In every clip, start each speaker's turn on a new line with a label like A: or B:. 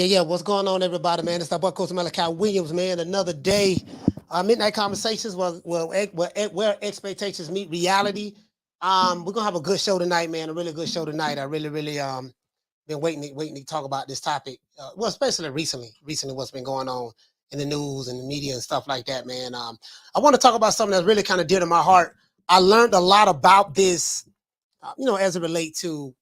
A: Yeah. What's going on, everybody, man? It's that boy, Coach Malachi Williams, man. Another day. Midnight Conversations where expectations meet reality. We're gonna have a good show tonight, man. A really good show tonight. I really been waiting to talk about this topic. Well, especially recently what's been going on in the news and the media and stuff like that, man. I want to talk about something that's really kind of dear to my heart. I learned a lot about this, as it relates to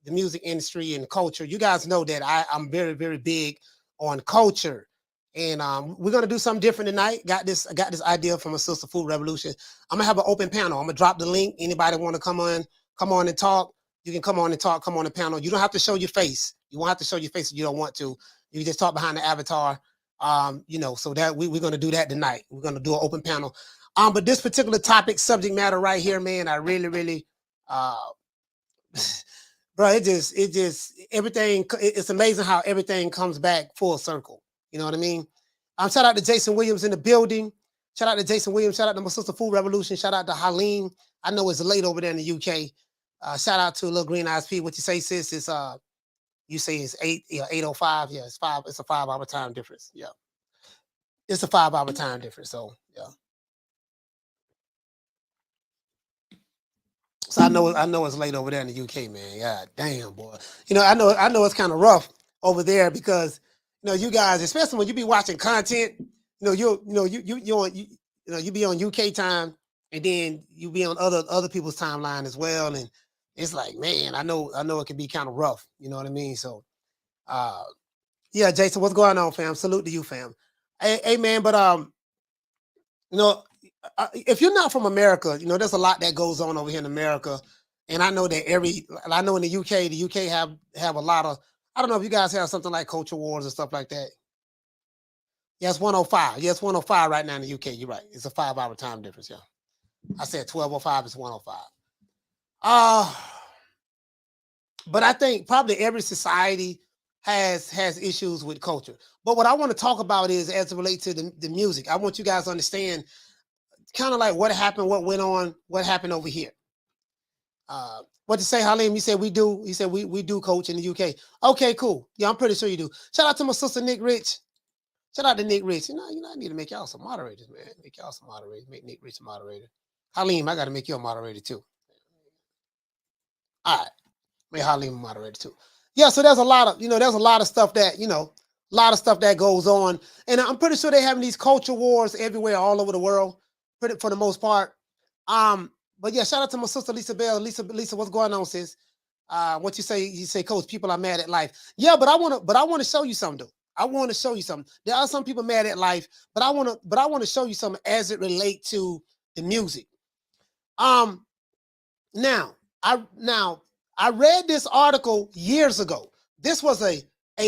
A: the music industry and culture. You guys know that I'm very big on culture, and we're gonna do something different tonight. I got this idea from a sister Food Revolution. I'm gonna have an open panel. I'm gonna drop the link. Anybody want to come on and talk? You can come on and talk. Come on the panel. You don't have to show your face. You won't have to show your face if you don't want to. You can just talk behind the avatar. So that we're gonna do that tonight. We're gonna do an open panel. But this particular subject matter right here, man, I really bro, it just everything. It's amazing how everything comes back full circle. You know what I mean? Shout out to Jason Williams in the building. Shout out to Jason Williams. Shout out to my sister Food Revolution. Shout out to Halim. I know it's late over there in the UK. Shout out to Little Green Eyes P. What you say, sis? It's you say it's 8:05. Yeah, it's 5. It's a 5-hour time difference. Yeah, it's a 5-hour time difference. So yeah. So I know it's late over there in the UK, man. God damn, boy. I know it's kind of rough over there because you guys, especially when you be watching content, you be on UK time and then you be on other people's timeline as well, and it's like, man, I know it can be kind of rough. You know what I mean? So, yeah, Jason, what's going on, fam? Salute to you, fam. Hey, man, but if you're not from America, there's a lot that goes on over here in America. And I know that I know in the UK have a lot of, I don't know if you guys have something like culture wars and stuff like that. Yes, 105. Yes, 105 right now in the UK. You're right. It's a 5-hour time difference. Yeah. I said 12:05 is 105. But I think probably every society has issues with culture. But what I want to talk about is as it relates to the music. I want you guys to understand kind of like what happened, what went on, what happened over here. What to say, Halim? You said we do. He said we do coach in the UK. Okay, cool. Yeah, I'm pretty sure you do. Shout out to my sister Nick Rich. Shout out to Nick Rich. I need to make y'all some moderators, man. Make y'all some moderators. Make Nick Rich a moderator. Halim, I got to make you a moderator too. All right, make Halim a moderator too. Yeah, so there's a lot of stuff that a lot of stuff that goes on, and I'm pretty sure they're having these culture wars everywhere, all over the world, for the most part. But yeah, shout out to my sister Lisa Bell. Lisa, what's going on, sis? What you say? You say, Coach, people are mad at life. Yeah, but I want to show you something, though. I want to show you something. There are some people mad at life, but I want to show you something as it relates to the music. Now I read this article years ago. This was a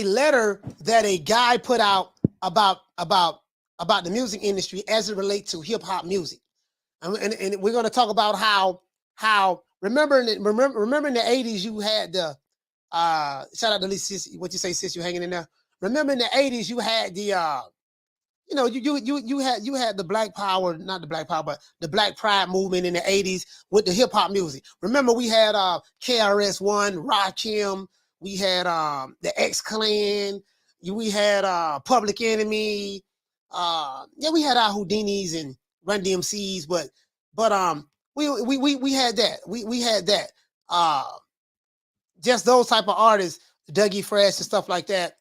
A: letter that a guy put out about the music industry as it relates to hip hop music. And we're going to talk about how remember in the 80s you had the shout out to Lisa, sis, what you say, sis, you hanging in there. Remember in the 80s you had the you had the Black Power, not the Black Power, but the Black Pride movement in the 80s with the hip hop music. Remember we had KRS-One, Rakim, we had the X-Clan, we had Public Enemy, we had our Houdinis and Run DMCs, but we had that. We had that. Just those type of artists, Dougie Fresh and stuff like that.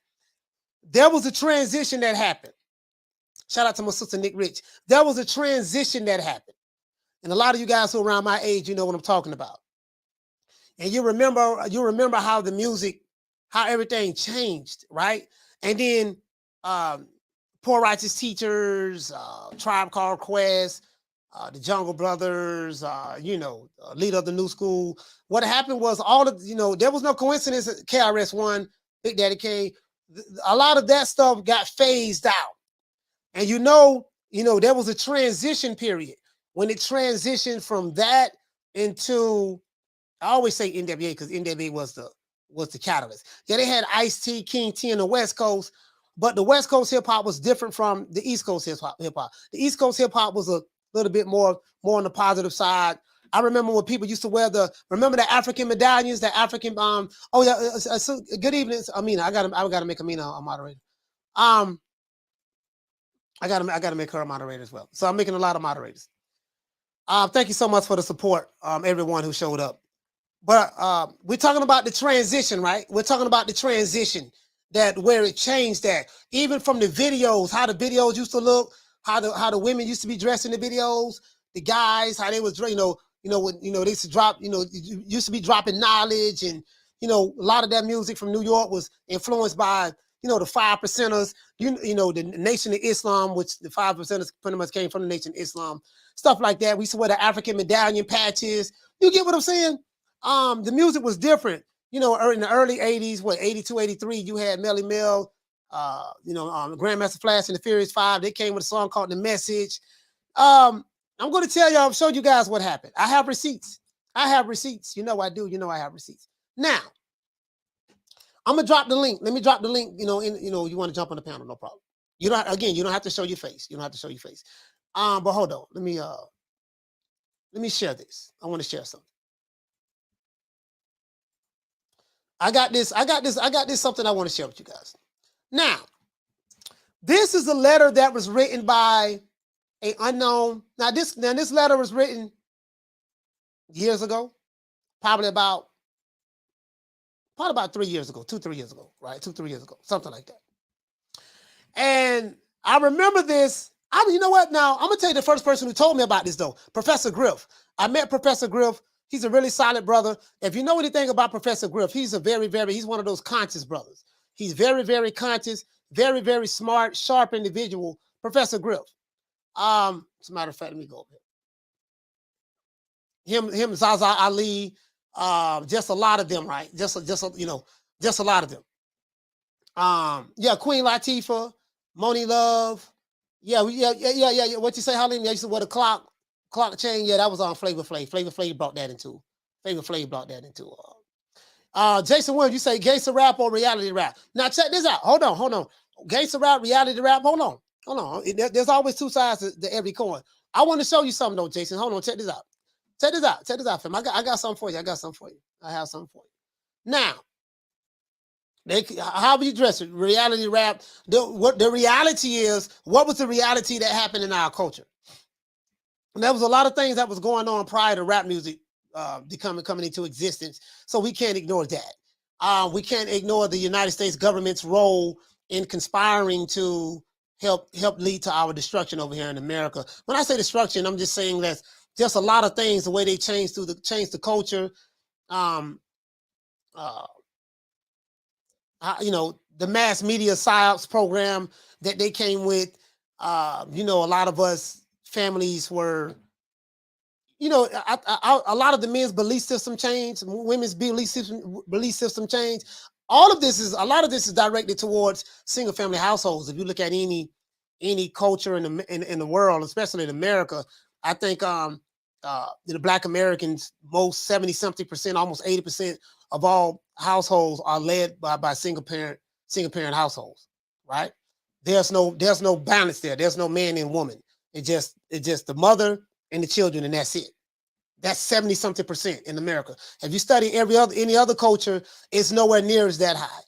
A: There was a transition that happened. Shout out to my sister Nick Rich. There was a transition that happened. And a lot of you guys who are around my age, you know what I'm talking about. And you remember how the music, how everything changed, right? And then Poor Righteous Teachers, Tribe Called Quest, the Jungle Brothers, leader of the new school. What happened was all of, there was no coincidence at KRS-One, Big Daddy Kane. A lot of that stuff got phased out. And there was a transition period when it transitioned from that into, I always say NWA because NWA was the catalyst. Yeah, they had Ice-T, King T on the West Coast, but the West Coast hip hop was different from the East Coast hip hop. The East Coast hip hop was a little bit more on the positive side. I remember when people used to wear remember the African medallions, the African good evening, Amina. I gotta make Amina a moderator. I gotta make her a moderator as well. So I'm making a lot of moderators. Thank you so much for the support, everyone who showed up. But we're talking about the transition, right? We're talking about the transition where it changed that. Even from the videos, how the videos used to look, how the women used to be dressed in the videos, the guys, how they was, when they used to drop, used to be dropping knowledge, and a lot of that music from New York was influenced by, the 5%ers, the Nation of Islam, which the 5%ers pretty much came from the Nation of Islam, stuff like that. We used to wear the African medallion patches. You get what I'm saying? The music was different. In the early 80s, 82, 83, you had Melly Mel, Grandmaster Flash and the Furious Five. They came with a song called The Message. I'm going to tell y'all, show you guys what happened. I have receipts. I have receipts. I do. I have receipts. Now, I'm going to drop the link. Let me drop the link. You want to jump on the panel, no problem. You don't have to show your face. You don't have to show your face. But hold on. Let me share this. I want to share something. I got this something I want to share with you guys. Now, this is a letter that was written by an unknown. Now this letter was written years ago, probably about 3 years ago, 2-3 years ago, right? 2-3 years ago, something like that. And I remember this. You know what? Now I'm gonna tell you the first person who told me about this though, Professor Griff. I met Professor Griff. He's a really solid brother. If you know anything about Professor Griff, he's he's one of those conscious brothers. He's very, very conscious, very, very smart, sharp individual. Professor Griff. As a matter of fact, let me go over here. Him, Zaza Ali, just a lot of them, right? Just a lot of them. Yeah, Queen Latifah, Moni Love. Yeah. What you say, Halim? Yeah, you said what a clock chain. Yeah, that was on Flavor Flav. Flavor Flav brought that into. Jason Williams, you say gangster rap or reality rap? Now check this out. Hold on. Gangster rap, reality rap. Hold on. There's always two sides to every coin. I want to show you something though, Jason. Hold on. Check this out. Fam. I got something for you. I have something for you. Now, how we dress it? Reality rap. What the reality is? What was the reality that happened in our culture? And there was a lot of things that was going on prior to rap music coming into existence. So we can't ignore that. We can't ignore the United States government's role in conspiring to help lead to our destruction over here in America. When I say destruction, I'm just saying that just a lot of things, the way they changed the culture. The mass media psyops program that they came with. A lot of us families were, a lot of the men's belief system changed, women's belief system changed. A lot of this is directed towards single family households. If you look at any culture in the world, especially in America, I think the Black Americans, most 70-something%, almost 80% of all households are led by single parent households, right? There's no balance there. There's no man and woman. It's just the mother and the children, and that's it. That's 70-something% in America. If you study any other culture, it's nowhere near as that high.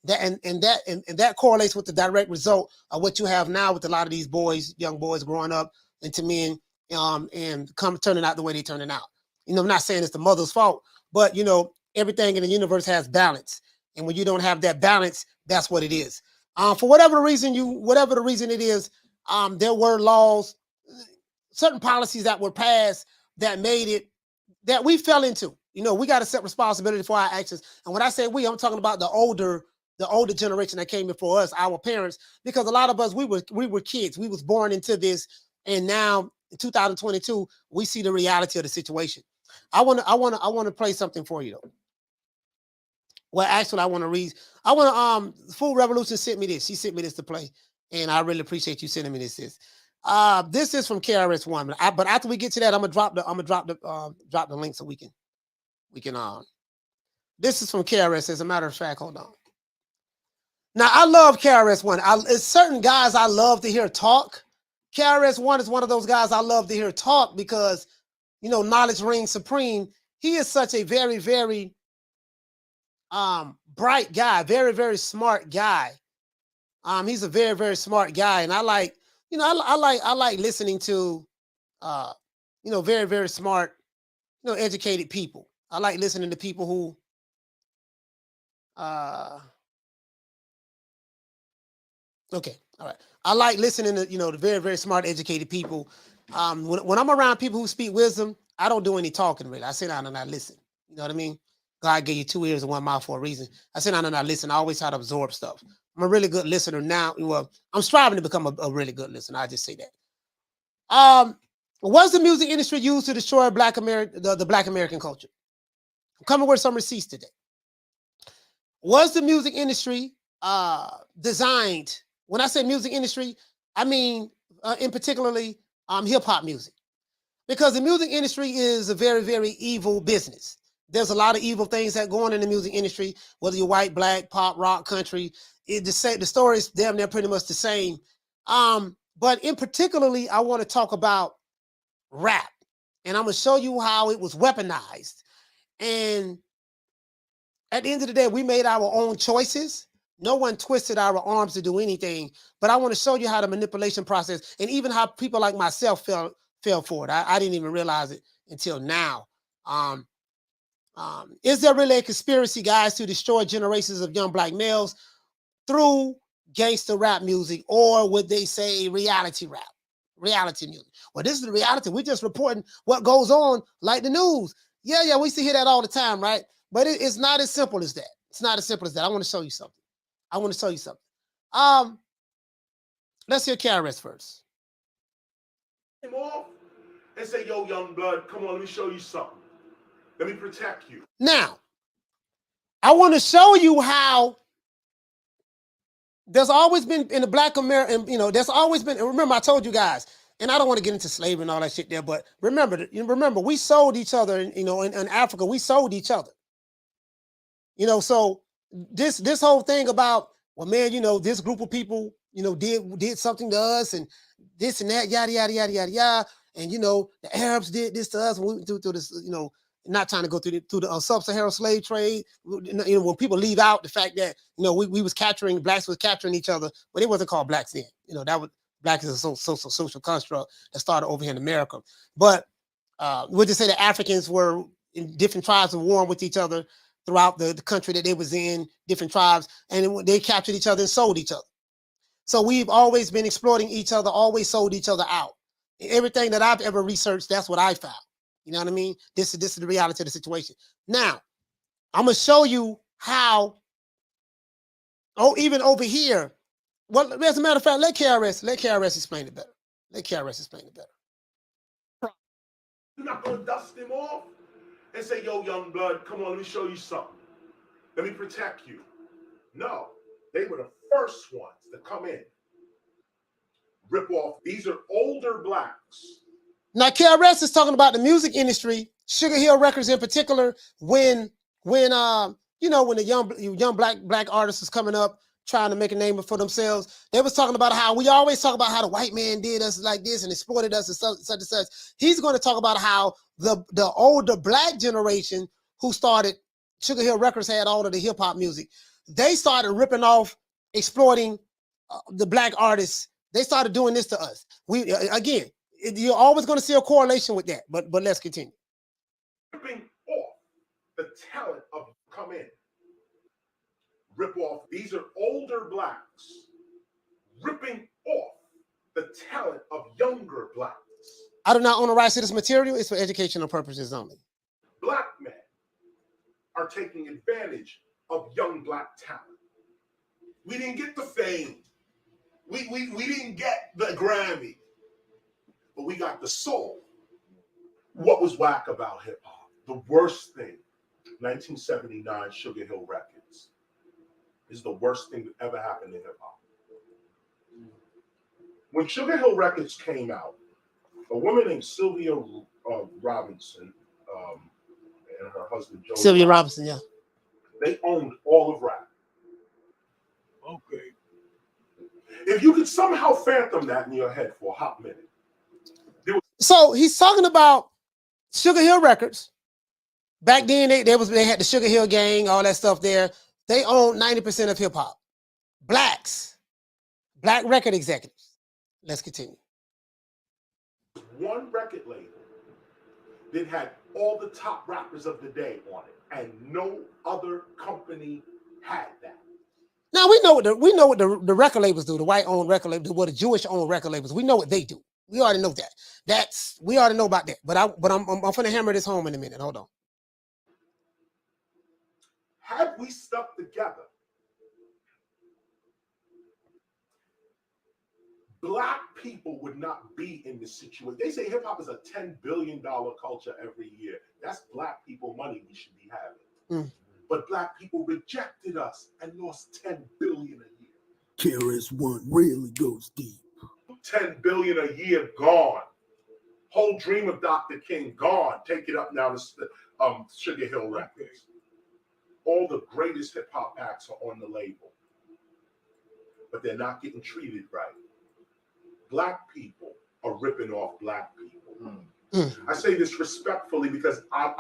A: That correlates with the direct result of what you have now with a lot of these young boys growing up into men, and turning out the way they're turning out. I'm not saying it's the mother's fault, but everything in the universe has balance, and when you don't have that balance, that's what it is. For whatever the reason it is, there were laws, certain policies that were passed that made it that we fell into. We got to accept responsibility for our actions. And when I say we, I'm talking about the older generation that came before us, our parents, because a lot of us, we were kids. We was born into this, and now in 2022, we see the reality of the situation. I want to play something for you though. Well, actually, I want to read. I want to Food Revolution sent me this. She sent me this to play, and I really appreciate you sending me this. This is from KRS-One. But after we get to that, I'm gonna drop the link so we can This is from KRS. As a matter of fact, hold on. Now I love KRS-One. It's certain guys I love to hear talk. KRS-One is one of those guys I love to hear talk because knowledge reigns supreme. He is such a very, very bright guy, very, very smart guy. He's a very, very smart guy, and I like, I like listening to, very, very smart, educated people. I like listening to people who, okay, all right. I like listening to, the very, very smart, educated people. When I'm around people who speak wisdom, I don't do any talking really. I sit down and I listen. You know what I mean? God gave you 2 ears and 1 mouth for a reason. I sit down and I listen. I always try to absorb stuff. I'm a really good listener now. Well, I'm striving to become a really good listener. I just say that. Was the music industry used to destroy the Black American culture? I'm coming with some receipts today. Was the music industry designed? When I say music industry, I mean in particularly hip hop music, because the music industry is a very, very evil business. There's a lot of evil things that go on in the music industry, whether you're white, black, pop, rock, country. The story is damn near pretty much the same. But in particularly, I want to talk about rap, and I'm going to show you how it was weaponized. And at the end of the day, we made our own choices. No one twisted our arms to do anything. But I want to show you how the manipulation process, and even how people like myself fell for it. I didn't even realize it until now. Is there really a conspiracy, guys, to destroy generations of young Black males through gangster rap music, or would they say reality rap, reality music? Well, this is the reality. We're just reporting what goes on like the news. Yeah, we see hear that all the time, right? But it's not as simple as that. It's not as simple as that. I want to show you something. Let's hear KRS first.
B: Him off and say, yo, young blood, come on, let me show you something. Let me protect you.
A: Now, I want to show you how there's always been in the Black American, there's always been, and remember I told you guys, and I don't want to get into slavery and all that shit there, but remember, we sold each other, in Africa, we sold each other. So this whole thing about, well, man, this group of people, did something to us and this and that, yada, yada, yada, yada, yada. And, the Arabs did this to us. And we went through this, not trying to go through the sub-Saharan slave trade. When people leave out the fact that, we was blacks was capturing each other, but it wasn't called blacks then. That was, black is a social construct that started over here in America. But we'll just say that Africans were in different tribes of warring with each other throughout the country that they was in, different tribes, and they captured each other and sold each other. So we've always been exploiting each other, always sold each other out. Everything that I've ever researched, that's what I found. You know what I mean? This is the reality of the situation. Now, I'm going to show you how, even over here, well, as a matter of fact, let KRS explain it better. Let KRS explain it better.
B: You're not going to dust him off and say, yo, young blood, come on, let me show you something. Let me protect you. No, they were the first ones to come in. Rip off. These are older blacks.
A: Now, KRS is talking about the music industry, Sugar Hill Records in particular, when the young black artists was coming up, trying to make a name for themselves. They was talking about how we always talk about how the white man did us like this and exploited us and such and such. He's going to talk about how the older black generation who started Sugar Hill Records, had all of the hip hop music. They started ripping off, exploiting the black artists. They started doing this to us. You're always going to see a correlation with that. But let's continue.
B: Ripping off the talent of come in. Rip off. These are older blacks ripping off the talent of younger blacks.
A: I do not own the rights to this material. It's for educational purposes only.
B: Black men are taking advantage of young black talent. We didn't get the fame. We didn't get the Grammy. but we got the soul. What was whack about hip hop? The worst thing, 1979 Sugar Hill Records, is the worst thing that ever happened in hip hop. When Sugar Hill Records came out, a woman named Sylvia Robinson and her husband Joe
A: Sylvia Robinson, yeah.
B: They owned all of rap.
C: Okay.
B: If you could somehow phantom that in your head for a hot minute.
A: So he's talking about Sugar Hill Records. Back then, they had the Sugar Hill Gang, all that stuff there. They owned 90% of hip hop. Black record executives. Let's continue.
B: One record label that had all the top rappers of the day on it, and no other company had that.
A: Now we know what the record labels do. The white-owned record labels, what the Jewish-owned record labels. We know what they do. We already know that. We already know about that. But I'm gonna hammer this home in a minute. Hold on.
B: Had we stuck together, Black people would not be in this situation. They say hip hop is a $10 billion culture every year. That's Black people money we should be having. But Black people rejected us and lost $10 billion a year.
C: KRS-One really goes deep.
B: $10 billion a year gone. Whole dream of Dr. King gone. Take it up now to Sugar Hill Records. All the greatest hip hop acts are on the label, but they're not getting treated right. Black people are ripping off Black people. I say this respectfully because I'm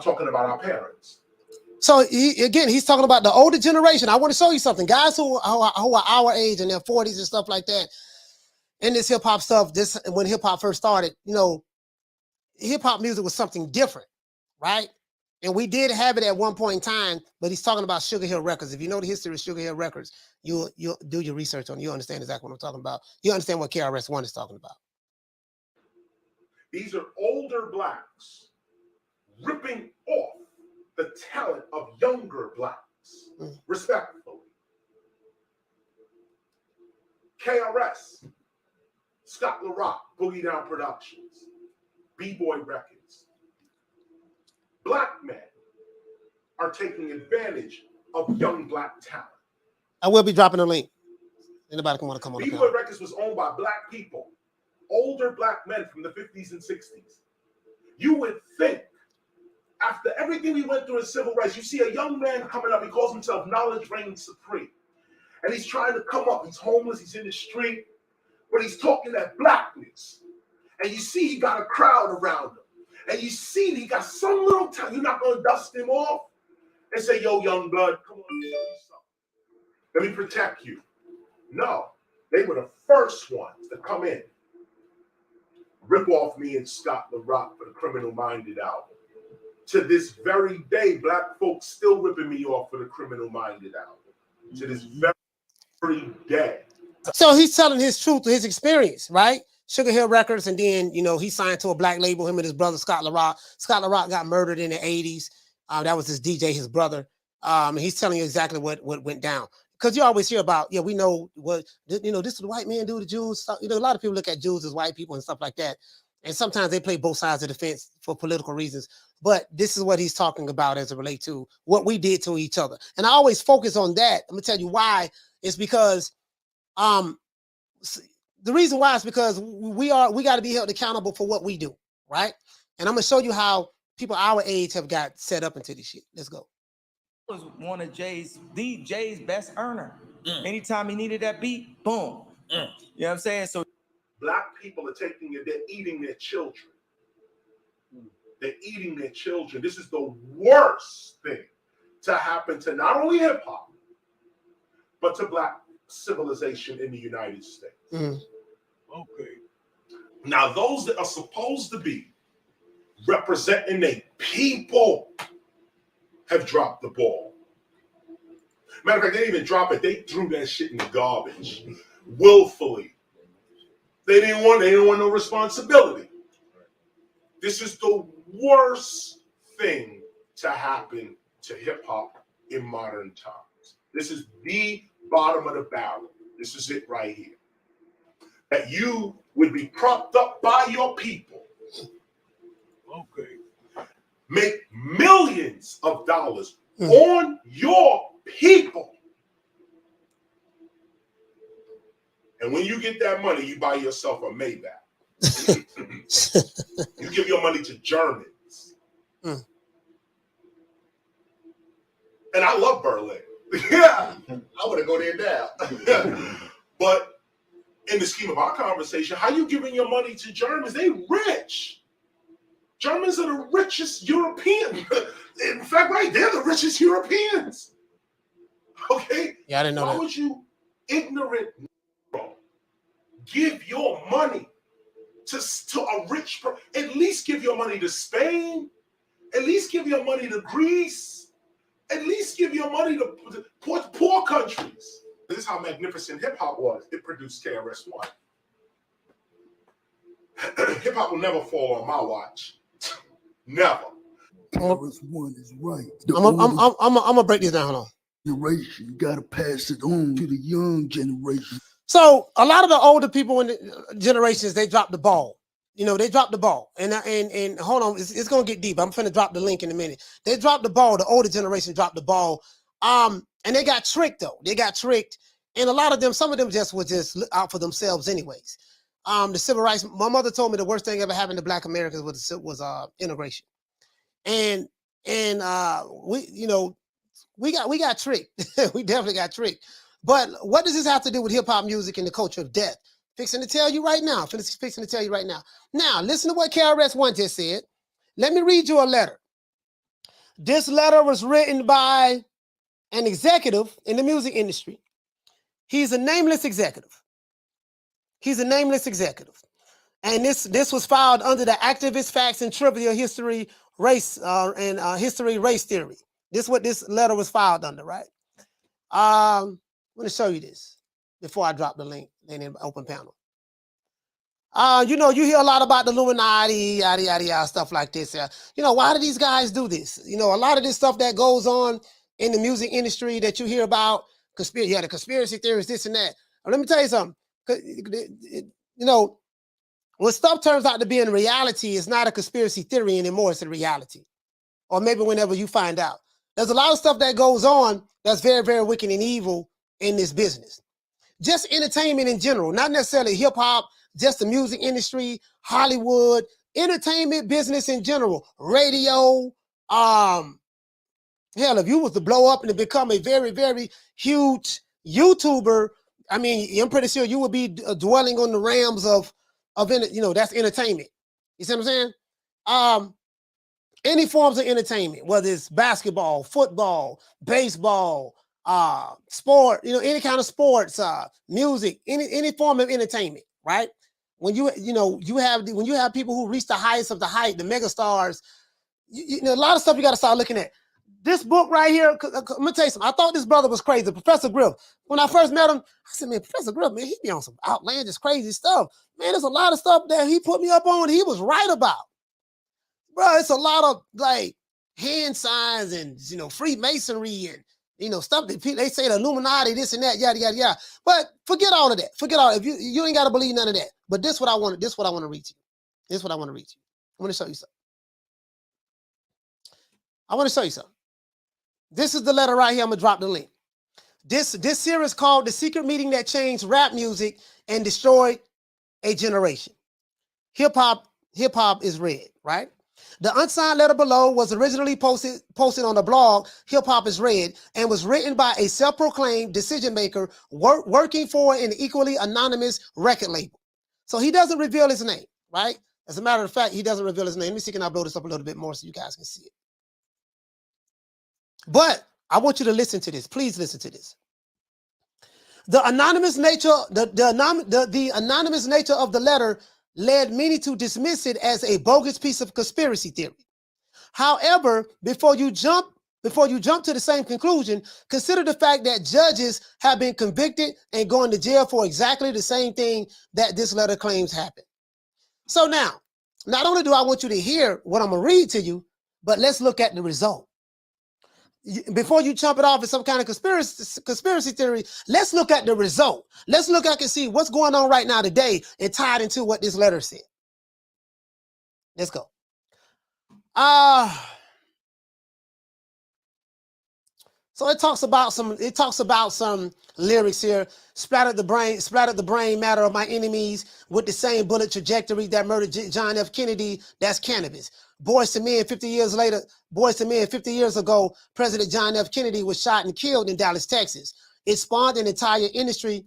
B: talking about our parents.
A: So he's talking about the older generation. I want to show you something, guys who are our age in their 40s and stuff like that. In this hip hop stuff, when hip hop first started, hip hop music was something different, right? And we did have it at one point in time, but he's talking about Sugar Hill Records. If you know the history of Sugar Hill Records, you'll do your research on it. You understand exactly what I'm talking about. You understand what KRS-One is talking about.
B: These are older Blacks ripping off the talent of younger Blacks, respectfully. KRS, Scott LaRock, Boogie Down Productions, B-Boy Records. Black men are taking advantage of young Black talent.
A: I will be dropping a link. Anybody can want to come on.
B: B-Boy Records was owned by Black people, older Black men from the 50s and 60s. You would think, after everything we went through in civil rights, you see a young man coming up, he calls himself Knowledge Reigns Supreme. And he's trying to come up, he's homeless, he's in the street, but he's talking that Blackness. And you see he got a crowd around him. And you see he got some little time. You're not going to dust him off and say, yo, young blood, come on, let me show you something. Let me protect you. No, they were the first ones to come in, rip off me and Scott LaRock for the Criminal Minded album. To this very day, Black folks still ripping me off for the Criminal Minded album. To this very day.
A: So he's telling his truth, his experience, right? Sugar Hill Records, and then, he signed to a Black label, him and his brother, Scott LaRock. Scott LaRock got murdered in the 80s. That was his DJ, his brother. And he's telling you exactly what went down. Because you always hear about, we know what, this is the white man do to Jews. A lot of people look at Jews as white people and stuff like that. And sometimes they play both sides of the fence for political reasons. But this is what he's talking about as it relates to what we did to each other. And I always focus on that. I'm going to tell you why. It's because the reason why is because we got to be held accountable for what we do, right? And I'm going to show you how people our age have got set up into this shit. Let's go.
D: Was one of Jay's best earner. Anytime he needed that beat, boom. You know what I'm saying? So
B: Black people are taking it, they're eating their children. They're eating their children. This is the worst thing to happen to not only hip hop, but to Black civilization in the United States.
C: Okay.
B: Now, those that are supposed to be representing their people have dropped the ball. Matter of fact, they didn't even drop it. They threw that shit in the garbage willfully. They didn't want no responsibility. This is the worst thing to happen to hip hop in modern times. This is the bottom of the barrel. This is it right here. that you would be propped up by your people,
C: Okay.
B: make millions of dollars on your people. And when you get that money, you buy yourself a Maybach. You give your money to Germans. And I love Berlin. Yeah, I want to go there now. But in the scheme of our conversation, how you giving your money to Germans? They rich. Germans are the richest European. In fact, right, they're the richest Europeans. Okay?
A: Yeah, I didn't know
B: Why
A: that.
B: would you, ignorant Negro, give your money to a rich person? At least give your money to Spain. At least give your money to Greece. At least give your money to poor countries. This is how magnificent hip-hop was. It produced KRS-One. Hip-hop will never fall on my watch. Never.
C: KRS-One is right.
A: I'm gonna break this down. Hold on.
C: Generation, you gotta pass it on to the young generation.
A: So a lot of the older people in the generations, they dropped the ball. You know, they dropped the ball. And hold on, it's gonna get deep. I'm finna drop the link in a minute. They dropped the ball. The older generation dropped the ball. And they got tricked though. They got tricked. And a lot of them, some of them just were just out for themselves anyways. The civil rights, my mother told me the worst thing ever happened to Black Americans was integration. And we, you know, we got tricked. We definitely got tricked. But what does this have to do with hip hop music and the culture of death? Fixing to tell you right now. Fixing to tell you right now. Now, listen to what KRS-One just said. Let me read you a letter. This letter was written by an executive in the music industry. He's a nameless executive. He's a nameless executive. And this was filed under the activist facts and trivia history race history race theory. This is what this letter was filed under, right? I'm going to show you this before I drop the link in the open panel. You know, you hear a lot about the Illuminati, yada, yada, yada, stuff like this. You know, why do these guys do this? You know, a lot of this stuff that goes on in the music industry that you hear about, the conspiracy theories, this and that. Let me tell you something. You know, when stuff turns out to be in reality, it's not a conspiracy theory anymore, it's a reality. Or maybe whenever you find out. There's a lot of stuff that goes on that's very, very wicked and evil in this business. Just entertainment in general, not necessarily hip hop, just the music industry, Hollywood, entertainment business in general, radio. Hell, if you was to blow up and to become a very, very huge YouTuber, I mean, I'm pretty sure you would be dwelling on the realms of you know, that's entertainment. You see what I'm saying? Any forms of entertainment, whether it's basketball, football, baseball, sport, you know, any kind of sports, music, any form of entertainment, right? When you have people who reach the highest of the height, the mega stars, you know, a lot of stuff you got to start looking at. This book right here, I'm gonna tell you something. I thought this brother was crazy, Professor Griff. When I first met him, I said, man, Professor Griff, man, he be on some outlandish, crazy stuff. Man, there's a lot of stuff that he put me up on he was right about. Bro, it's a lot of like hand signs and, you know, Freemasonry and, you know, stuff that people, they say the Illuminati, this and that, yada, yada, yada. But forget all of that. Forget all of it. You ain't got to believe none of that. But this is what I want to read to you. This is what I want to read to you. I want to show you something. I want to show you something. This is the letter right here. I'm going to drop the link. This series called The Secret Meeting That Changed Rap Music and Destroyed a Generation. Hip hop is red, right? The unsigned letter below was originally posted on the blog Hip Hop is Red and was written by a self-proclaimed decision maker working for an equally anonymous record label. So he doesn't reveal his name, right? As a matter of fact, he doesn't reveal his name. Let me see, can I blow this up a little bit more so you guys can see it? But I want you to listen to this. Please listen to this. The anonymous nature of the letter led many to dismiss it as a bogus piece of conspiracy theory. However, before you jump to the same conclusion, consider the fact that judges have been convicted and going to jail for exactly the same thing that this letter claims happened. So now, not only do I want you to hear what I'm going to read to you, but let's look at the result. before you chump it off as some kind of conspiracy theory, let's look at the result. Let's look at and see what's going on right now today and tie it into what this letter said. Let's go. So it talks about some lyrics here. Splattered the brain matter of my enemies with the same bullet trajectory that murdered John F. Kennedy. That's cannabis. Boys to Men 50 years ago, President John F. Kennedy was shot and killed in Dallas, Texas. It spawned an entire industry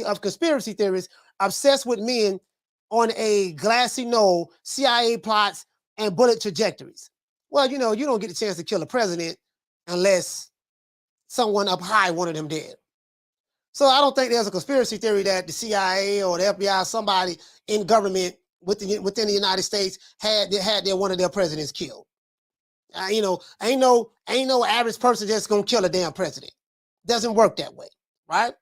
A: of conspiracy theorists obsessed with men on a glassy knoll, CIA plots, and bullet trajectories. Well, you don't get a chance to kill a president unless someone up high wanted him dead. So I don't think there's a conspiracy theory that the CIA or the FBI, somebody in government within the United States had one of their presidents killed. Ain't no average person just gonna kill a damn president. Doesn't work that way, right?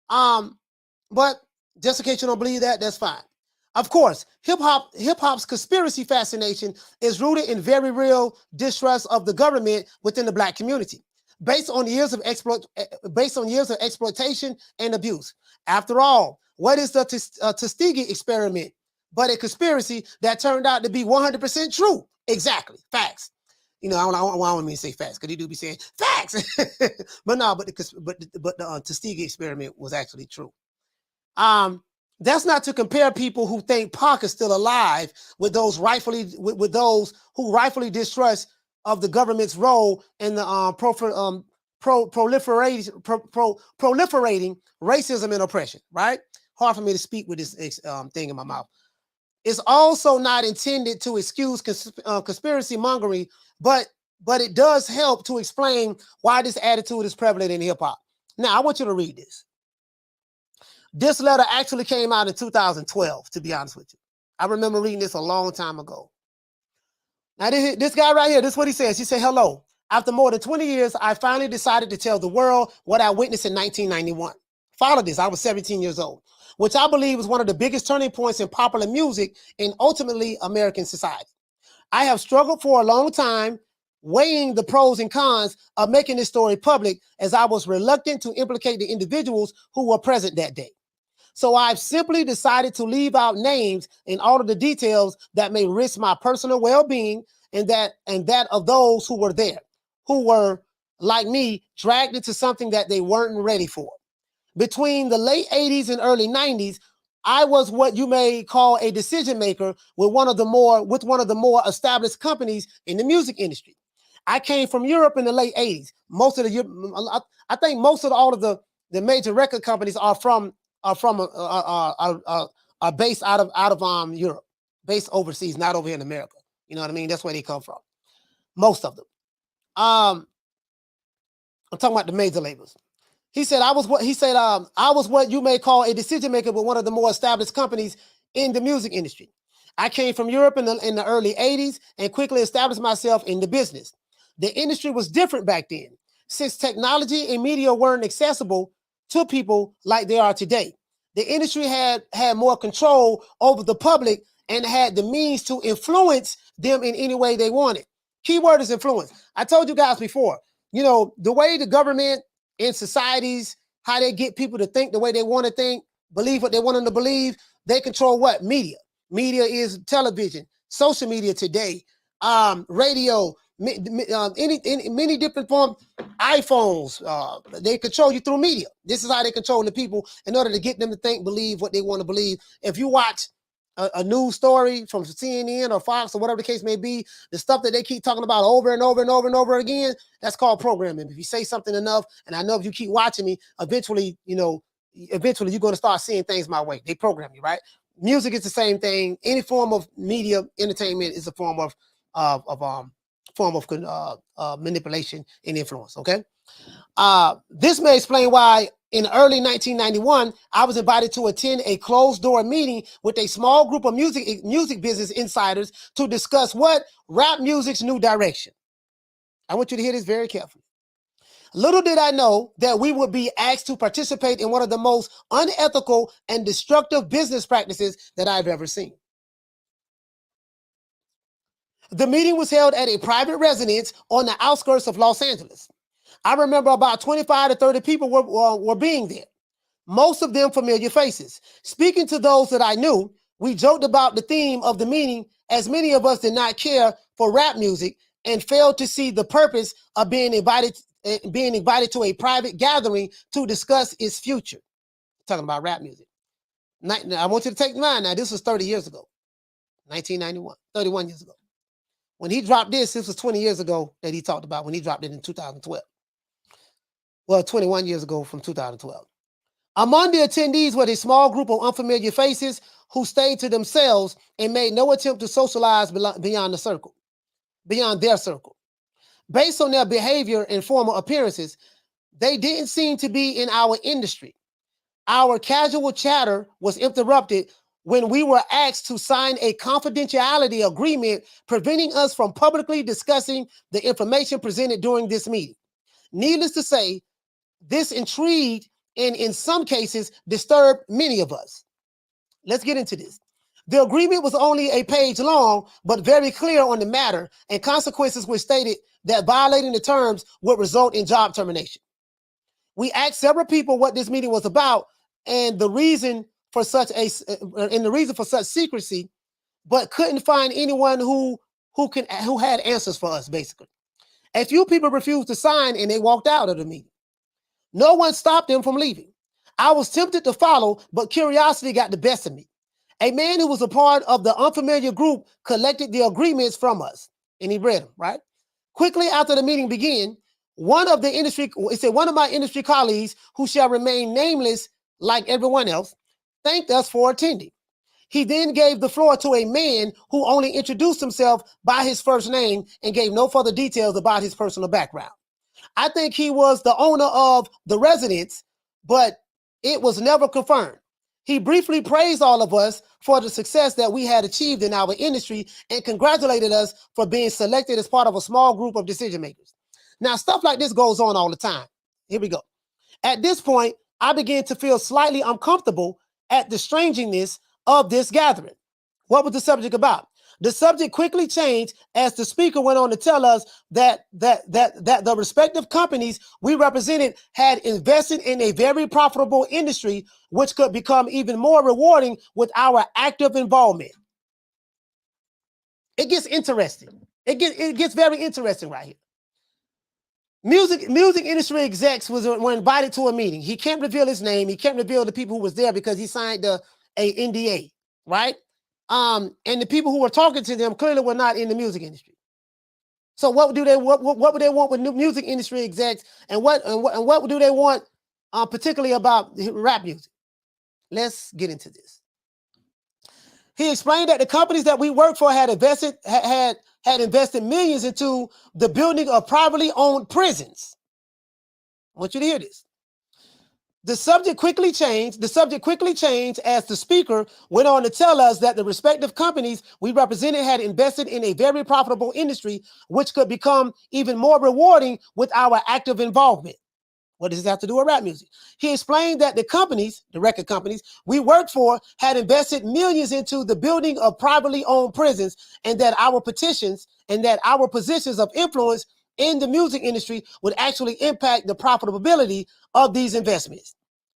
A: But just in case you don't believe that, that's fine. Of course, hip hop's conspiracy fascination is rooted in very real distrust of the government within the Black community, based on years of exploitation and abuse. After all, what is the Tuskegee experiment but a conspiracy that turned out to be 100% true? Exactly, facts. I don't want me to say facts because he do be saying facts, but the Tuskegee experiment was actually true. That's not to compare people who think Pac is still alive with those who rightfully distrust of the government's role in the proliferating racism and oppression. Right? Hard for me to speak with this thing in my mouth. It's also not intended to excuse conspiracy mongering, but it does help to explain why this attitude is prevalent in hip hop. Now, I want you to read this. This letter actually came out in 2012, to be honest with you. I remember reading this a long time ago. Now, this guy right here, this is what he says. He said, hello. After more than 20 years, I finally decided to tell the world what I witnessed in 1991. Follow this. I was 17 years old, which I believe was one of the biggest turning points in popular music and ultimately American society. I have struggled for a long time, weighing the pros and cons of making this story public, as I was reluctant to implicate the individuals who were present that day. So I've simply decided to leave out names and all of the details that may risk my personal well-being and that of those who were there, who were, like me, dragged into something that they weren't ready for. Between the late 80s and early 90s, I was what you may call a decision maker with one of the more established companies in the music industry. I came from Europe in the late 80s. I think most of all of the major record companies are based out of Europe, based overseas, not over here in America. You know what I mean? That's where they come from. Most of them. I'm talking about the major labels. He said I was what you may call a decision maker with one of the more established companies in the music industry. I came from Europe in the early 80s and quickly established myself in the business. The industry was different back then, since technology and media weren't accessible to people like they are today. The industry had more control over the public and had the means to influence them in any way they wanted. Keyword is influence. I told you guys before, the way the government in societies, how they get people to think the way they want to think, believe what they want them to believe, they control what? Media. Media is television, social media today, radio, many different forms, iPhones. They control you through media. This is how they control the people in order to get them to think, believe what they want to believe. If you watch a news story from CNN or Fox or whatever the case may be, the stuff that they keep talking about over and over and over and over again, that's called programming. If you say something enough, and I know if you keep watching me, eventually you're going to start seeing things my way. They program you, right? Music is the same thing. Any form of media entertainment is a form of manipulation and influence. Okay. This may explain why in early 1991, I was invited to attend a closed door meeting with a small group of music business insiders to discuss what rap music's new direction. I want you to hear this very carefully. Little did I know that we would be asked to participate in one of the most unethical and destructive business practices that I've ever seen. The meeting was held at a private residence on the outskirts of Los Angeles. I remember about 25 to 30 people were being there, most of them familiar faces. Speaking to those that I knew, we joked about the theme of the meeting, as many of us did not care for rap music and failed to see the purpose of being invited to a private gathering to discuss its future. Talking about rap music. Now, I want you to take mine now. This was 30 years ago, 1991, 31 years ago. When he dropped this was 20 years ago that he talked about when he dropped it in 2012. Well, 21 years ago from 2012. Among the attendees was a small group of unfamiliar faces who stayed to themselves and made no attempt to socialize beyond their circle. Based on their behavior and formal appearances, they didn't seem to be in our industry. Our casual chatter was interrupted when we were asked to sign a confidentiality agreement preventing us from publicly discussing the information presented during this meeting. Needless to say, this intrigued and in some cases disturbed many of us. Let's get into this. The agreement was only a page long, but very clear on the matter, and consequences were stated that violating the terms would result in job termination. We asked several people what this meeting was about and the reason for such secrecy, but couldn't find anyone who had answers for us, basically. A few people refused to sign and they walked out of the meeting. No one stopped them from leaving. I was tempted to follow, but curiosity got the best of me. A man who was a part of the unfamiliar group collected the agreements from us, and he read them, right? Quickly after the meeting began, one of my industry colleagues, who shall remain nameless like everyone else, thanked us for attending. He then gave the floor to a man who only introduced himself by his first name and gave no further details about his personal background. I think he was the owner of the residence, but it was never confirmed. He briefly praised all of us for the success that we had achieved in our industry and congratulated us for being selected as part of a small group of decision makers. Now, stuff like this goes on all the time. Here we go. At this point, I began to feel slightly uncomfortable at the strangeness of this gathering. What was the subject about? The subject quickly changed as the speaker went on to tell us that the respective companies we represented had invested in a very profitable industry, which could become even more rewarding with our active involvement. It gets interesting. It gets very interesting right here. Music industry execs were invited to a meeting. He can't reveal his name. He can't reveal the people who was there because he signed a NDA, right? And the people who were talking to them clearly were not in the music industry. So what would they want with music industry execs, and what do they want particularly about rap music? Let's get into this. He explained that the companies that we work for had invested millions into the building of privately owned prisons. I want you to hear this. The subject quickly changed as the speaker went on to tell us that the respective companies we represented had invested in a very profitable industry, which could become even more rewarding with our active involvement. What does this have to do with rap music? He explained that the record companies we worked for had invested millions into the building of privately owned prisons, and that our positions of influence in the music industry would actually impact the profitability of these investments.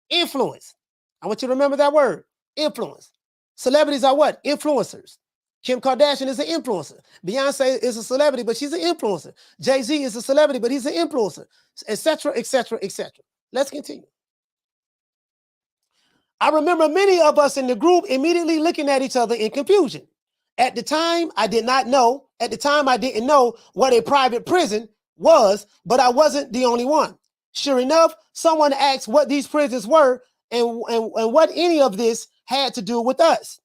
A: Influence. I want you to remember that word, influence. Celebrities are what? Influencers. Kim Kardashian is an influencer. Beyonce is a celebrity, but she's an influencer. Jay-Z is a celebrity, but he's an influencer, etc., etc., etc. Let's continue. I remember many of us in the group immediately looking at each other in confusion. At the time, I didn't know what a private prison was, but I wasn't the only one. Sure enough, someone asked what these prisons were and what any of this had to do with us.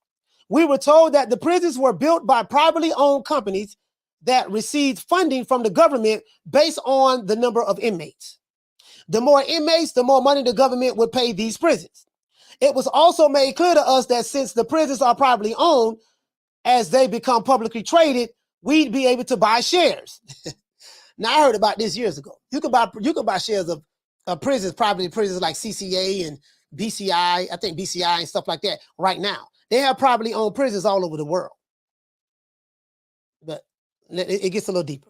A: We were told that the prisons were built by privately owned companies that received funding from the government based on the number of inmates. The more inmates, the more money the government would pay these prisons. It was also made clear to us that since the prisons are privately owned, as they become publicly traded, we'd be able to buy shares. Now, I heard about this years ago. You can buy shares of prisons, private prisons like CCA and BCI, I think BCI and stuff like that right now. They have privately owned prisons all over the world. But It gets a little deeper.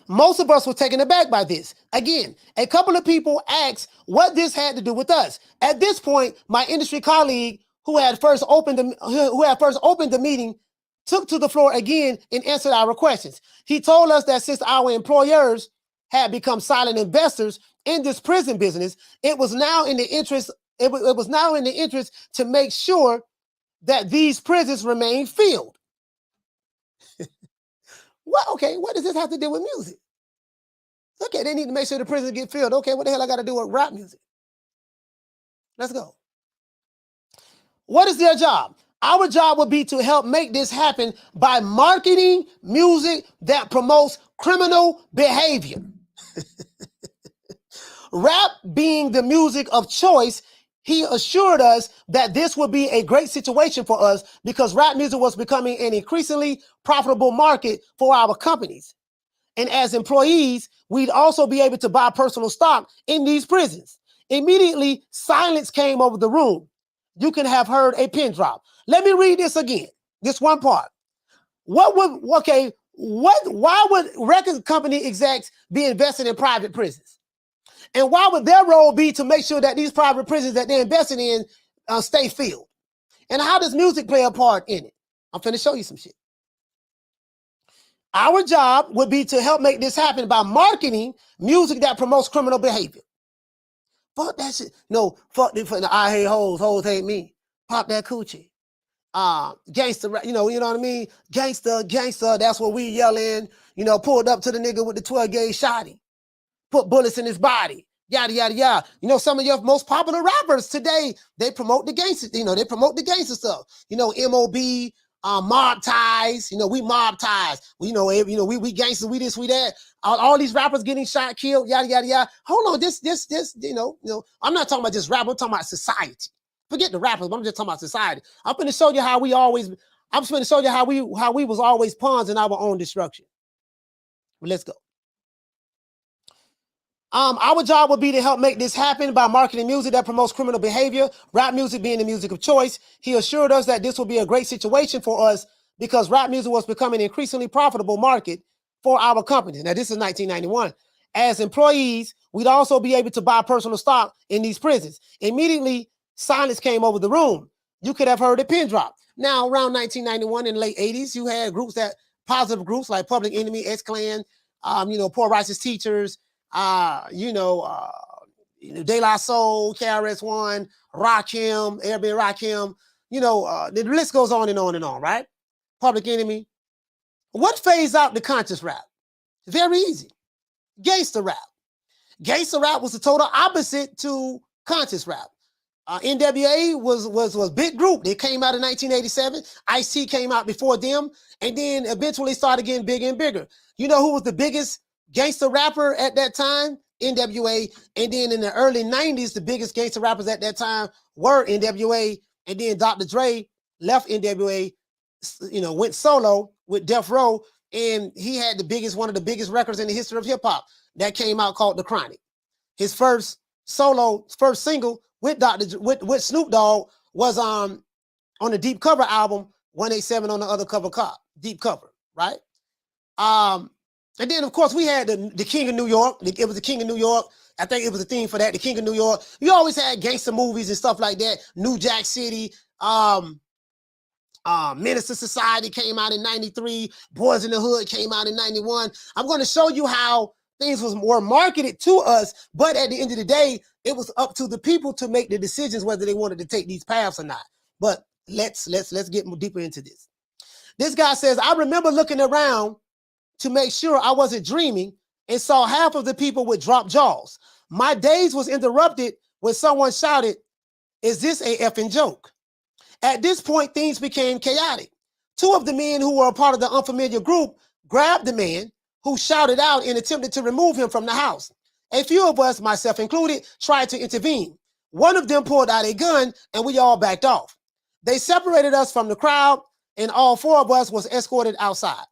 A: Most of us were taken aback by this. Again, a couple of people asked what this had to do with us. At this point, my industry colleague who had first opened the meeting took to the floor again and answered our questions. He told us that since our employers had become silent investors in this prison business, it was now in the interest to make sure that these prisons remain filled. Well, okay, what does this have to do with music? Okay, they need to make sure the prisons get filled. Okay, what the hell I got to do with rap music? Let's go. What is their job? Our job would be to help make this happen by marketing music that promotes criminal behavior. Rap being the music of choice, he assured us that this would be a great situation for us because rap music was becoming an increasingly profitable market for our companies. And as employees, we'd also be able to buy personal stock in these prisons. Immediately, silence came over the room. You can have heard a pin drop. Let me read this again, this one part. Why would record company execs be invested in private prisons? And why would their role be to make sure that these private prisons that they're investing in stay filled? And how does music play a part in it? I'm finna show you some shit. Our job would be to help make this happen by marketing music that promotes criminal behavior. Fuck that shit. No, fuck it. I hate hoes. Hoes hate me. Pop that coochie. Gangster, you know what I mean? Gangster, that's what we yelling. Pulled up to the nigga with the 12-gauge shotty. Put bullets in his body. Yada, yada, yada. Some of your most popular rappers today, they promote the gangster, they promote the gangster stuff. MOB, mob ties, we mob ties. We gangsters, we this, we that. All these rappers getting shot, killed, yada, yada, yada. Hold on, this, I'm not talking about just rap, I'm talking about society. Forget the rappers, but I'm just talking about society. I'm going to show you how we was always pawns in our own destruction. But let's go. Our job would be to help make this happen by marketing music that promotes criminal behavior, rap music being the music of choice. He assured us that this would be a great situation for us because rap music was becoming an increasingly profitable market for our company. Now, this is 1991. As employees, we'd also be able to buy personal stock in these prisons. Immediately, silence came over the room. You could have heard a pin drop. Now, around 1991 in the late 80s, you had positive groups like Public Enemy, X-Clan, Poor Righteous Teachers, De La Soul, KRS-One, Rakim, Airbnb Rakim, the list goes on and on and on, right? Public Enemy. What phased out the conscious rap? Very easy. Gangster rap. Gangster rap was the total opposite to conscious rap. NWA was big group. They came out in 1987. Ice-T came out before them, and then eventually started getting bigger and bigger. You know who was the biggest gangster rapper at that time? NWA. And then in the early 90s, the biggest gangster rappers at that time were NWA. And then Dr. Dre left NWA, went solo with Death Row, and he had one of the biggest records in the history of hip hop that came out called The Chronic. His first single with with Snoop Dogg was on the Deep Cover album, 187 on the other cover, Deep Cover, right? And then, of course, we had the King of New York. It was the King of New York. I think it was a theme for that, the King of New York. You always had gangster movies and stuff like that. New Jack City, Menace to Society came out in 93. Boys in the Hood came out in 91. I'm going to show you how things were marketed to us, but at the end of the day, it was up to the people to make the decisions whether they wanted to take these paths or not. But let's get more deeper into this. This guy says, I remember looking around to make sure I wasn't dreaming and saw half of the people with dropped jaws. My days was interrupted when someone shouted, "Is this a effing joke?" At this point, things became chaotic. Two of the men who were a part of the unfamiliar group grabbed the man who shouted out and attempted to remove him from the house. A few of us, myself included, tried to intervene. One of them pulled out a gun and we all backed off. They separated us from the crowd and all four of us was escorted outside.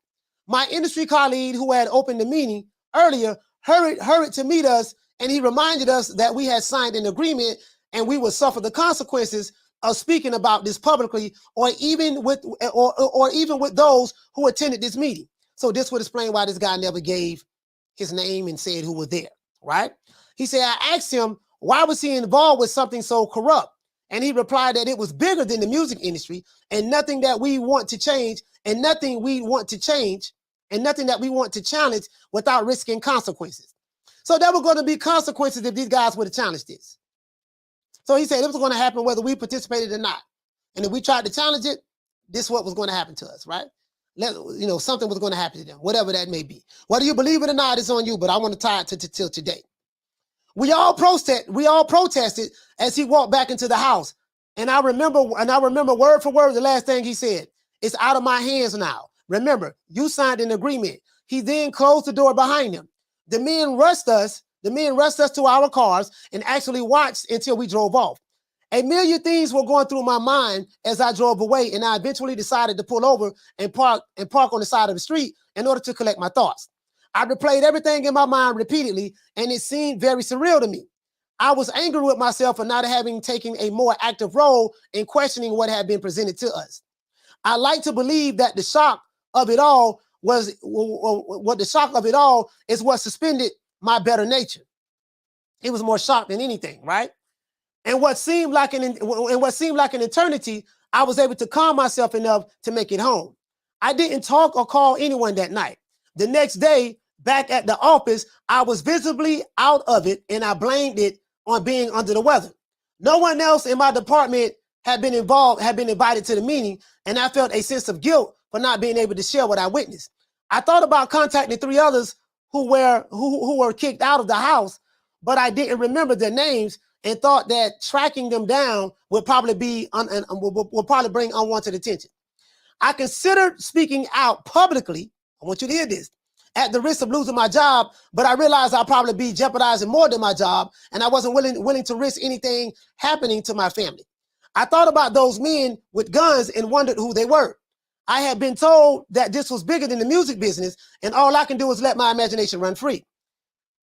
A: My industry colleague who had opened the meeting earlier hurried to meet us, and he reminded us that we had signed an agreement and we would suffer the consequences of speaking about this publicly or even with those who attended this meeting. So this would explain why this guy never gave his name and said who was there, right? He said, I asked him, why was he involved with something so corrupt? And he replied that it was bigger than the music industry and nothing that we want to change and nothing we want to change and nothing that we want to challenge without risking consequences. So there were going to be consequences if these guys would have challenged this. So he said it was going to happen whether we participated or not. And if we tried to challenge it, this is what was going to happen to us, right? Something was going to happen to them, whatever that may be. Whether you believe it or not, it's on you, but I want to tie it till today. We all protested as he walked back into the house. And I remember word for word the last thing he said. It's out of my hands now. Remember, you signed an agreement. He then closed the door behind him. The men rushed us to our cars and actually watched until we drove off. A million things were going through my mind as I drove away, and I eventually decided to pull over and park on the side of the street in order to collect my thoughts. I replayed everything in my mind repeatedly, and it seemed very surreal to me. I was angry with myself for not having taken a more active role in questioning what had been presented to us. I like to believe that the shock of it all is what suspended my better nature. It was more shock than anything, right? And what seemed like an eternity, I was able to calm myself enough to make it home. I didn't talk or call anyone that night. The next day, back at the office, I was visibly out of it, and I blamed it on being under the weather. No one else in my department had been invited to the meeting, and I felt a sense of guilt for not being able to share what I witnessed. I thought about contacting 3 others who were kicked out of the house, but I didn't remember their names and thought that tracking them down would probably bring unwanted attention. I considered speaking out publicly. I want you to hear this. At the risk of losing my job, but I realized I'd probably be jeopardizing more than my job, and I wasn't willing to risk anything happening to my family. I thought about those men with guns and wondered who they were. I had been told that this was bigger than the music business, and all I can do is let my imagination run free.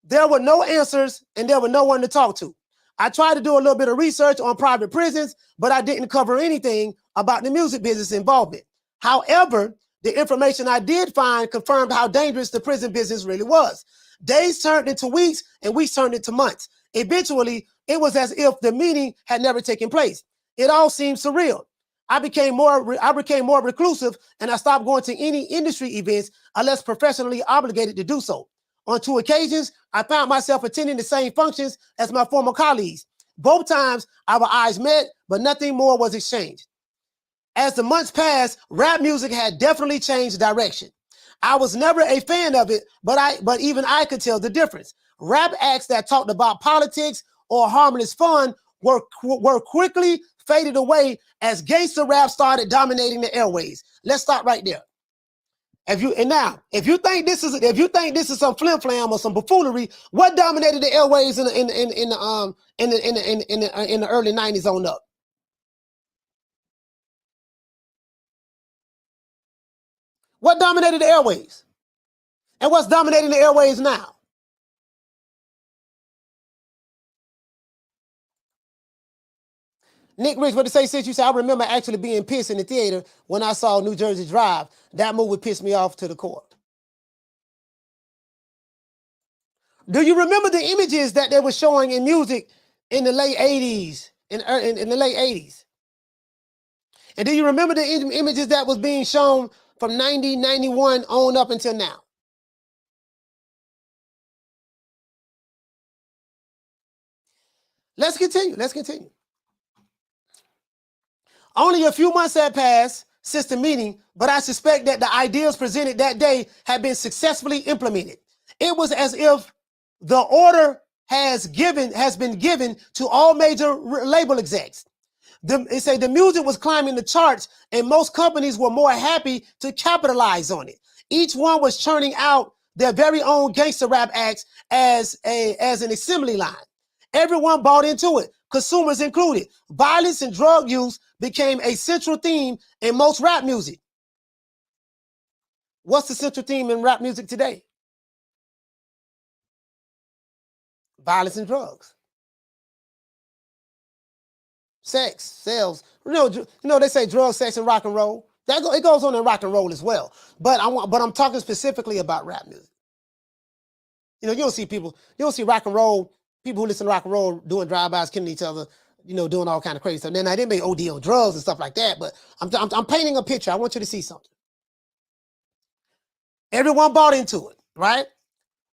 A: There were no answers, and there was no one to talk to. I tried to do a little bit of research on private prisons, but I didn't cover anything about the music business involvement. However, the information I did find confirmed how dangerous the prison business really was. Days turned into weeks and weeks turned into months. Eventually, it was as if the meeting had never taken place. It all seemed surreal. I became more reclusive, and I stopped going to any industry events unless professionally obligated to do so. On 2 occasions, I found myself attending the same functions as my former colleagues. Both times, our eyes met, but nothing more was exchanged. As the months passed, rap music had definitely changed direction. I was never a fan of it, but even I could tell the difference. Rap acts that talked about politics or harmless fun were quickly faded away as gangster rap started dominating the airways. Let's stop right there. If you think this is some flim flam or some buffoonery, what dominated the airways in the early 90s on up? What dominated the airways? And what's dominating the airways now? Nick Rich, what to say since you said, I remember actually being pissed in the theater when I saw New Jersey Drive. That movie pissed me off to the core. Do you remember the images that they were showing in music in the late 80s? In the late 80s? And do you remember the images that was being shown from 90, 91 on up until now? Let's continue. Only a few months had passed since the meeting, but I suspect that the ideas presented that day had been successfully implemented. It was as if the order has been given to all major label execs. The music was climbing the charts, and most companies were more happy to capitalize on it. Each one was churning out their very own gangster rap acts as an assembly line. Everyone bought into it, consumers included. Violence and drug use became a central theme in most rap music. What's the central theme in rap music today? Violence and drugs. Sex, sales. You know, they say drugs, sex, and rock and roll. It goes on in rock and roll as well. But I'm talking specifically about rap music. You know, you don't see rock and roll, people who listen to rock and roll doing drive-bys, killing each other, you know, doing all kind of crazy stuff. Then they may OD on drugs and stuff like that, but I'm painting a picture. I want you to see something. Everyone bought into it, right?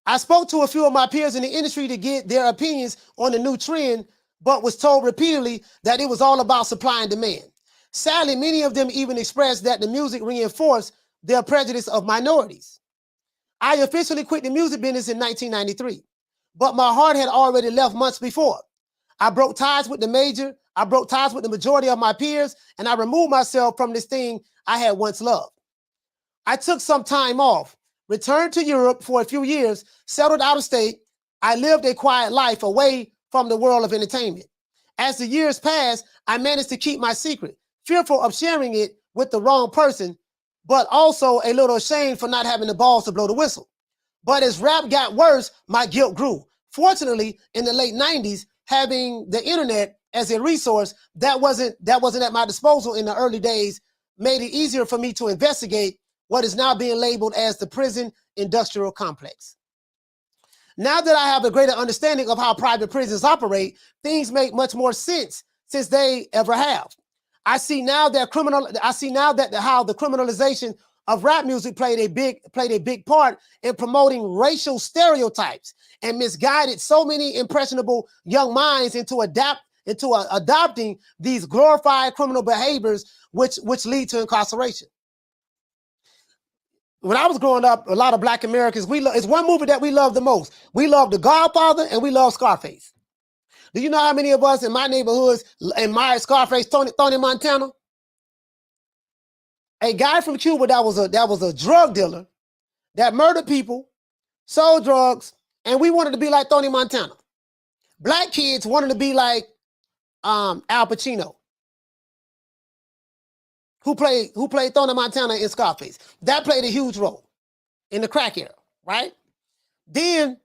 A: I spoke to a few of my peers in the industry to get their opinions on the new trend, but was told repeatedly that it was all about supply and demand. Sadly, many of them even expressed that the music reinforced their prejudice of minorities. I officially quit the music business in 1993, but my heart had already left months before. I broke ties with the majority of my peers, and I removed myself from this thing I had once loved. I took some time off, returned to Europe for a few years, settled out of state. I lived a quiet life away from the world of entertainment. As the years passed, I managed to keep my secret, fearful of sharing it with the wrong person, but also a little ashamed for not having the balls to blow the whistle. But as rap got worse, my guilt grew. Fortunately, in the late 90s, having the internet as a resource that wasn't at my disposal in the early days made it easier for me to investigate what is now being labeled as the prison industrial complex. Now that I have a greater understanding of how private prisons operate, things make much more sense since they ever have. I see now that how the criminalization of rap music played a big part in promoting racial stereotypes and misguided so many impressionable young minds into adopting these glorified criminal behaviors, which lead to incarceration. When I was growing up, a lot of Black Americans, it's one movie that we love the most. We love The Godfather and we love Scarface. Do you know how many of us in my neighborhoods admired Scarface, Tony Montana? A guy from Cuba that was a drug dealer that murdered people, sold drugs, and we wanted to be like Tony Montana. Black kids wanted to be like Al Pacino, who played Tony Montana in Scarface. That played a huge role in the crack era, right? Then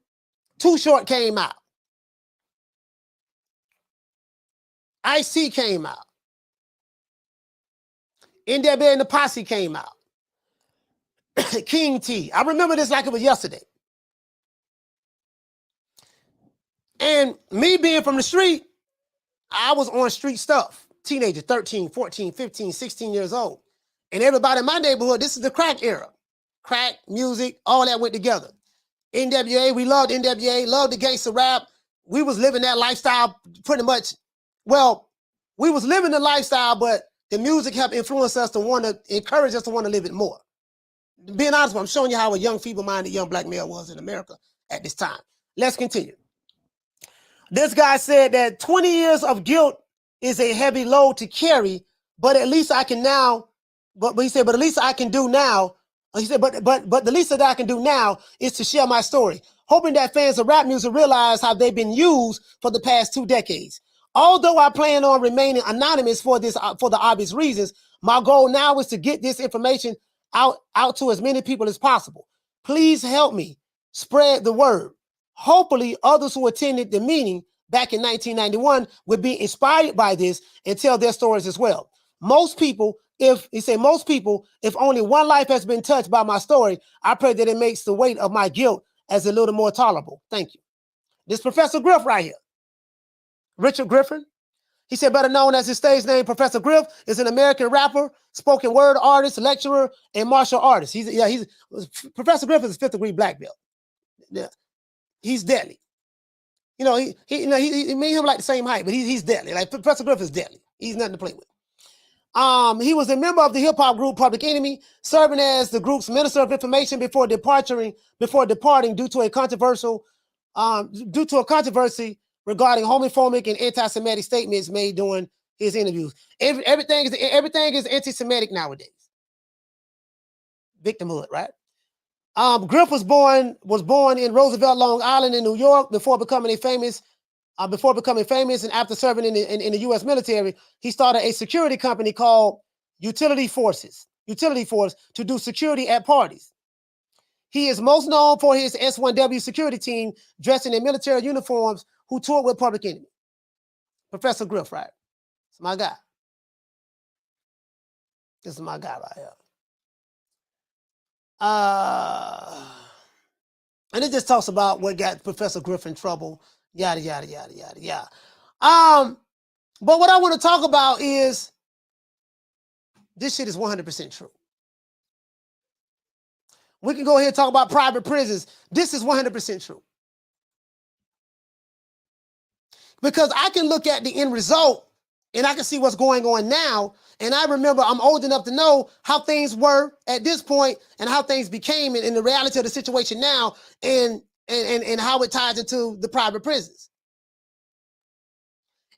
A: Too Short came out. Ice-T came out. NWA and the Posse came out. King T. I remember this like it was yesterday. And me being from the street, I was on street stuff. Teenager, 13, 14, 15, 16 years old. And everybody in my neighborhood, this is the crack era. Crack, music, all that went together. NWA, we loved NWA, loved the gangster rap. We was living that lifestyle pretty much. Well, we was living the lifestyle, but the music helped influence us to want to encourage us to want to live it more. Being honest, I'm showing you how a young, feeble-minded young black male was in America at this time. Let's continue. This guy said that 20 years of guilt is a heavy load to carry, but at least I can now, but he said, but at least I can do now. He said, but the least that I can do now is to share my story, hoping that fans of rap music realize how they've been used for the past 2 decades. Although I plan on remaining anonymous for the obvious reasons, my goal now is to get this information out to as many people as possible. Please help me spread the word. Hopefully, others who attended the meeting back in 1991 would be inspired by this and tell their stories as well. Most people, if only one life has been touched by my story, I pray that it makes the weight of my guilt as a little more tolerable. Thank you. This Professor Griff right here, Richard Griffin. He said, better known as his stage name, Professor Griff, is an American rapper, spoken word artist, lecturer, and martial artist. Professor Griff is a 5th degree black belt. Yeah, he's deadly. You know, me and him like the same height, but he's deadly. Like Professor Griff is deadly. He's nothing to play with. He was a member of the hip hop group Public Enemy, serving as the group's minister of information before departing due to a controversy regarding homophobic and anti-Semitic statements made during his interviews. Everything is anti-Semitic nowadays. Victimhood, right? Griff was born in Roosevelt, Long Island, in New York, before becoming famous, and after serving in the U.S. military, he started a security company called Utility Force to do security at parties. He is most known for his S1W security team dressed in their military uniforms who toured with Public Enemy. Professor Griff, right? It's my guy. This is my guy right here. And it just talks about what got Professor Griffin in trouble, yada, yada, yada, yada, yada. But what I want to talk about is this shit is 100% true. We can go ahead and talk about private prisons. This is 100% true. Because I can look at the end result and I can see what's going on now. And I remember I'm old enough to know how things were at this point and how things became in the reality of the situation now and how it ties into the private prisons.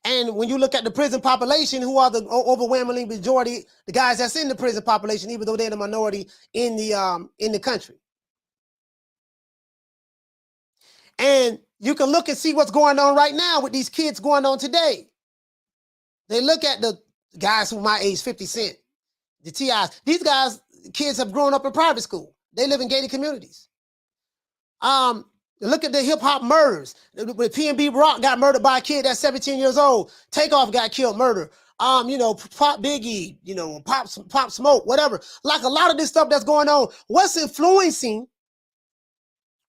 A: And when you look at the prison population, who are the overwhelming majority, the guys that's in the prison population, even though they're the minority in the country. And you can look and see what's going on right now with these kids going on today. They look at the guys who my age, 50 Cent, the TIs. These guys, kids have grown up in private school. They live in gated communities. Look at the hip hop murders. When P&B Rock got murdered by a kid that's 17 years old. Takeoff got killed, murder. Pop Biggie, Pop Smoke, whatever. Like a lot of this stuff that's going on. What's influencing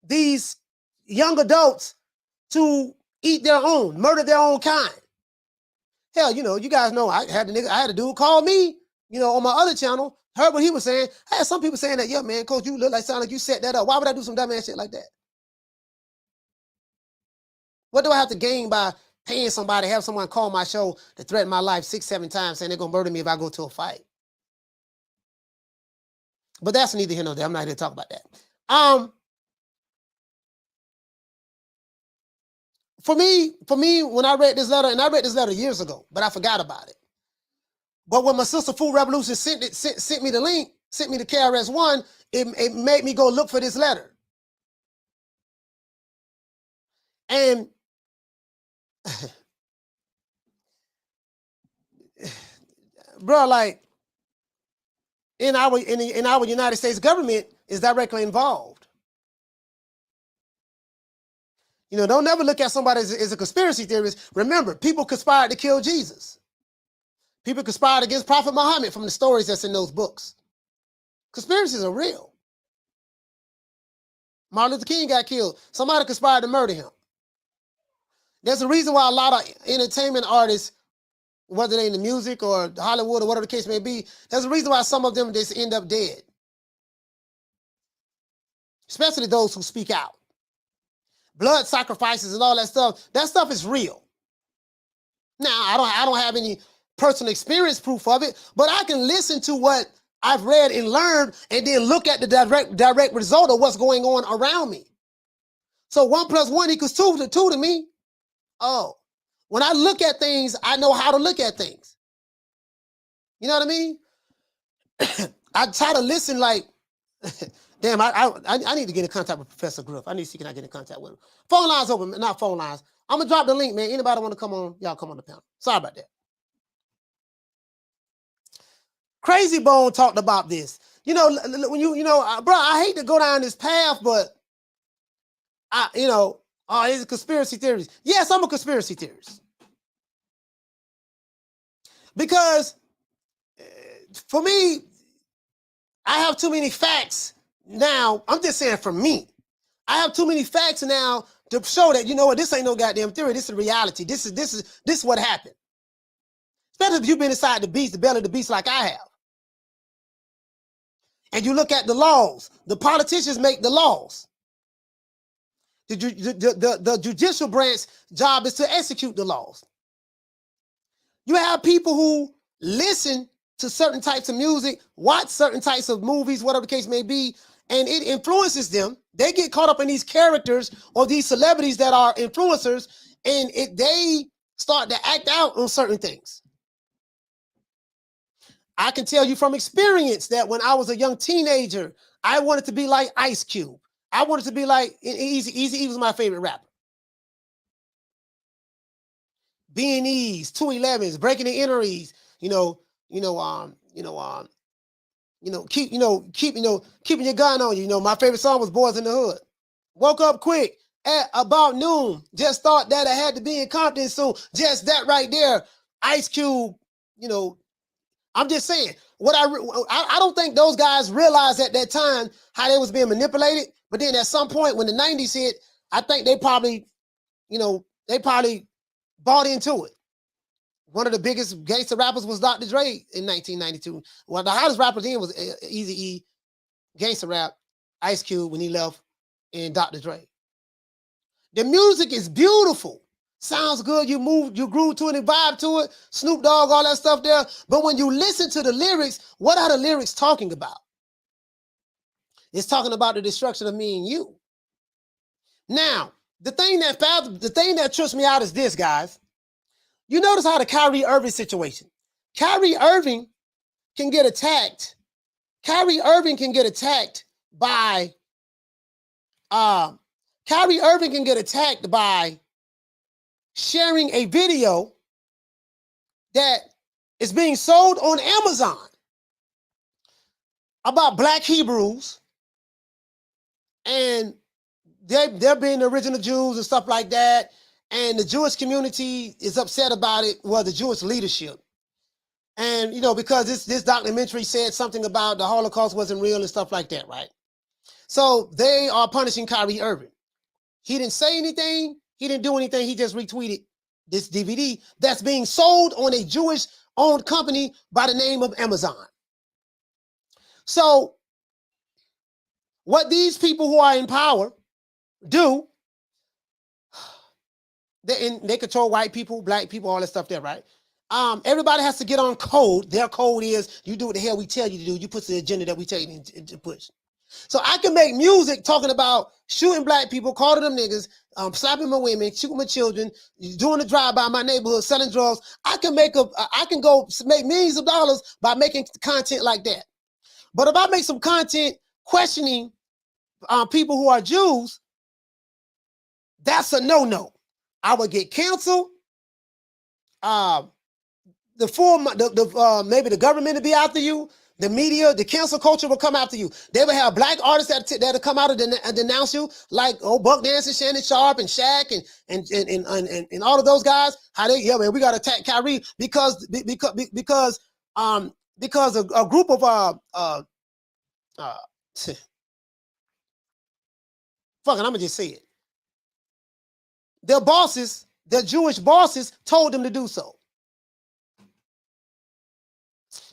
A: these young adults to eat their own, murder their own kind? Hell, you guys know I had a dude call me, on my other channel, heard what he was saying. I had some people saying that, yeah, man, coach, you sound like you set that up. Why would I do some dumb ass shit like that? What do I have to gain by paying somebody, have someone call my show to threaten my life 6-7 times saying they're going to murder me if I go to a fight? But that's neither here nor there. I'm not here to talk about that. For me, when I read this letter, and I read this letter years ago, but I forgot about it. But when my sister Food Revolution sent me the link, sent me the KRS-One, it made me go look for this letter. And bro, like in our United States government is directly involved. Don't never look at somebody as a conspiracy theorist. Remember, people conspired to kill Jesus. People conspired against Prophet Muhammad from the stories that's in those books. Conspiracies are real. Martin Luther King got killed. Somebody conspired to murder him. There's a reason why a lot of entertainment artists, whether they're in the music or Hollywood or whatever the case may be, there's a reason why some of them just end up dead. Especially those who speak out. Blood sacrifices and all that stuff is real. Now, I don't have any personal experience proof of it, but I can listen to what I've read and learned and then look at the direct result of what's going on around me. So 1 + 1 = 2 to me. Oh, when I look at things, I know how to look at things. You know what I mean? I try to listen like, damn, I need to get in contact with Professor Griff. I need to see can I get in contact with him. Phone lines open, not phone lines. I'm going to drop the link, man. Anybody want to come on, y'all come on the panel. Sorry about that. Crazy Bone talked about this. When bro, I hate to go down this path, but it's a conspiracy theories. Yes, I'm a conspiracy theorist. Because for me, I have too many facts now. I'm just saying for me. I have too many facts now to show that, this ain't no goddamn theory. This is reality. This is what happened. Especially if you've been inside the belly of the beast like I have. And you look at the laws. The politicians make the laws. The judicial branch job is to execute the laws. You have people who listen to certain types of music, watch certain types of movies, whatever the case may be, and it influences them. They get caught up in these characters or these celebrities that are influencers, and they start to act out on certain things. I can tell you from experience that when I was a young teenager, I wanted to be like Ice Cube. I wanted to be like Eazy-E was my favorite rapper. B&E's, 211s, Breaking the Inneries, keeping your gun on you. My favorite song was Boys in the Hood. Woke up quick at about noon. Just thought that I had to be in Compton soon. Just that right there. Ice Cube, I'm just saying. I don't think those guys realized at that time how they was being manipulated. But then at some point when the 90s hit, I think they probably bought into it. One of the biggest gangster rappers was Dr. Dre in 1992. Well, the hottest rapper then was Eazy-E, gangster rap, Ice Cube when he left, and Dr. Dre. The music is beautiful. Sounds good. You groove to it and vibe to it. Snoop Dogg, all that stuff there. But when you listen to the lyrics, what are the lyrics talking about? It's talking about the destruction of me and you. Now, the thing that trips me out is this, guys. You notice how the Kyrie Irving situation. Kyrie Irving can get attacked. Kyrie Irving can get attacked by sharing a video that is being sold on Amazon about Black Hebrews and they're being the original Jews and stuff like that. And the Jewish community is upset about it, well, the Jewish leadership. And, because this documentary said something about the Holocaust wasn't real and stuff like that, right? So they are punishing Kyrie Irving. He didn't say anything. He didn't do anything. He just retweeted this DVD that's being sold on a Jewish-owned company by the name of Amazon. So what these people who are in power do, they control white people, black people, all that stuff there, right? Everybody has to get on code. Their code is you do what the hell we tell you to do. You push the agenda that we tell you to push. So I can make music talking about shooting black people, calling them niggas, slapping my women, shooting my children, doing a drive-by in my neighborhood, selling drugs. I can go make millions of dollars by making content like that. But if I make some content questioning people who are Jews, that's a no-no. I would get canceled. Maybe the government will be after you. The media, the cancel culture will come after you. They will have black artists that'll come out and denounce you, like Buck Dancing, Shannon Sharp, and Shaq, and all of those guys. We got to attack Kyrie because a group of fuck it, I'm gonna just say it. Their bosses, their Jewish bosses, told them to do so.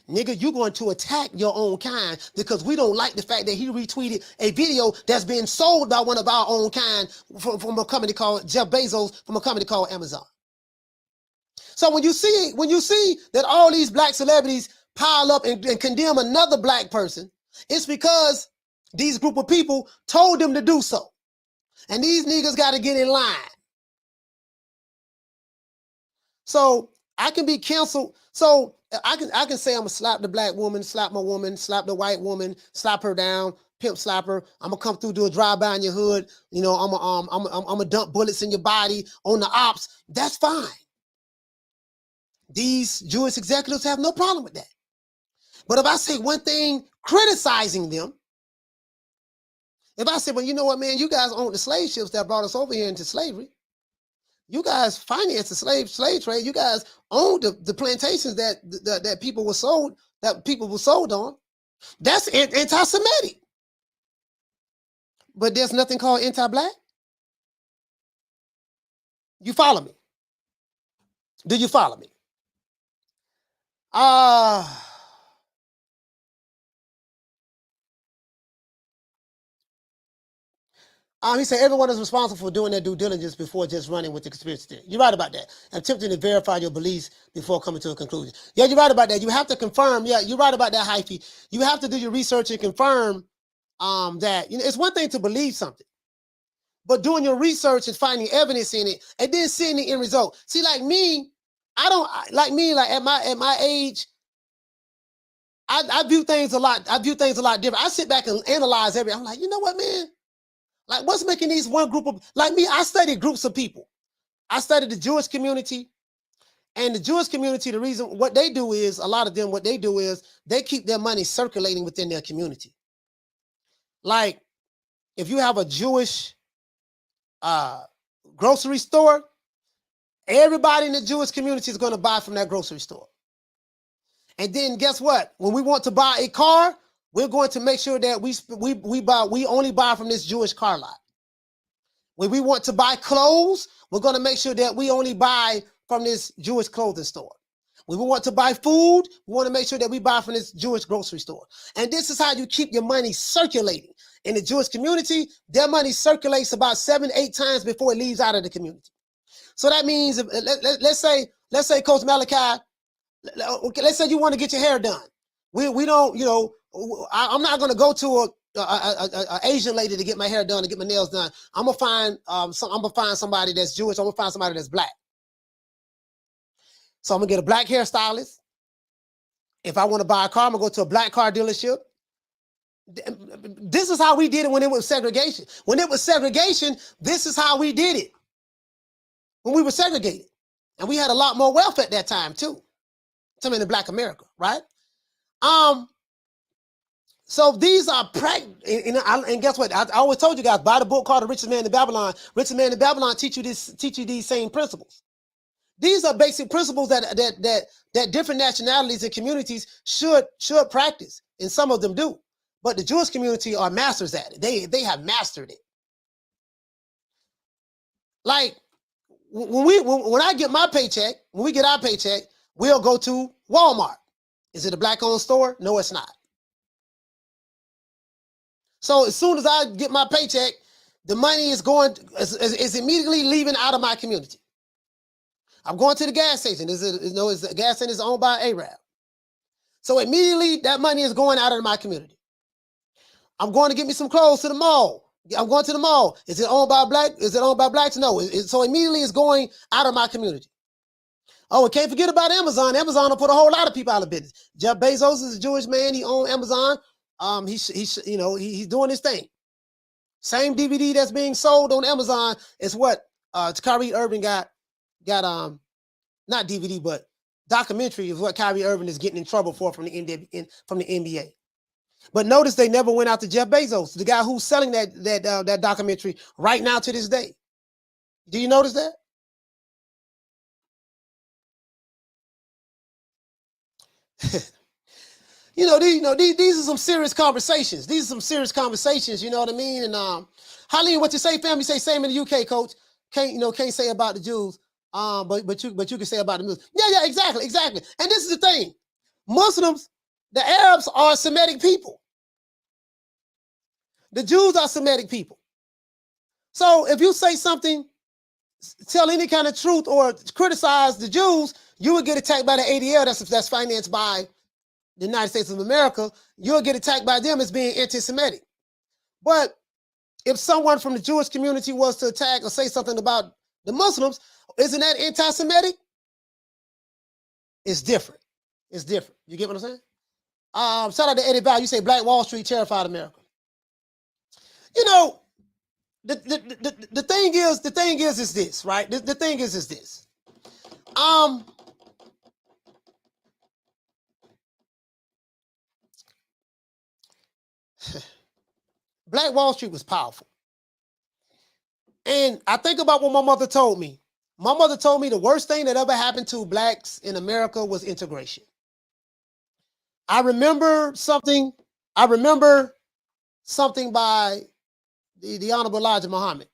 A: Nigga, you're going to attack your own kind because we don't like the fact that he retweeted a video that's being sold by one of our own kind from a company called Jeff Bezos, from a company called Amazon. So when you see that all these black celebrities pile up and condemn another black person, it's because these group of people told them to do so. And these niggas got to get in line. So I can be canceled. So I can say I'm gonna slap the black woman, slap my woman, slap the white woman, slap her down, pimp slap her. I'm gonna come through, do a drive-by in your hood. I'm gonna dump bullets in your body on the ops. That's fine. These Jewish executives have no problem with that. But if I say one thing criticizing them, if I say, well, you know what, man, you guys own the slave ships that brought us over here into slavery. You guys financed the slave trade. You guys owned the plantations that people were sold on. That's anti-Semitic. But there's nothing called anti-black. You follow me? Do you follow me? He said everyone is responsible for doing their due diligence before just running with the conspiracy theory. You're right about that. Attempting to verify your beliefs before coming to a conclusion. Yeah, you're right about that. You have to confirm. Yeah, you're right about that, Hyphy. You have to do your research and confirm that. It's one thing to believe something, but doing your research and finding evidence in it and then seeing the end result. See, like at my age, I view things a lot. I view things a lot different. I sit back and analyze everything. I'm like, you know what, man? Like, what's making these one group of, like me, I studied groups of people. I studied the Jewish community. And the Jewish community, the reason, what they do is, a lot of them, what they do is, they keep their money circulating within their community. Like, if you have a Jewish grocery store, everybody in the Jewish community is going to buy from that grocery store. And then guess what? When we want to buy a car, we're going to make sure that we only buy from this Jewish car lot. When we want to buy clothes, we're going to make sure that we only buy from this Jewish clothing store. When we want to buy food, we want to make sure that we buy from this Jewish grocery store. And this is how you keep your money circulating. In the Jewish community, their money circulates about 7-8 times before it leaves out of the community. So that means, let's say, Coach Malachi, let's say you want to get your hair done. We don't, you know, I'm not going to go to a Asian lady to get my hair done, to get my nails done. I'm gonna find somebody that's Jewish. I'm gonna find somebody that's black. So I'm gonna get a black hairstylist. If I want to buy a car, I'm gonna go to a black car dealership. This is how we did it when it was segregation. When it was segregation, this is how we did it. When we were segregated, and we had a lot more wealth at that time too. Some in Black America, right? So these are and guess what? I always told you guys, buy the book called The Richest Man in Babylon. Richest Man in Babylon teach you these same principles. These are basic principles that different nationalities and communities should practice, and some of them do. But the Jewish community are masters at it. They have mastered it. Like when I get my paycheck, when we get our paycheck, we'll go to Walmart. Is it a black-owned store? No, it's not. So as soon as I get my paycheck, the money is immediately leaving out of my community. I'm going to the gas station. The gas station is owned by Arab. So immediately that money is going out of my community. I'm going to get me some clothes to the mall. I'm going to the mall. Is it owned by black? Is it owned by blacks? No. So immediately it's going out of my community. Oh, we can't forget about Amazon. Amazon will put a whole lot of people out of business. Jeff Bezos is a Jewish man. He owns Amazon. He's doing his thing. Same DVD that's being sold on Amazon is what Kyrie Irving got not DVD, but documentary is what Kyrie Irving is getting in trouble for from the NBA. But notice they never went out to Jeff Bezos, the guy who's selling that documentary right now to this day. Do you notice that? These are some serious conversations. These are some serious conversations, you know what I mean? And Harleen, what you say, family? Say same in the UK, coach. Can't say about the Jews. But you can say about the Muslims. Yeah, exactly. And this is the thing. Muslims, the Arabs are Semitic people. The Jews are Semitic people. So if you say something, tell any kind of truth or criticize the Jews, you would get attacked by the ADL that's financed by the United States of America. You'll get attacked by them as being anti-Semitic. But if someone from the Jewish community was to attack or say something about the Muslims, isn't that anti-Semitic? It's different. It's different. You get what I'm saying? Shout out to Eddie Val. You say Black Wall Street terrified America. You know, the thing is this, right? The thing is this. Black Wall Street was powerful. And I think about what my mother told me. My mother told me the worst thing that ever happened to blacks in America was integration. I remember something by the Honorable Elijah Muhammad.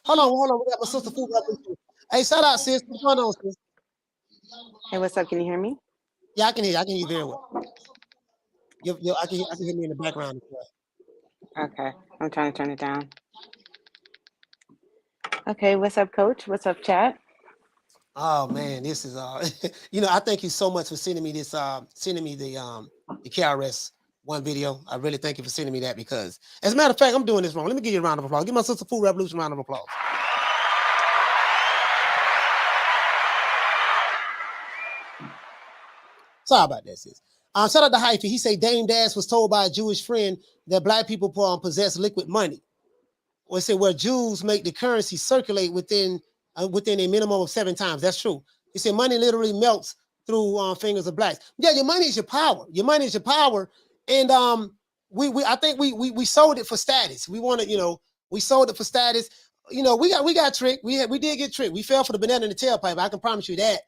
A: Hold on. We got my sister Food. Hey, shout out, sis. What's going on, sis?
E: Hey, what's up? Can you hear me?
A: Yeah, I can hear you. I can hear you very well. I can hear me in the background as well.
E: Okay, I'm trying to turn it down. Okay, what's up, coach? What's up, chat?
A: Oh man, this is I thank you so much for sending me this, sending me the KRS One video. I really thank you for sending me that, because as a matter of fact, I'm doing this wrong. Let me give you a round of applause. Give my sister Food Revolution a round of applause. Sorry about that, sis. Shout out to Hyphy. He say Dame Dash was told by a Jewish friend that black people possess liquid money. Or say where Jews make the currency circulate within a minimum of 7 times. That's true. He said money literally melts through fingers of blacks. Yeah, your money is your power. Your money is your power. And I think we sold it for status. We sold it for status. We got tricked. We did get tricked. We fell for the banana in the tailpipe. I can promise you that.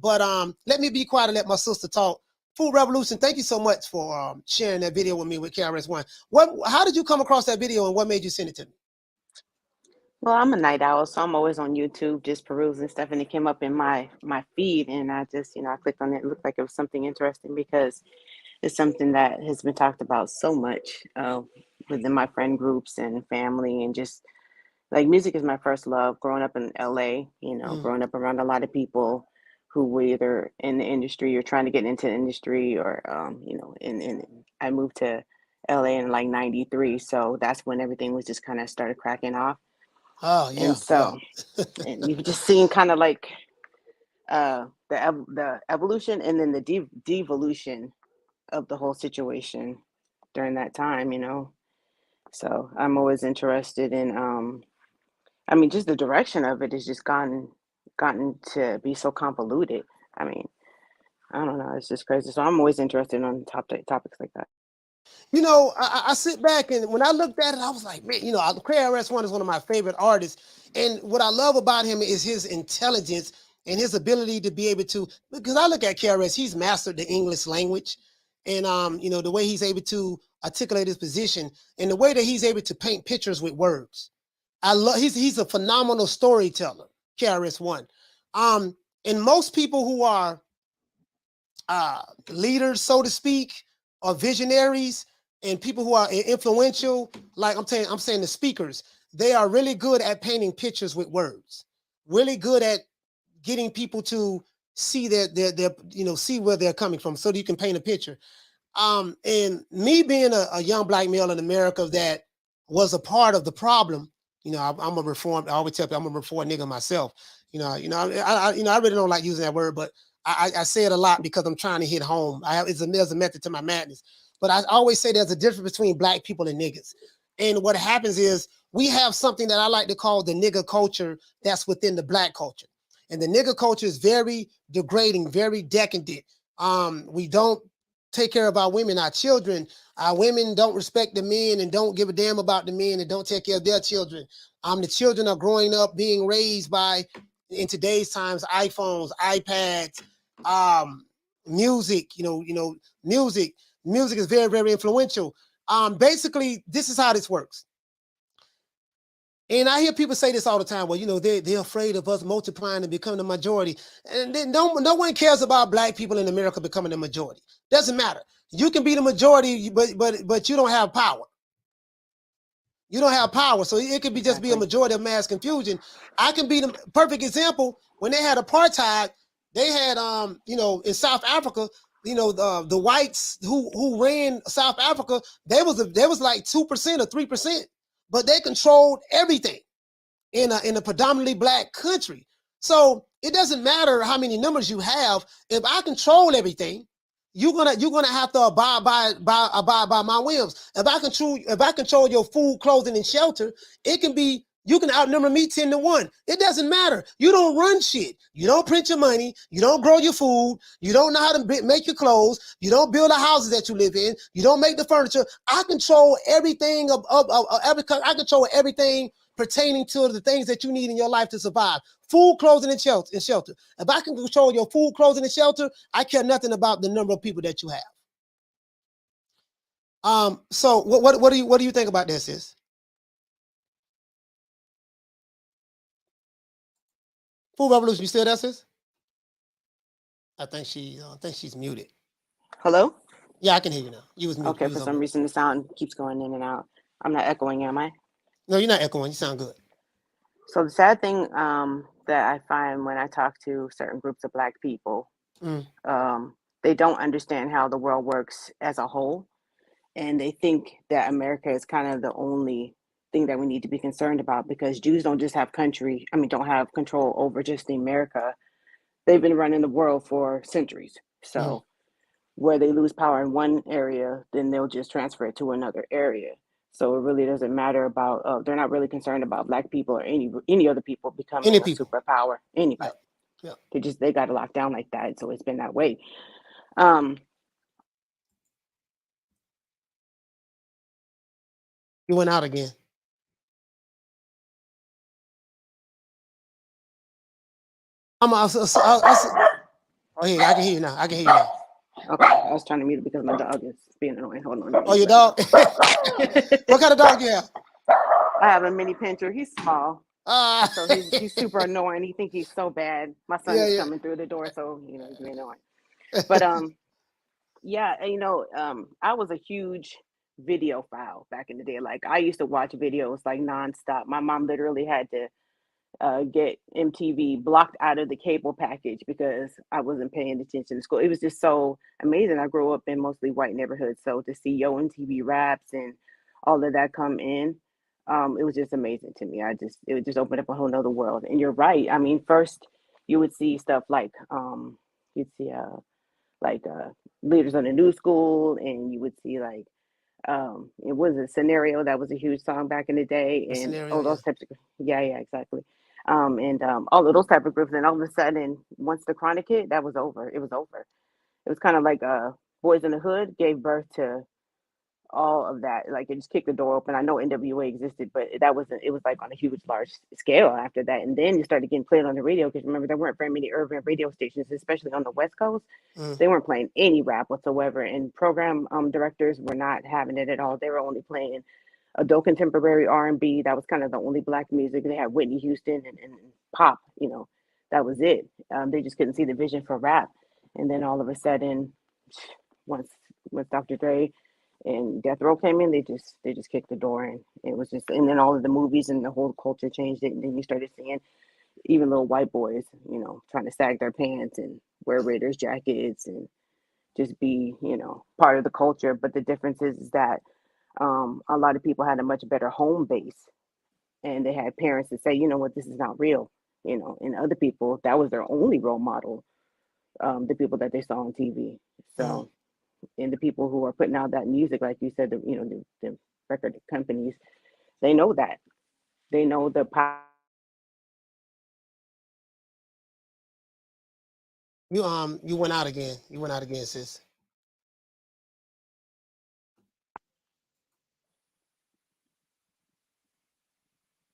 A: But let me be quiet and let my sister talk. Food Revolution, thank you so much for sharing that video with me with KRS-One. How did you come across that video and what made you send it to me?
E: Well, I'm a night owl, so I'm always on YouTube just perusing stuff, and it came up in my feed, and I just, I clicked on it. It looked like it was something interesting because it's something that has been talked about so much within my friend groups and family, and just like music is my first love. Growing up in LA, growing up around a lot of people who were either in the industry or trying to get into the industry, or and I moved to LA in like '93, so that's when everything was just kind of started cracking off.
A: Oh
E: And
A: yeah, yeah.
E: so, and you've just seen kind of like the evolution and then the devolution of the whole situation during that time, So I'm always interested in just the direction of it has just gotten to be so convoluted. I mean, I don't know, it's just crazy. So I'm always interested on topics like that.
A: I sit back and when I looked at it, I was like, man, KRS-One is one of my favorite artists. And what I love about him is his intelligence and his ability to be able to, because I look at KRS, he's mastered the English language. And, the way he's able to articulate his position and the way that he's able to paint pictures with words. He's a phenomenal storyteller, KRS-One. And most people who are leaders, so to speak, or visionaries, and people who are influential, like I'm saying the speakers, they are really good at painting pictures with words, really good at getting people to see see where they're coming from so that you can paint a picture. And me being a young black male in America that was a part of the problem, I'm a reformed. I always tell people I'm a reformed nigga myself. I really don't like using that word, but I say it a lot because I'm trying to hit home. There's a method to my madness, but I always say there's a difference between black people and niggas. And what happens is we have something that I like to call the nigga culture that's within the black culture. And the nigga culture is very degrading, very decadent. We don't take care of our women, our children. Our women don't respect the men and don't give a damn about the men and don't take care of their children. The children are growing up being raised by, in today's times, iPhones, iPads, music. Music is very, very influential. Basically, this is how this works. And I hear people say this all the time. Well, they're afraid of us multiplying and becoming the majority. And then no one cares about black people in America becoming the majority. Doesn't matter. You can be the majority, but you don't have power. You don't have power. So it could be just be a majority of mass confusion. I can be the perfect example. When they had apartheid, they had in South Africa, the whites who ran South Africa, they was like 2% or 3%, but they controlled everything in a predominantly black country. So it doesn't matter how many numbers you have. If I control everything, you're gonna have to abide by my whims. If I control your food, clothing, and shelter, you can outnumber me 10-1. It doesn't matter. You don't run shit. You don't print your money. You don't grow your food. You don't know how to make your clothes. You don't build the houses that you live in. You don't make the furniture. I control everything I control everything pertaining to the things that you need in your life to survive. Food, clothing, and shelter. If I can control your food, clothing, and shelter, I care nothing about the number of people that you have. So what do you think about this, sis? Food Revolution, you still there, sis? I think she's muted.
E: Hello?
A: Yeah, I can hear you now. You was muted.
E: Okay, for some reason the sound keeps going in and out. I'm not echoing, am I?
A: No, you're not echoing. You sound good.
E: So the sad thing that I find when I talk to certain groups of black people, they don't understand how the world works as a whole. And they think that America is kind of the only thing that we need to be concerned about, because Jews don't just have don't have control over just the America. They've been running the world for centuries. So where they lose power in one area, then they'll just transfer it to another area. So it really doesn't matter about, they're not really concerned about black people or any other people becoming a superpower, anybody.
A: Yeah.
E: They got it locked down like that. So it's been that way.
A: You went out again. Oh, yeah, I can hear you now. I can hear you now.
E: Okay, I was trying to mute it because my dog is being annoying. Hold on.
A: Oh, your dog? What kind of dog you have?
E: I have a mini pincher. He's small, so he's
A: Yeah,
E: super annoying. He think he's so bad. My son is
A: yeah.
E: coming through the door, so he's being annoying. But yeah, and I was a huge video file back in the day. Like I used to watch videos like nonstop. My mom literally had to get MTV blocked out of the cable package because I wasn't paying attention to school. It was just so amazing. I grew up in mostly white neighborhoods, so to see Yo MTV Raps and all of that come in, it was just amazing to me. It would just open up a whole nother world. And you're right. I mean, first you would see stuff like you'd see like leaders on the new school, and you would see like it was a scenario that was a huge song back in the day,
A: The
E: and
A: scenario,
E: all
A: yeah.
E: those types of yeah, exactly. And all of those type of groups, and all of a sudden, once the Chronic hit, that was over. It was over. It was kind of like Boys in the Hood gave birth to all of that. Like it just kicked the door open. I know NWA existed, but that wasn't. It was like on a huge, large scale after that. And then you started getting played on the radio because remember there weren't very many urban radio stations, especially on the West Coast.
A: Mm.
E: They weren't playing any rap whatsoever, and program directors were not having it at all. They were only playing adult contemporary R&B. That was kind of the only black music. They had Whitney Houston and pop. That was it. They just couldn't see the vision for rap. And then all of a sudden, once Dr. Dre and Death Row came in, they just kicked the door in. It was just, and then all of the movies and the whole culture changed it. And then you started seeing even little white boys, trying to sag their pants and wear Raiders jackets and just be, part of the culture. But the difference is that a lot of people had a much better home base, and they had parents that say, you know what, this is not real, and other people, that was their only role model, the people that they saw on TV.
A: Mm.
E: So, and the people who are putting out that music, like you said, the record companies, they know that. They know the power.
A: You went out again. You went out again, sis.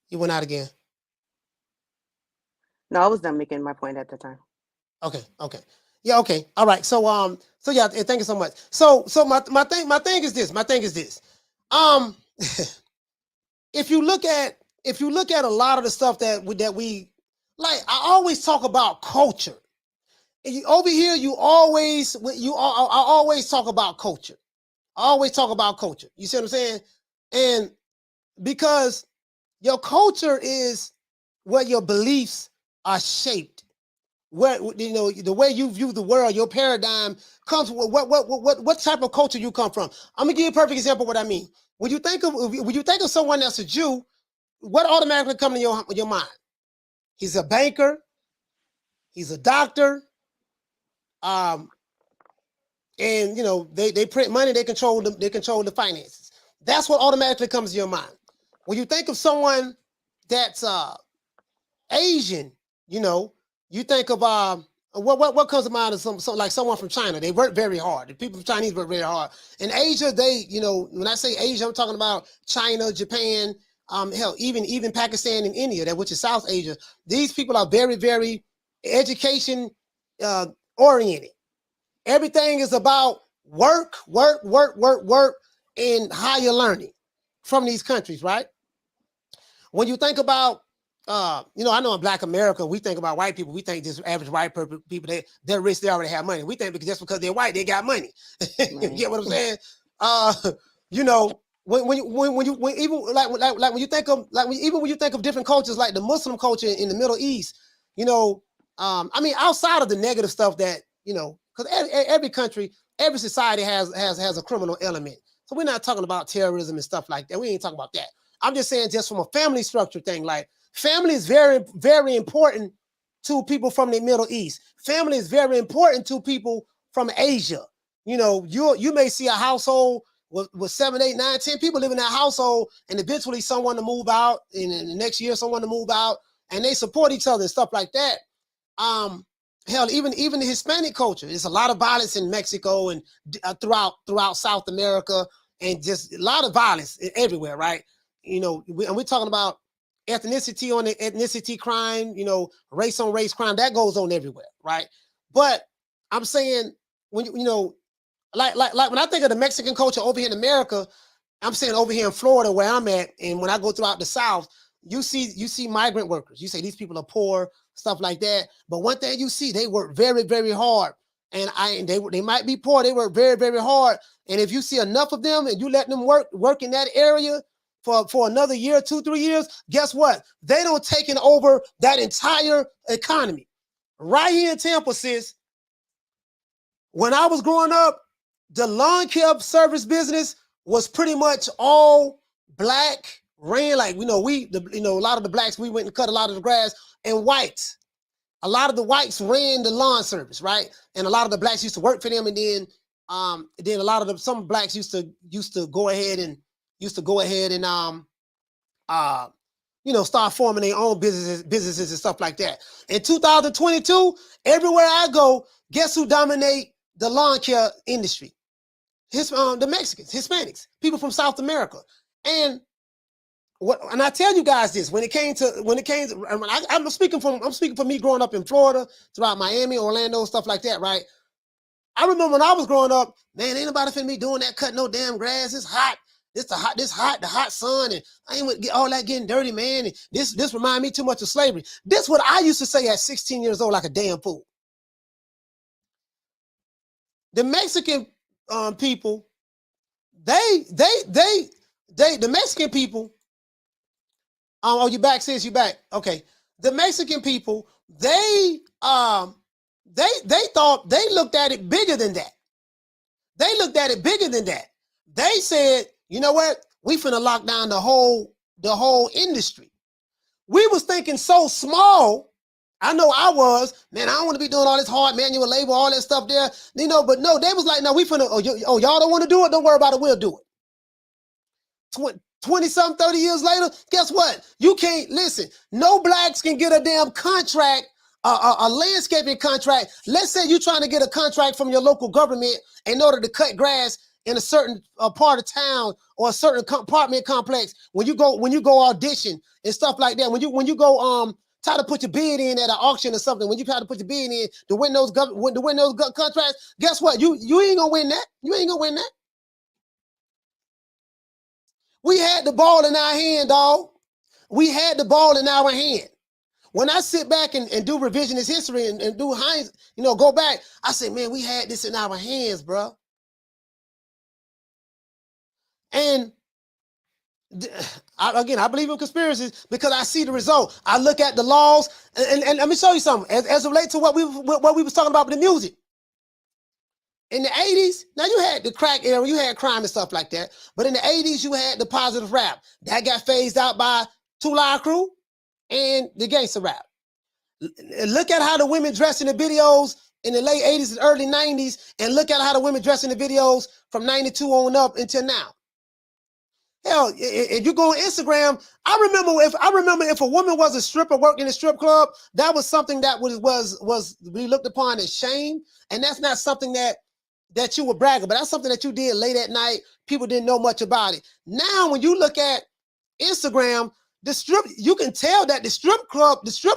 A: You went out again.
E: No, I was done making my point at the time.
A: Okay. Yeah, okay. All right. So yeah, thank you so much. So my thing is this. My thing is this. Um if you look at a lot of the stuff that we like, I always talk about culture. Over here, I always talk about culture. I always talk about culture. You see what I'm saying? And because your culture is where your beliefs are shaped, where the way you view the world, your paradigm comes. What type of culture you come from? I'm gonna give you a perfect example of what I mean. When you think of someone that's a Jew, what automatically comes to your mind? He's a banker. He's a doctor. And they print money. They control the finances. That's what automatically comes to your mind. When you think of someone that's Asian, you think of what comes to mind is some like someone from China. They work very hard. The people from Chinese work very hard. In Asia, when I say Asia, I'm talking about China, Japan, hell, even Pakistan and India, which is South Asia. These people are very, very education oriented. Everything is about work, and higher learning from these countries, right? When you think about, I know in Black America, we think about white people. We think just average white people, they're rich, they already have money. We think just because they're white, they got money. You get what I'm saying? When even like when you think of even when you think of different cultures, like the Muslim culture in the Middle East, I mean, outside of the negative stuff that because every country, every society has a criminal element. So we're not talking about terrorism and stuff like that. We ain't talking about that. I'm just saying, just from a family structure thing, like family is very, very important to people from the Middle East. Family is very important to people from Asia. You may see a household with 7, 8, 9, 10 people live in that household, and eventually someone to move out, and in the next year someone to move out, and they support each other and stuff like that. Hell, even the Hispanic culture, there's a lot of violence in Mexico and throughout South America, and just a lot of violence everywhere, right? We're talking about ethnicity on ethnicity crime, race on race crime, that goes on everywhere, right? But I'm saying when you know, like when I think of the Mexican culture over here in America, I'm saying over here in Florida where I'm at, and when I go throughout the South, you see migrant workers. You say these people are poor, stuff like that. But one thing you see, they work very, very hard. And they might be poor, they work very, very hard. And if you see enough of them and you let them work in that area for another year, 2-3 years, guess what? They don't taking over that entire economy. Right here in Tampa, sis, when I was growing up, the lawn care service business was pretty much all black, ran like, a lot of the blacks, we went and cut a lot of the grass, and whites. A lot of the whites ran the lawn service, right? And a lot of the blacks used to work for them, and then a lot of some blacks used to go ahead and start forming their own businesses and stuff like that. In 2022, everywhere I go, guess who dominate the lawn care industry? The Mexicans, Hispanics, people from South America. And I tell you guys this, I'm speaking for me growing up in Florida, throughout Miami, Orlando, stuff like that, right? I remember when I was growing up, man, ain't nobody finna be doing that, cutting no damn grass. It's hot. The hot sun, and I ain't get all that getting dirty, man. And this remind me too much of slavery. This what I used to say at 16 years old, like a damn fool. The Mexican people, the Mexican people. Oh, you back, sis? You back? Okay. The Mexican people, they thought, they looked at it bigger than that. They said, you know what? We finna lock down the whole industry. We was thinking so small. I know I was, man, I don't want to be doing all this hard manual labor, all that stuff there, but no, they was like, no, we finna, y'all don't want to do it? Don't worry about it, we'll do it. 20-something, 30 years later, guess what? You can't, listen, no blacks can get a damn contract, a landscaping contract. Let's say you're trying to get a contract from your local government in order to cut grass in a certain part of town or a certain apartment complex. When you go audition and stuff like that, when you go try to put your bid in at an auction or something, when you try to put your bid in to win those contracts, guess what? You ain't gonna win that. You ain't gonna win that. We had the ball in our hand, dog. We had the ball in our hand. When I sit back and do revisionist history and do Heinz, go back, I say, man, we had this in our hands, bro. And I believe in conspiracies because I see the result. I look at the laws, and let me show you something. As it relates to what we was talking about with the music. In the 80s, now you had the crack era, you had crime and stuff like that. But in the 80s, you had the positive rap. That got phased out by 2 Live Crew and the gangster rap. Look at how the women dressed in the videos in the late 80s and early 90s, and look at how the women dressed in the videos from 92 on up until now. Hell, if you go on Instagram, I remember if a woman was a stripper working in a strip club, that was something that was we looked upon as shame, and that's not something that you would brag about. That's something that you did late at night. People didn't know much about it. Now, when you look at Instagram, you can tell that the strip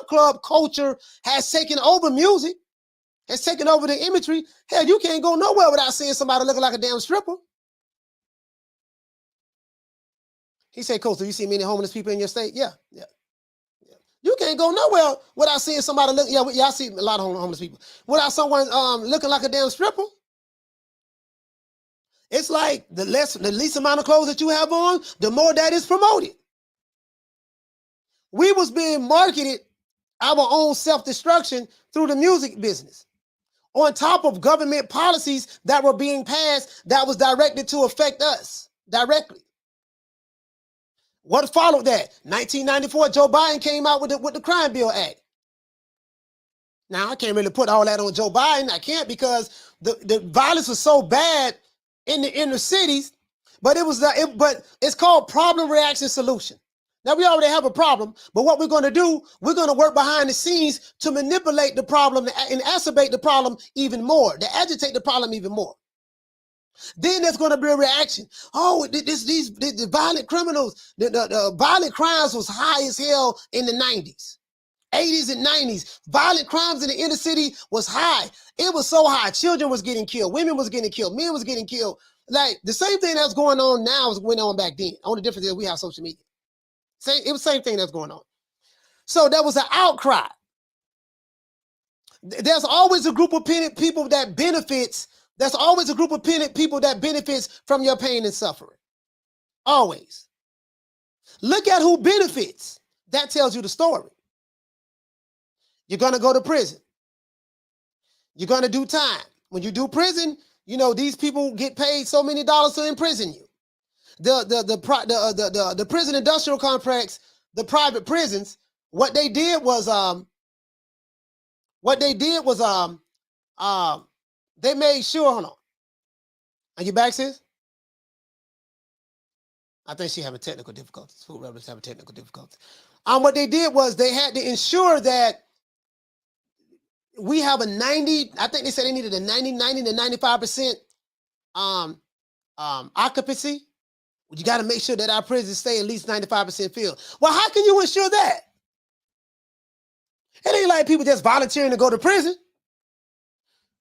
A: club culture has taken over music, has taken over the imagery. Hell, you can't go nowhere without seeing somebody looking like a damn stripper. He said, Coach, do you see many homeless people in your state? Yeah. You can't go nowhere without seeing somebody look. Yeah, I see a lot of homeless people. Without someone looking like a damn stripper. It's like the least amount of clothes that you have on, the more that is promoted. We was being marketed our own self-destruction through the music business, on top of government policies that were being passed that was directed to affect us directly. What followed that? 1994, Joe Biden came out with the Crime Bill Act. Now, I can't really put all that on Joe Biden. I can't, because the violence was so bad in the inner cities, but it's called problem, reaction, solution. Now, we already have a problem, but what we're going to do, we're going to work behind the scenes to manipulate the problem and exacerbate the problem even more, to agitate the problem even more. Then there's going to be a reaction. Oh, the violent criminals, the violent crimes was high as hell in the 90s. 80s and 90s. Violent crimes in the inner city was high. It was so high. Children was getting killed. Women was getting killed. Men was getting killed. Like the same thing that's going on now was going on back then. Only difference is we have social media. It was the same thing that's going on. So there was an outcry. There's always a group of people that benefits. There's always a group of people that benefits from your pain and suffering. Always. Look at who benefits. That tells you the story. You're going to go to prison. You're going to do time. When you do prison, you know, these people get paid so many dollars to imprison you. The prison industrial complex, the private prisons, what they did was they made sure, hold on. Are you back, sis? I think she having technical difficulties. Food rebels having technical difficulties. What they did was they had to ensure that we have a 90, I think they said they needed a 90 to 95% occupancy. You got to make sure that our prisons stay at least 95% filled. Well, how can you ensure that? It ain't like people just volunteering to go to prison.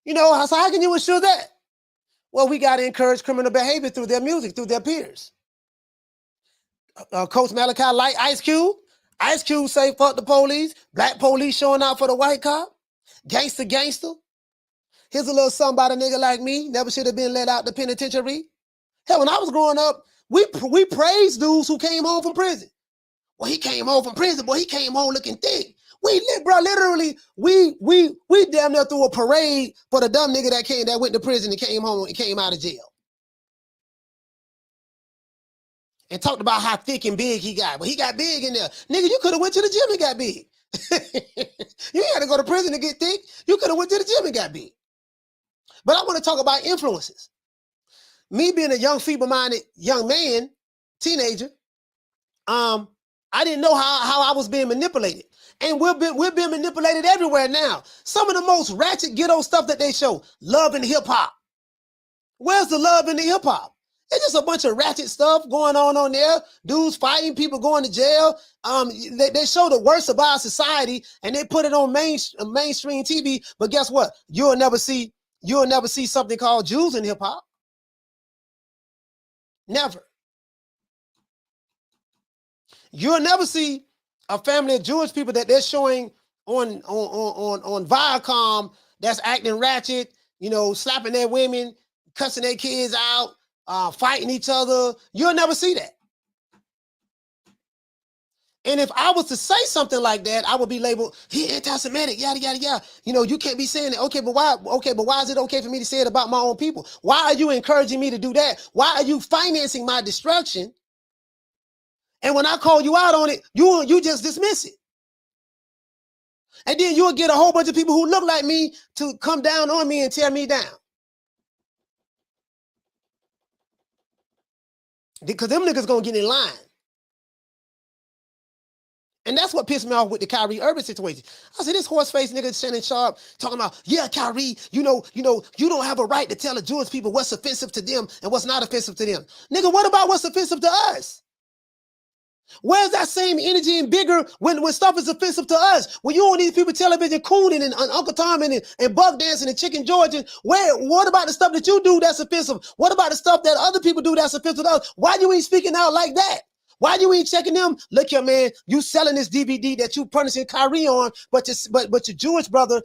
A: You know, so how can you ensure that? Well, we got to encourage criminal behavior through their music, through their peers. Coach Malachi like Ice Cube. Ice Cube say, fuck the police. Black police showing out for the white cop. Gangster. Here's a little something about a nigga like me. Never should have been let out the penitentiary. Hell, when I was growing up, we praised dudes who came home from prison. Well, he came home from prison, boy, he came home looking thick. Literally, we damn near threw a parade for the dumb nigga that went to prison and came home and came out of jail. And talked about how thick and big he got. But he got big in there. Nigga, you could have went to the gym and got big. You ain't had to go to prison to get thick. You could have went to the gym and got big. But I want to talk about influences. Me being a young, feeble-minded young man, teenager, I didn't know how I was being manipulated. And we're being manipulated everywhere now. Some of the most ratchet ghetto stuff that they show, love and hip-hop. Where's the love in the hip-hop? It's just a bunch of ratchet stuff going on there. Dudes fighting, people going to jail. They show the worst of our society and they put it on mainstream TV. But guess what? You'll never see something called Jews in hip hop. Never. You'll never see a family of Jewish people that they're showing on Viacom that's acting ratchet, you know, slapping their women, cussing their kids out. Fighting each other. You'll never see that. And if I was to say something like that, I would be labeled, he anti-Semitic, yada, yada, yada. You know, you can't be saying it. Okay, but why is it okay for me to say it about my own people? Why are you encouraging me to do that? Why are you financing my destruction? And when I call you out on it, you just dismiss it. And then you'll get a whole bunch of people who look like me to come down on me and tear me down. Because them niggas gonna get in line. And that's what pissed me off with the Kyrie Irving situation. I said, this horse-faced nigga Shannon Sharp talking about, yeah, Kyrie, you know, you don't have a right to tell the Jewish people what's offensive to them and what's not offensive to them. Nigga, what about what's offensive to us? Where's that same energy and vigor when stuff is offensive to us? When you on these people television cooning and Uncle Tom and Buck dancing and Chicken George, what about the stuff that you do that's offensive? What about the stuff that other people do that's offensive to us? Why you ain't speaking out like that? Why you ain't checking them? Look here, man, you selling this DVD that you punishing Kyrie on, but your Jewish brother,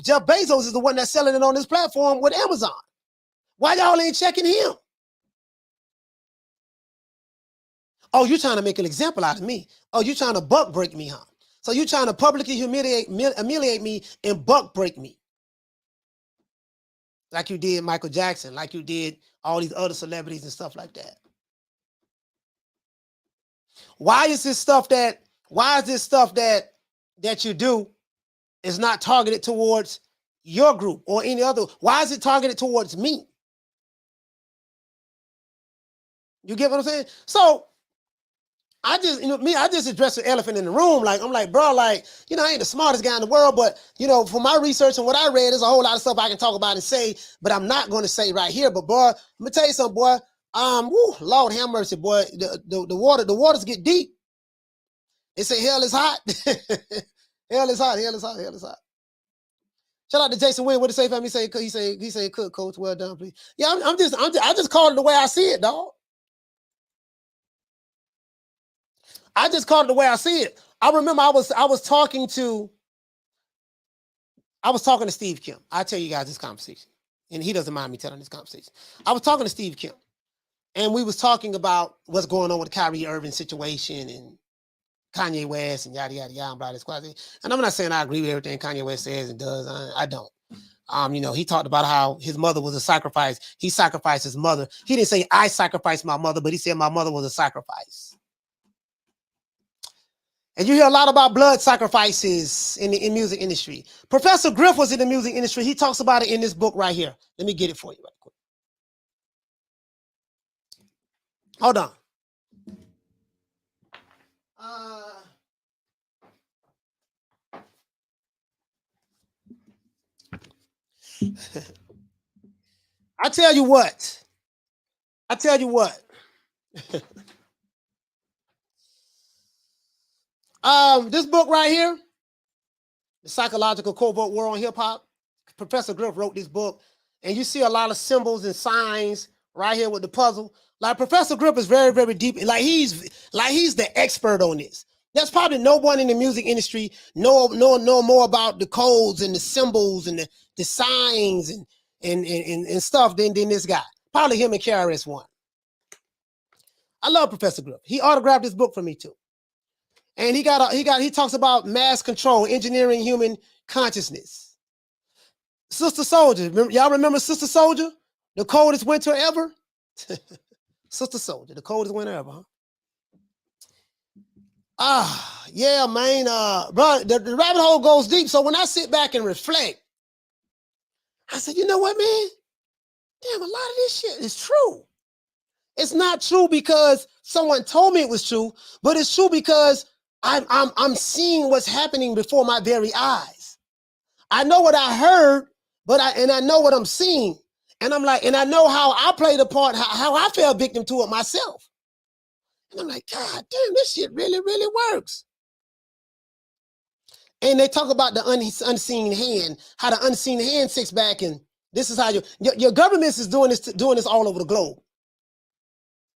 A: Jeff Bezos is the one that's selling it on this platform with Amazon. Why y'all ain't checking him? Oh, you're trying to make an example out of me. Oh, you're trying to buck break me, huh? So you're trying to publicly humiliate me and buck break me. Like you did Michael Jackson, like you did all these other celebrities and stuff like that. Why is this stuff that you do is not targeted towards your group or any other? Why is it targeted towards me? You get what I'm saying? So I just address the elephant in the room. Like, I'm like, bro, like, you know, I ain't the smartest guy in the world, but, you know, for my research and what I read, there's a whole lot of stuff I can talk about and say, but I'm not going to say right here. But, boy, let me tell you something, boy. Lord have mercy, boy. The waters get deep. They say hell is hot. Hell is hot. Hell is hot. Hell is hot. Shout out to Jason Wynn. What did he say for me? He say, cook, coach. Well done, please. Yeah, I just called it the way I see it, dog. I just called it the way I see it. I remember I was talking to Steve Kim. I'll tell you guys this conversation. And he doesn't mind me telling this conversation. I was talking to Steve Kim. And we was talking about what's going on with the Kyrie Irving situation and Kanye West and yada, yada, yada, blah, this, quasi. And I'm not saying I agree with everything Kanye West says and does. I don't. He talked about how his mother was a sacrifice. He sacrificed his mother. He didn't say I sacrificed my mother, but he said my mother was a sacrifice. And you hear a lot about blood sacrifices in the music industry. Professor Griff was in the music industry. He talks about it in this book right here. Let me get it for you right quick. Hold on. I tell you what. This book right here, The Psychological Covert War on Hip Hop. Professor Griff wrote this book, and you see a lot of symbols and signs right here with the puzzle. Like Professor Griff is very, very deep. Like he's the expert on this. There's probably no one in the music industry know more about the codes and the symbols and the signs and stuff than this guy. Probably him and KRS-One. I love Professor Griff. He autographed this book for me too. And he talks about mass control, engineering human consciousness. Sister Soldier, y'all remember Sister Soldier? The coldest winter ever? Sister Soldier, the coldest winter ever, huh? Yeah, man. Bro, the rabbit hole goes deep. So when I sit back and reflect, I said, you know what, man? Damn, a lot of this shit is true. It's not true because someone told me it was true, but it's true because I'm seeing what's happening before my very eyes. I know what I heard, and I know what I'm seeing. And I'm like, and I know how I played a part, how I fell victim to it myself. And I'm like, God damn, this shit really, really works. And they talk about the unseen hand, how the unseen hand sits back, and this is how your government is doing this all over the globe.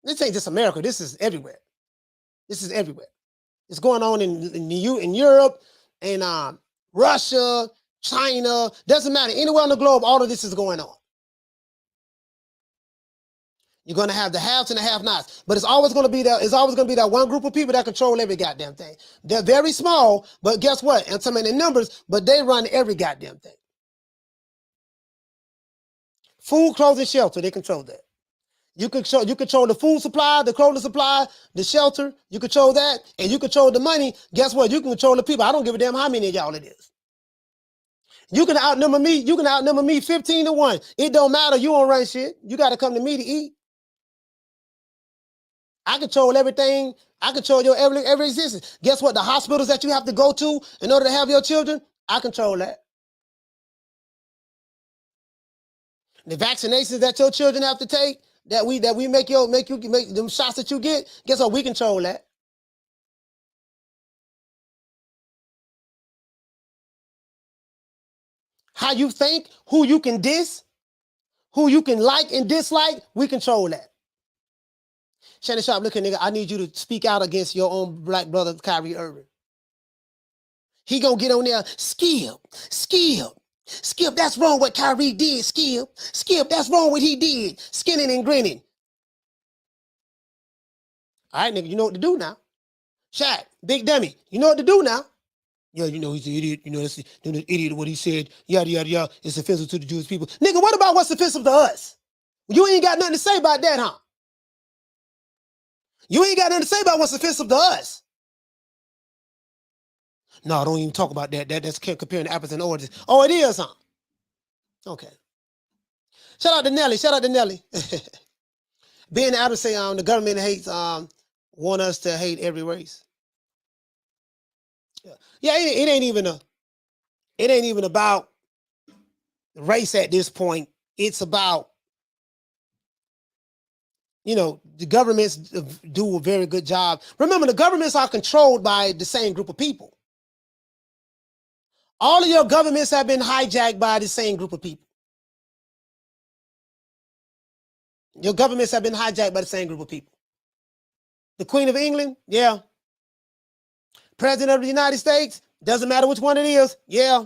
A: This ain't just America. This is everywhere. This is everywhere. It's going on in Europe, and Russia, China. Doesn't matter. Anywhere on the globe, all of this is going on. You're going to have the haves and the have-nots. But it's always going to be that one group of people that control every goddamn thing. They're very small, but guess what? And some in the numbers, but they run every goddamn thing. Food, clothing, shelter, they control that. You control the food supply, the clothing supply, the shelter. You control that, and you control the money. Guess what? You can control the people. I don't give a damn how many of y'all it is. You can outnumber me. You can outnumber me 15-1. It don't matter. You don't run shit. You got to come to me to eat. I control everything. I control your every existence. Guess what? The hospitals that you have to go to in order to have your children, I control that. The vaccinations that your children have to take, that we make them shots that you get, guess what? We control that. How you think, who you can diss, who you can like and dislike, we control that. Shannon Sharp, look at nigga, I need you to speak out against your own black brother, Kyrie Irving. He gonna get on there, Skip, that's wrong what Kyrie did, Skip, that's wrong what he did, skinning and grinning. All right, nigga, you know what to do now. Shaq, big dummy, you know what to do now. Yeah, you know he's an idiot, you know that's an idiot what he said, yada, yada, yada, it's offensive to the Jewish people. Nigga, what about what's offensive to us? You ain't got nothing to say about that, huh? You ain't got nothing to say about what's offensive to us. No, don't even talk about that. That's comparing the apples and oranges. Oh, it is, huh? Okay. Shout out to Nelly. Ben Adams say the government hates want us to hate every race. Yeah, it ain't even about race at this point. It's about, the governments do a very good job. Remember, the governments are controlled by the same group of people. All of your governments have been hijacked by the same group of people. Your governments have been hijacked by the same group of people. The Queen of England, yeah. President of the United States, doesn't matter which one it is, yeah.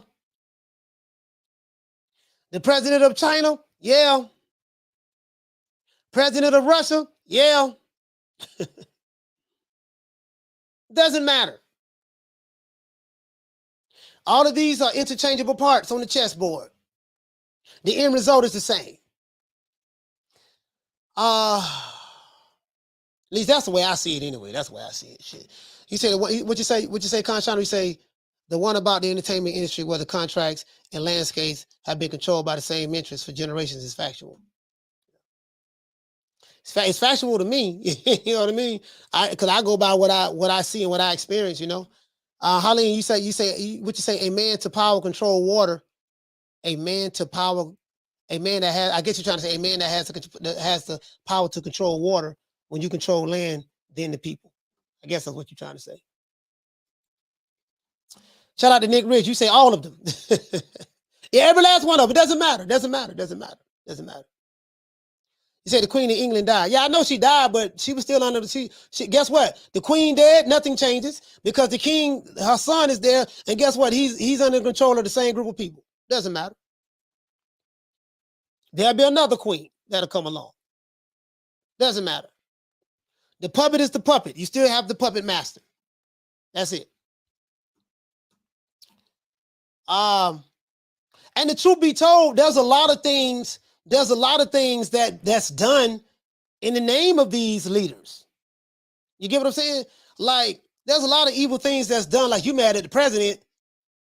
A: The President of China, yeah. President of Russia, yeah. Doesn't matter. All of these are interchangeable parts on the chessboard. The end result is the same. At least that's the way I see it anyway. That's the way I see it. Shit. He said, what you say, Conshana? You say the one about the entertainment industry where the contracts and landscapes have been controlled by the same interests for generations is factual. It's factual to me. You know what I mean? Because I go by what I see and what I experience, you know. Harleen, you say a man to power control water, a man that has, I guess you're trying to say a man that has the power to control water. When you control land, then the people. I guess that's what you're trying to say. Shout out to Nick Rich. You say all of them. Yeah, every last one of them. It doesn't matter. Doesn't matter. You say the Queen of England died. Yeah, I know she died, but she was still under the she guess what? The Queen dead, nothing changes because the king, her son is there, and guess what? He's under control of the same group of people. Doesn't matter. There'll be another queen that'll come along. Doesn't matter. The puppet is the puppet. You still have the puppet master. That's it. And the truth be told, there's a lot of things that's done in the name of these leaders. You get what I'm saying? Like, there's a lot of evil things that's done. Like, you mad at the president,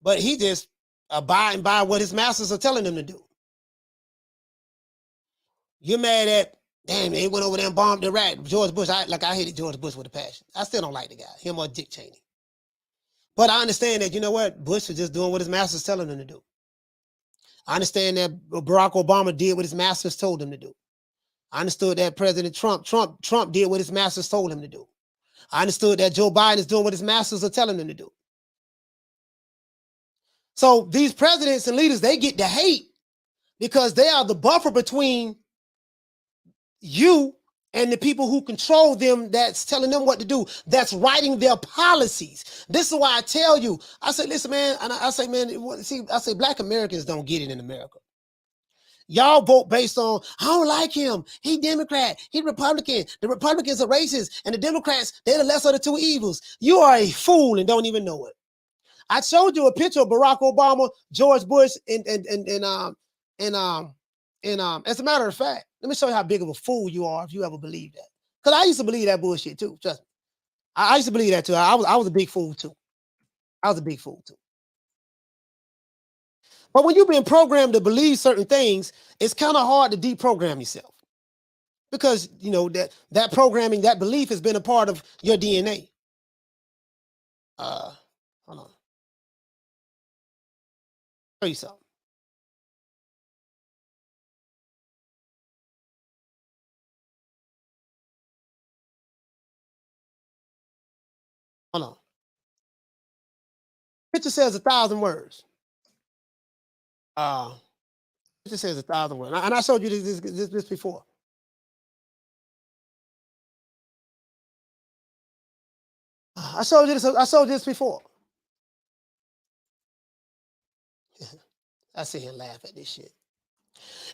A: but he just abiding by what his masters are telling him to do. You're mad at, damn, they went over there and bombed Iraq. George Bush, I hated George Bush with a passion. I still don't like the guy, him or Dick Cheney. But I understand that, you know what? Bush was just doing what his masters telling him to do. I understand that Barack Obama did what his masters told him to do. I understood that President Trump did what his masters told him to do. I understood that Joe Biden is doing what his masters are telling him to do. So these presidents and leaders, they get the hate because they are the buffer between you and the people who control them, that's telling them what to do, that's writing their policies. This is why I tell you, I say, listen, man, and I say, man, see, I say black Americans don't get it in America. Y'all vote based on, I don't like him. He Democrat, he Republican. The Republicans are racist, and the Democrats, they're the lesser of the two evils. You are a fool and don't even know it. I showed you a picture of Barack Obama, George Bush, and as a matter of fact, let me show you how big of a fool you are if you ever believe that. Because I used to believe that bullshit too. Trust me. I used to believe that too. I was a big fool too. But when you've been programmed to believe certain things, it's kind of hard to deprogram yourself. Because, you know, that programming, that belief has been a part of your DNA. Hold on. Show you something. Hold on. Picture says 1,000 words. Picture says 1,000 words. And I showed you this before. I showed you this before. I sit here and laugh at this shit.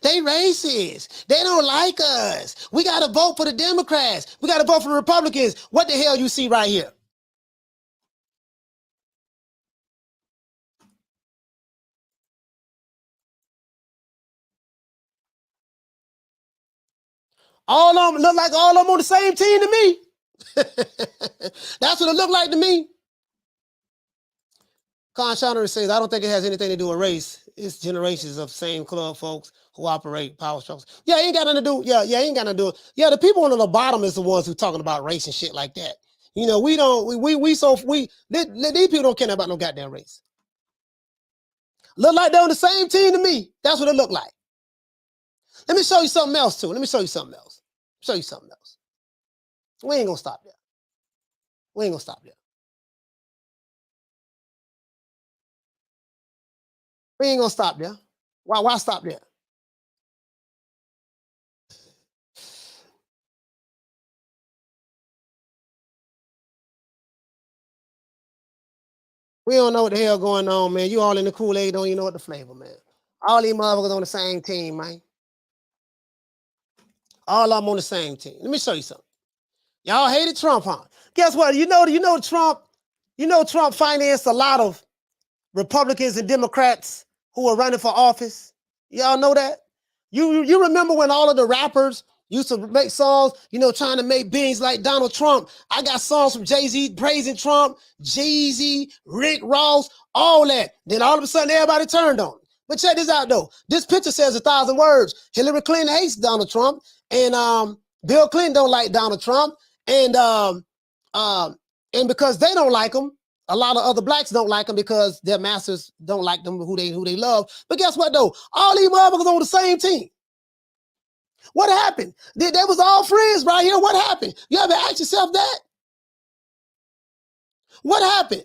A: They racist. They don't like us. We got to vote for the Democrats. We got to vote for the Republicans. What the hell you see right here? All of them look like all of them on the same team to me. That's what it looked like to me. Con Chandler says, I don't think it has anything to do with race. It's generations of same club folks who operate power structures. Yeah, ain't got nothing to do. Yeah, ain't got nothing to do. Yeah, the people on the bottom is the ones who talking about race and shit like that. You know, these people don't care about no goddamn race. Look like they're on the same team to me. That's what it looked like. Let me show you something else too. We ain't gonna stop there. We ain't gonna stop there. Why stop there? We don't know what the hell going on, man. You all in the Kool-Aid, don't even know what the flavor, man. All these motherfuckers on the same team, man. All of them on the same team. Let me show you something. Y'all hated Trump, huh? Guess what? You know Trump financed a lot of Republicans and Democrats who are running for office. Y'all know that? You remember when all of the rappers used to make songs, trying to make beings like Donald Trump. I got songs from Jay-Z praising Trump, Jay-Z, Rick Ross, all that. Then all of a sudden, everybody turned on him. But check this out, though. This picture says 1,000 words. Hillary Clinton hates Donald Trump, and Bill Clinton don't like Donald Trump, and because they don't like him, a lot of other blacks don't like them because their masters don't like them, who they love. But guess what, though? All these motherfuckers on the same team. What happened? They was all friends right here. What happened? You ever ask yourself that? What happened?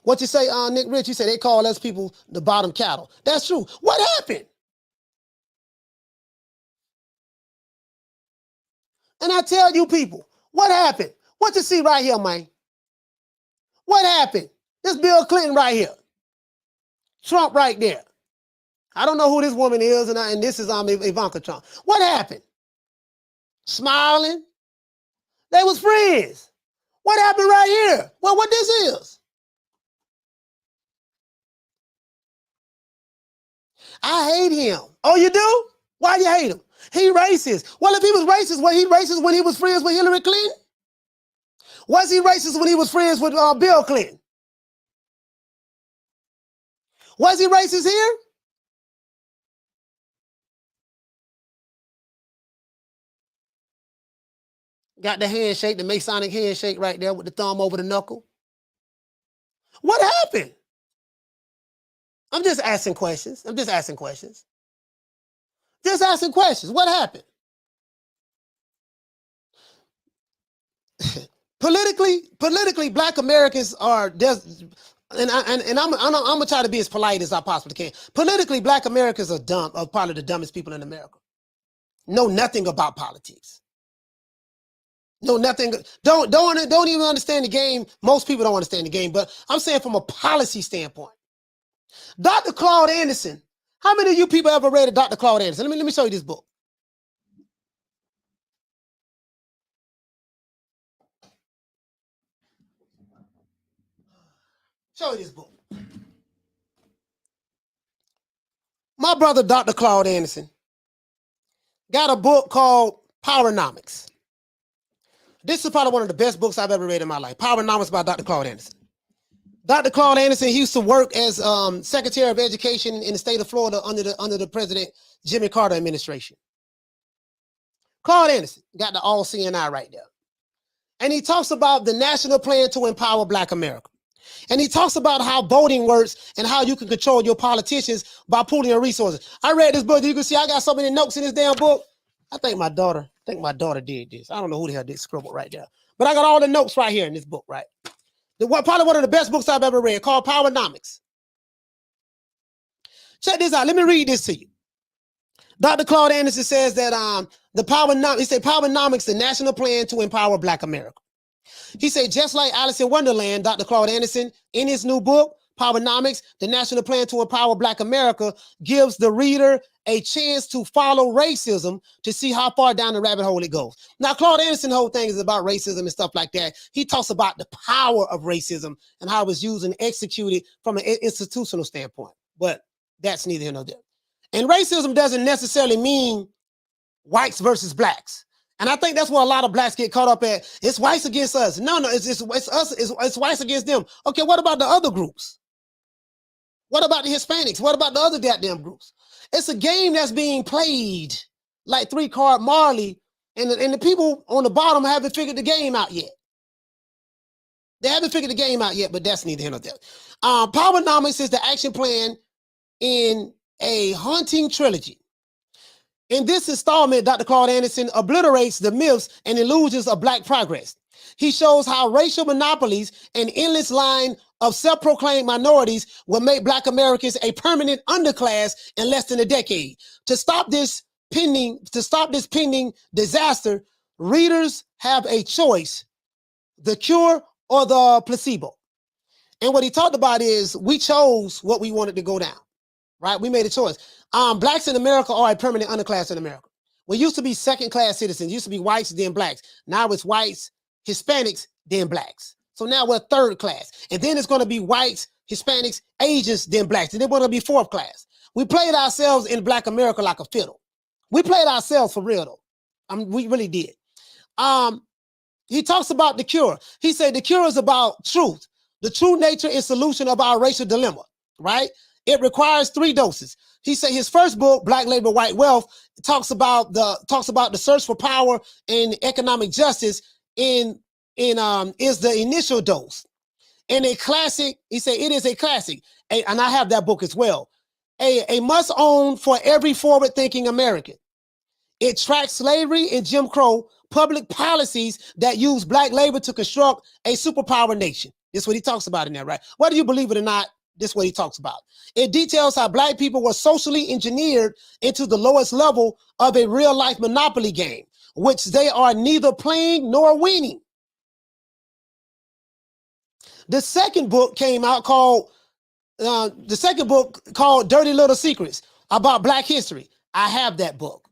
A: What you say, Nick Rich? You say they call us people the bottom cattle. That's true. What happened? And I tell you people, what happened? What you see right here, man? What happened? This Bill Clinton right here. Trump right there. I don't know who this woman is, and this is Ivanka Trump. What happened? Smiling. They was friends. What happened right here? Well, what this is? I hate him. Oh, you do? Why you hate him? He racist. Well, if he was racist, was he racist when he was friends with Hillary Clinton? Was he racist when he was friends with Bill Clinton? Was he racist here? Got the handshake, the Masonic handshake right there with the thumb over the knuckle. What happened? I'm just asking questions. Just asking questions. What happened? Politically, Black Americans are just, and I'm gonna try to be as polite as I possibly can. Politically, Black Americans are dumb, are probably the dumbest people in America. Know nothing about politics. Know nothing. Don't even understand the game. Most people don't understand the game, but I'm saying from a policy standpoint. Dr. Claude Anderson. How many of you people ever read Dr. Claude Anderson? Let me show you this book. Show you this book. My brother, Dr. Claude Anderson, got a book called Powernomics. This is probably one of the best books I've ever read in my life. Powernomics by Dr. Claude Anderson. Dr. Claude Anderson, he used to work as Secretary of Education in the state of Florida under the President Jimmy Carter administration. Claude Anderson got the all CNI right there. And he talks about the national plan to empower Black America. And he talks about how voting works and how you can control your politicians by pooling your resources. I read this book. You can see I got so many notes in this damn book. I think my daughter did this. I don't know who the hell did scribble right there. But I got all the notes right here in this book, right? Probably one of the best books I've ever read, called Powernomics. Check this out. Let me read this to you. Dr. Claude Anderson says that Powernomics, the national plan to empower Black America. He said, just like Alice in Wonderland, Dr. Claude Anderson, in his new book, Powernomics, the national plan to empower Black America, gives the reader a chance to follow racism to see how far down the rabbit hole it goes. Now, Claude Anderson's whole thing is about racism and stuff like that. He talks about the power of racism and how it was used and executed from an institutional standpoint. But that's neither here nor there. And racism doesn't necessarily mean whites versus blacks. And I think that's where a lot of blacks get caught up at. It's whites against us. No, it's us. It's whites against them. Okay, what about the other groups? What about the Hispanics? What about the other goddamn groups? It's a game that's being played like 3-card Marley, and the people on the bottom haven't figured the game out yet. They haven't figured the game out yet, but that's neither here nor there. Powernomics is the action plan in a haunting trilogy. In this installment, Dr. Claude Anderson obliterates the myths and illusions of Black progress. He shows how racial monopolies and endless line of self-proclaimed minorities will make Black Americans a permanent underclass in less than a decade. To stop this pending disaster, readers have a choice: the cure or the placebo. And what he talked about is we chose what we wanted to go down, right? We made a choice. Blacks in America are a permanent underclass in America. We used to be second-class citizens. It used to be whites, then blacks. Now it's whites, Hispanics, then blacks. So now we're third class. And then it's going to be whites, Hispanics, Asians, then blacks. And then we're going to be fourth class. We played ourselves in Black America like a fiddle. We played ourselves for real, though. We really did. He talks about the cure. He said the cure is about truth. The true nature and solution of our racial dilemma, right? It requires 3 doses. He said his first book, Black Labor, White Wealth, talks about the search for power and economic justice is the initial dose. And a classic, he said it is a classic, and I have that book as well. A must own for every forward-thinking American. It tracks slavery and Jim Crow public policies that use Black labor to construct a superpower nation. This is what he talks about in there, right? Whether you believe it or not, this is what he talks about. It details how Black people were socially engineered into the lowest level of a real-life monopoly game, which they are neither playing nor winning. The second book came out called Dirty Little Secrets about Black history. I have that book.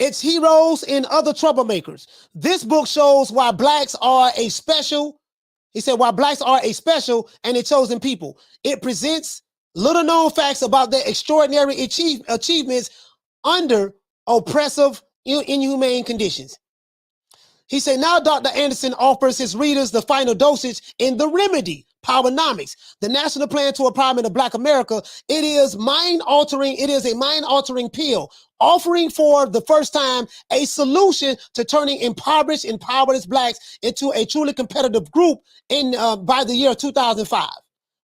A: It's heroes and other troublemakers. This book shows why blacks are a special, he said, why blacks are a special and a chosen people. It presents little known facts about their extraordinary achievements under oppressive, inhumane conditions. He said, now Dr. Anderson offers his readers the final dosage in The Remedy, Powernomics, the national plan to empowerment of Black America. It is mind-altering. It is a mind-altering pill, offering for the first time a solution to turning impoverished and powerless Blacks into a truly competitive group by the year 2005.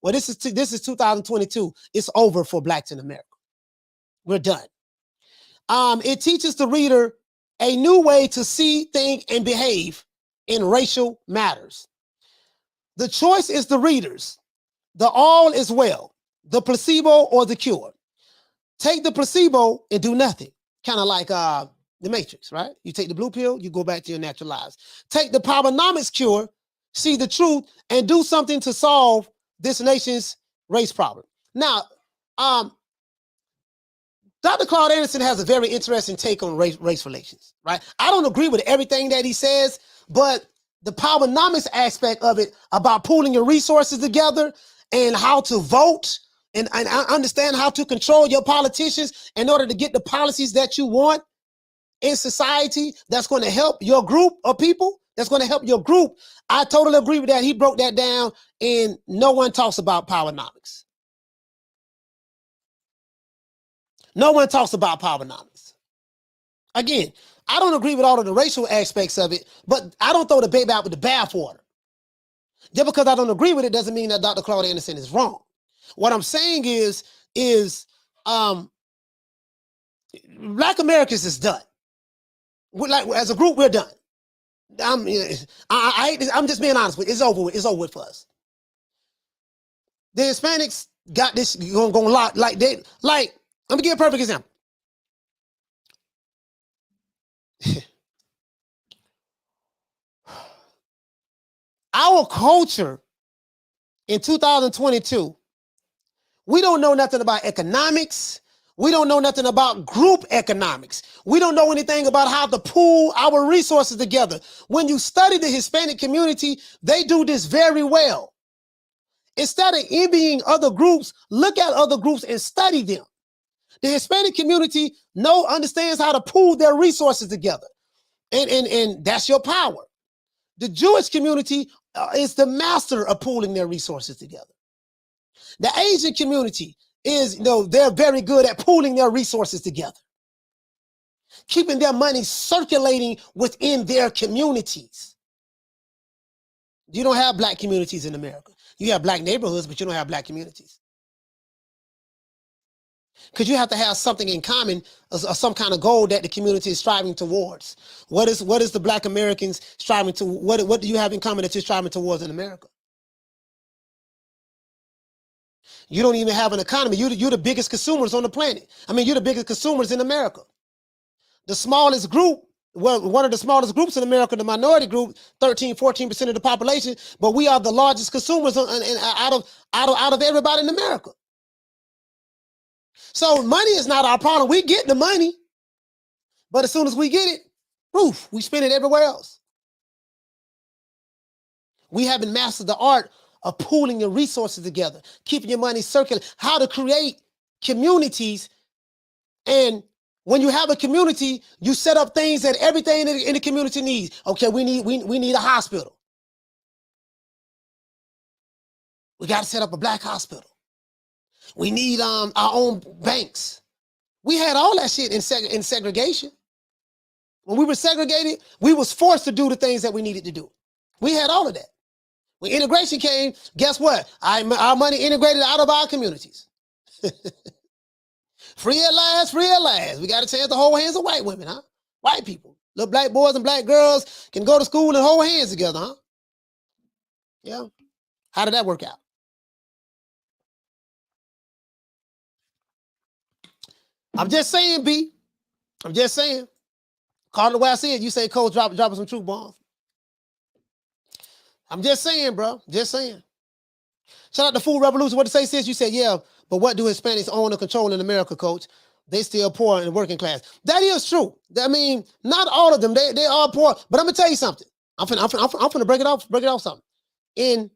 A: Well, this is 2022. It's over for Blacks in America. We're done. It teaches the reader a new way to see, think, and behave in racial matters. The choice is the reader's. The all is well, the placebo or the cure. Take the placebo and do nothing. Kind of like the Matrix, right? You take the blue pill, you go back to your natural lives. Take the Powernomics cure, see the truth, and do something to solve this nation's race problem. Now, Dr. Claude Anderson has a very interesting take on race relations, right? I don't agree with everything that he says, but the Powernomics aspect of it about pooling your resources together and how to vote and understand how to control your politicians in order to get the policies that you want in society that's going to help your group of people, that's going to help your group. I totally agree with that. He broke that down, and no one talks about Powernomics. No one talks about Powernomics. Again, I don't agree with all of the racial aspects of it, but I don't throw the baby out with the bathwater. Just because I don't agree with it doesn't mean that Dr. Claude Anderson is wrong. What I'm saying is Black Americans is done. As a group, we're done. I'm just being honest with you. It's over with. It's over with for us. The Hispanics got this going lock like they like. Let me give you a perfect example. Our culture in 2022, we don't know nothing about economics. We don't know nothing about group economics. We don't know anything about how to pool our resources together. When you study the Hispanic community, they do this very well. Instead of envying other groups, look at other groups and study them. The Hispanic community understands how to pool their resources together. And that's your power. The Jewish community is the master of pooling their resources together. The Asian community is, they're very good at pooling their resources together, keeping their money circulating within their communities. You don't have Black communities in America. You have Black neighborhoods, but you don't have Black communities. Because you have to have something in common, or some kind of goal that the community is striving towards. What is the Black Americans striving to? What do you have in common that you're striving towards in America? You don't even have an economy. You're the biggest consumers on the planet. I mean, you're the biggest consumers in America. The smallest group, well, one of the smallest groups in America, the minority group, 13-14% of the population, but we are the largest consumers out of everybody in America. So money is not our problem. We get the money, but as soon as we get it, poof, we spend it everywhere else. We haven't mastered the art of pooling your resources together, keeping your money circulating, how to create communities. And when you have a community, you set up things that everything in the community needs. Okay, we need a hospital. We got to set up a Black hospital. We need our own banks. We had all that shit in segregation. When we were segregated, we was forced to do the things that we needed to do. We had all of that. When integration came, guess what? Our money integrated out of our communities. Free at last, free at last. We got a chance to hold hands with white women, huh? White people. Little Black boys and Black girls can go to school and hold hands together, huh? Yeah. How did that work out? I'm just saying, B. I'm just saying. Call it the way I see it. You say, Coach, dropping some truth bombs. I'm just saying, bro. Just saying. Shout out to Food Revolution. What to say, sis? You said, yeah, but what do Hispanics own or control in America, Coach? They still poor in the working class. That is true. I mean, not all of them. They are poor. But I'm gonna tell you something. I'm finna break it off something. In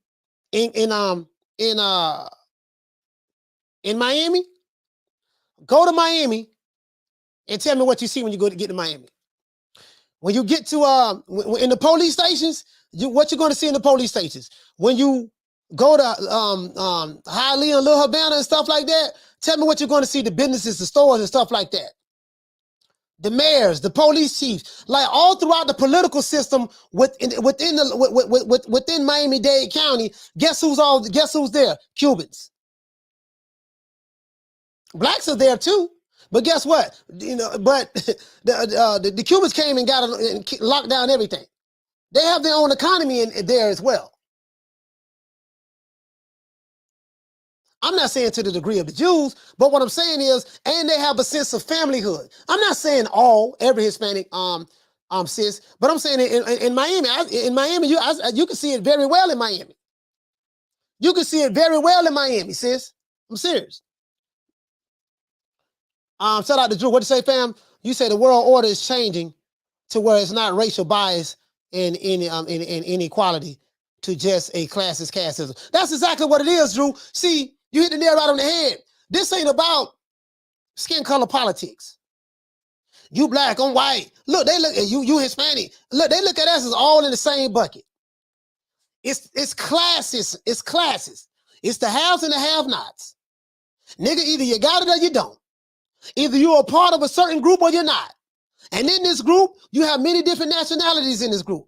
A: Miami, go to Miami and tell me what you see when you get to Miami. When you get to in the police stations, what you're going to see in the police stations. When you go to Hialeah and Little Havana and stuff like that, tell me what you're going to see, the businesses, the stores and stuff like that. The mayors, the police chiefs, like all throughout the political system within Miami-Dade County, guess who's there? Cubans. Blacks are there too. But guess what? But the Cubans came and locked down everything. They have their own economy in there as well. I'm not saying to the degree of the Jews, but what I'm saying is, and they have a sense of familyhood. I'm not saying every Hispanic sis, but I'm saying in Miami, you can see it very well in Miami. You can see it very well in Miami, sis. I'm serious. Shout out to Drew. What you say, fam? You say the world order is changing to where it's not racial bias and inequality to just a classist casteism. That's exactly what it is, Drew. See, you hit the nail right on the head. This ain't about skin color politics. You Black, I'm white. Look, they look at you Hispanic. Look, they look at us as all in the same bucket. It's classist. It's classist. It's the haves and the have-nots. Nigga, either you got it or you don't. Either you're a part of a certain group or you're not. And in this group, you have many different nationalities in this group.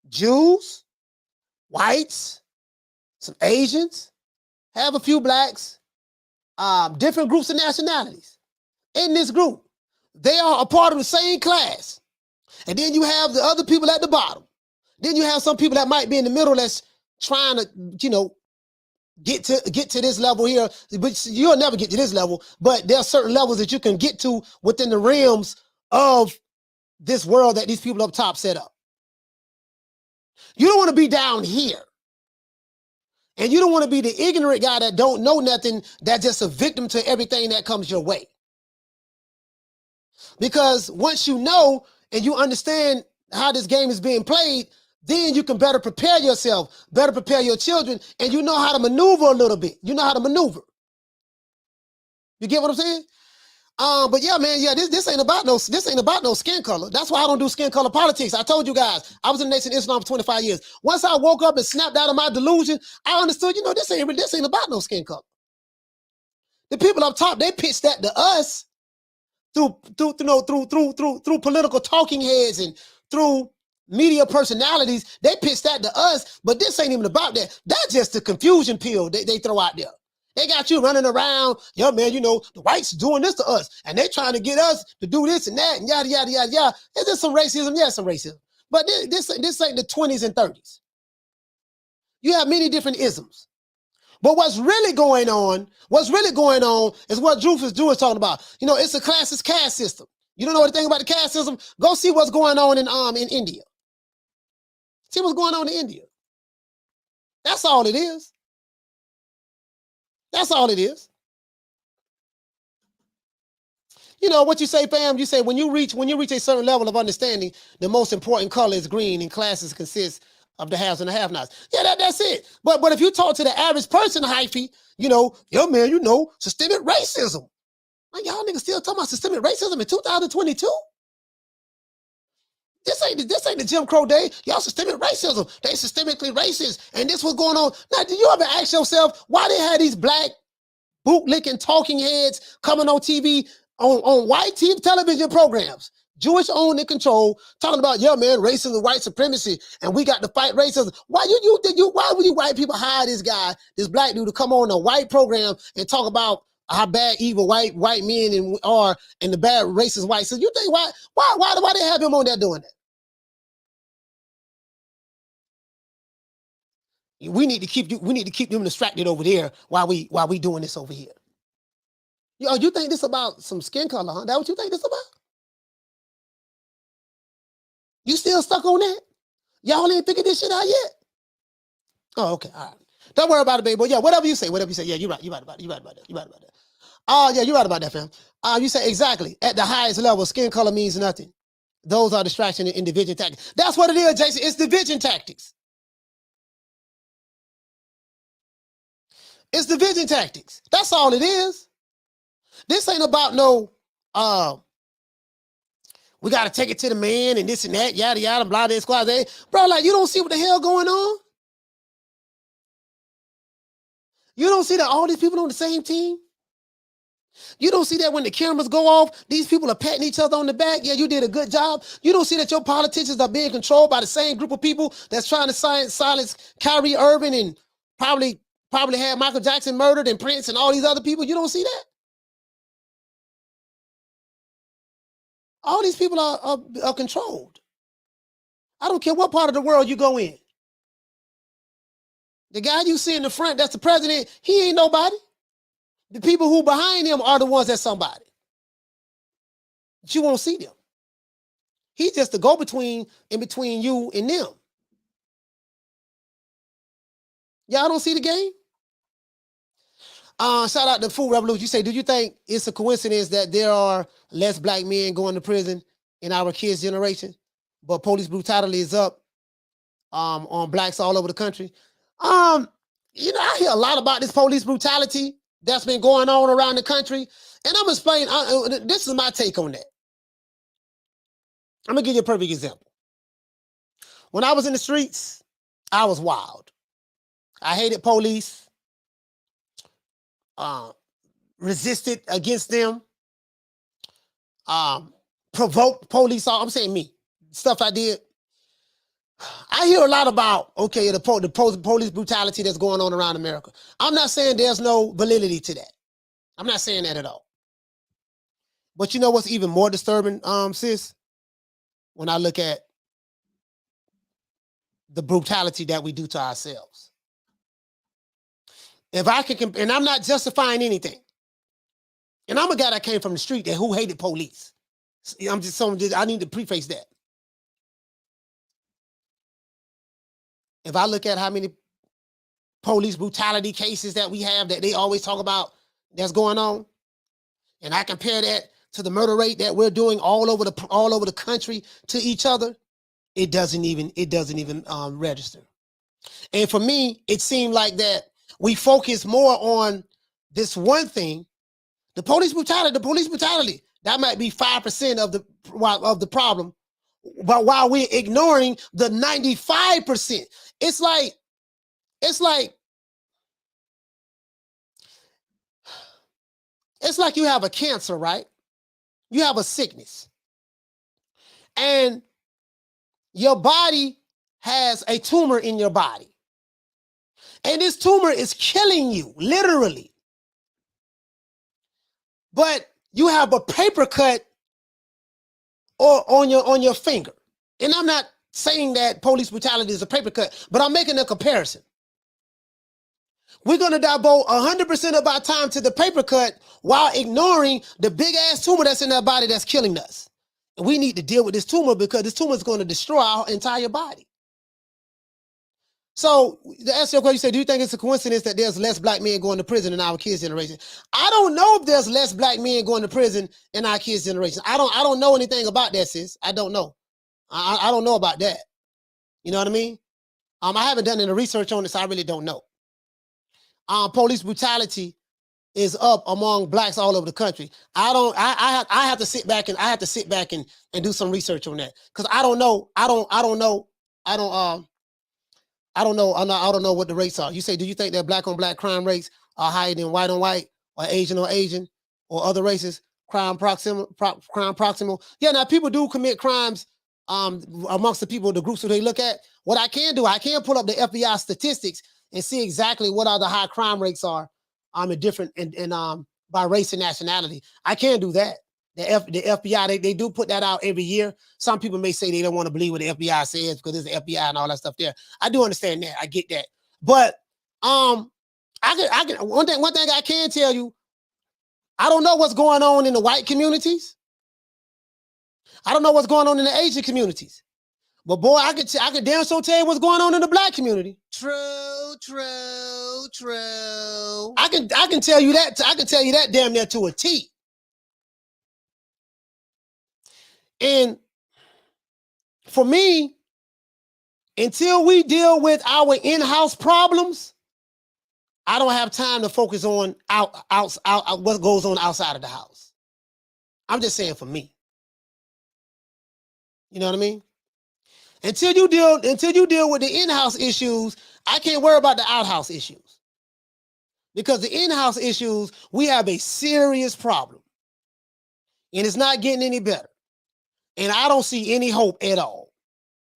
A: Jews, whites, some Asians, have a few Blacks, different groups of nationalities. In this group, they are a part of the same class. And then you have the other people at the bottom. Then you have some people that might be in the middle that's trying to, get to this level here, but you'll never get to this level, but there are certain levels that you can get to within the realms of this world that these people up top set up. You don't want to be down here. And you don't want to be the ignorant guy that don't know nothing, that's just a victim to everything that comes your way. Because once you know and you understand how this game is being played, then you can better prepare yourself, better prepare your children, and you know how to maneuver a little bit. You know how to maneuver. You get what I'm saying? But yeah, man, this ain't about no skin color. That's why I don't do skin color politics. I told you guys, I was in the Nation of Islam for 25 years. Once I woke up and snapped out of my delusion, I understood, this ain't about no skin color. The people up top, they pitched that to us through political talking heads and through media personalities. They pitched that to us, but this ain't even about that. That's just the confusion pill they throw out there. They got you running around, yo, man, you know, the whites doing this to us, and they trying to get us to do this and that, and yada, yada, yada, yada. Is there some racism? Yeah, some racism. But this ain't the 20s and 30s. You have many different isms. But what's really going on is what Drew is talking about. You know, it's a classist caste system. You don't know anything about the caste system? Go see what's going on in India. See what's going on in India. That's all it is. That's all it is. You know what you say, fam? You say when you reach a certain level of understanding, the most important color is green, and classes consist of the haves and the have-nots. Yeah, that's it. But if you talk to the average person, hyphy, you know, yo, man, you know, systemic racism. Like, y'all niggas still talking about systemic racism in 2022? This ain't the Jim Crow day. Y'all systemic racism. They systemically racist. And this was going on. Now, do you ever ask yourself why they had these black bootlicking talking heads coming on TV, on white TV television programs, Jewish owned and controlled, talking about, yeah, man, racism, white supremacy, and we got to fight racism. Why would you white people hire this guy, this black dude, to come on a white program and talk about how bad, evil white men are and the bad racist whites? So you think why they have him on there doing that? We need to keep them distracted over there while we doing this over here. You think this about some skin color, huh? That what you think this about? You still stuck on that? Y'all ain't figured this shit out yet? Oh, okay, all right. Don't worry about it, baby boy. Yeah, whatever you say. Yeah, you're right. You're right about that. Oh, yeah, you're right about that, fam. You say exactly. At the highest level, skin color means nothing. Those are distraction and division tactics. That's what it is, Jason. It's division tactics. It's division tactics. That's all it is. This ain't about no, we got to take it to the man and this and that, yada, yada, blah, blah, squad. Bro, like, you don't see what the hell going on? You don't see that all these people on the same team? You don't see that when the cameras go off, these people are patting each other on the back? Yeah, you did a good job. You don't see that your politicians are being controlled by the same group of people that's trying to silence Kyrie Irving and probably had Michael Jackson murdered and Prince and all these other people? You don't see that? All these people are controlled. I don't care what part of the world you go in. The guy you see in the front, that's the president, he ain't nobody. The people who behind him are the ones that's somebody. But you won't see them. He's just the go-between in between you and them. Y'all don't see the game? Shout out to Food Revolution. You say, do you think it's a coincidence that there are less black men going to prison in our kids' generation, but police brutality is up on blacks all over the country? You know, I hear a lot about this police brutality that's been going on around the country, and I'm explaining. This is my take on that. I'm gonna give you a perfect example. When I was in the streets, I was wild. I hated police. Resisted against them, provoked police. I'm saying me, stuff I did. I hear a lot about, okay, the police brutality that's going on around America. I'm not saying there's no validity to that. I'm not saying that at all. But you know what's even more disturbing, sis? When I look at the brutality that we do to ourselves. If I can, and I'm not justifying anything. And I'm a guy that came from the street who hated police. I need to preface that. If I look at how many police brutality cases that we have that they always talk about that's going on, and I compare that to the murder rate that we're doing all over the country to each other, it doesn't even register. And for me, it seemed like that we focus more on this one thing. The police brutality, that might be 5% of the problem. But while we're ignoring the 95%, it's like you have a cancer, right? You have a sickness. And your body has a tumor in your body. And this tumor is killing you, literally. but you have a paper cut or on your finger. And I'm not saying that police brutality is a paper cut, but I'm making a comparison. We're going to devote 100% of our time to the paper cut while ignoring the big ass tumor that's in our body that's killing us. And we need to deal with this tumor because this tumor is going to destroy our entire body. So to answer your question, you say, do you think it's a coincidence that there's less black men going to prison in our kids' generation? I don't know if there's less black men going to prison in our kids' generation. I don't know anything about that, sis. I don't know. I don't know about that. You know what I mean? I haven't done any research on this. So I really don't know. Police brutality is up among blacks all over the country. I have to sit back and do some research on that because I don't know. I don't know what the rates are. You say, do you think that black on black crime rates are higher than white on white or Asian or other races? Crime proximal. Yeah, now people do commit crimes amongst the people, the groups that they look at. What I can do, I can pull up the FBI statistics and see exactly what are the high crime rates are in different by race and nationality. I can do that. The FBI, they do put that out every year. Some people may say they don't want to believe what the FBI says because there's the FBI and all that stuff there. I do understand that. I get that. But I can one thing I can tell you, I don't know what's going on in the white communities. I don't know what's going on in the Asian communities. But boy, I could damn sure tell you what's going on in the black community. True. I can tell you that. I can tell you that damn near to a T. And for me, until we deal with our in-house problems, I don't have time to focus on out what goes on outside of the house. I'm just saying for me. You know what I mean? Until you deal with the in-house issues, I can't worry about the outhouse issues. Because the in-house issues, we have a serious problem. And it's not getting any better. And I don't see any hope at all.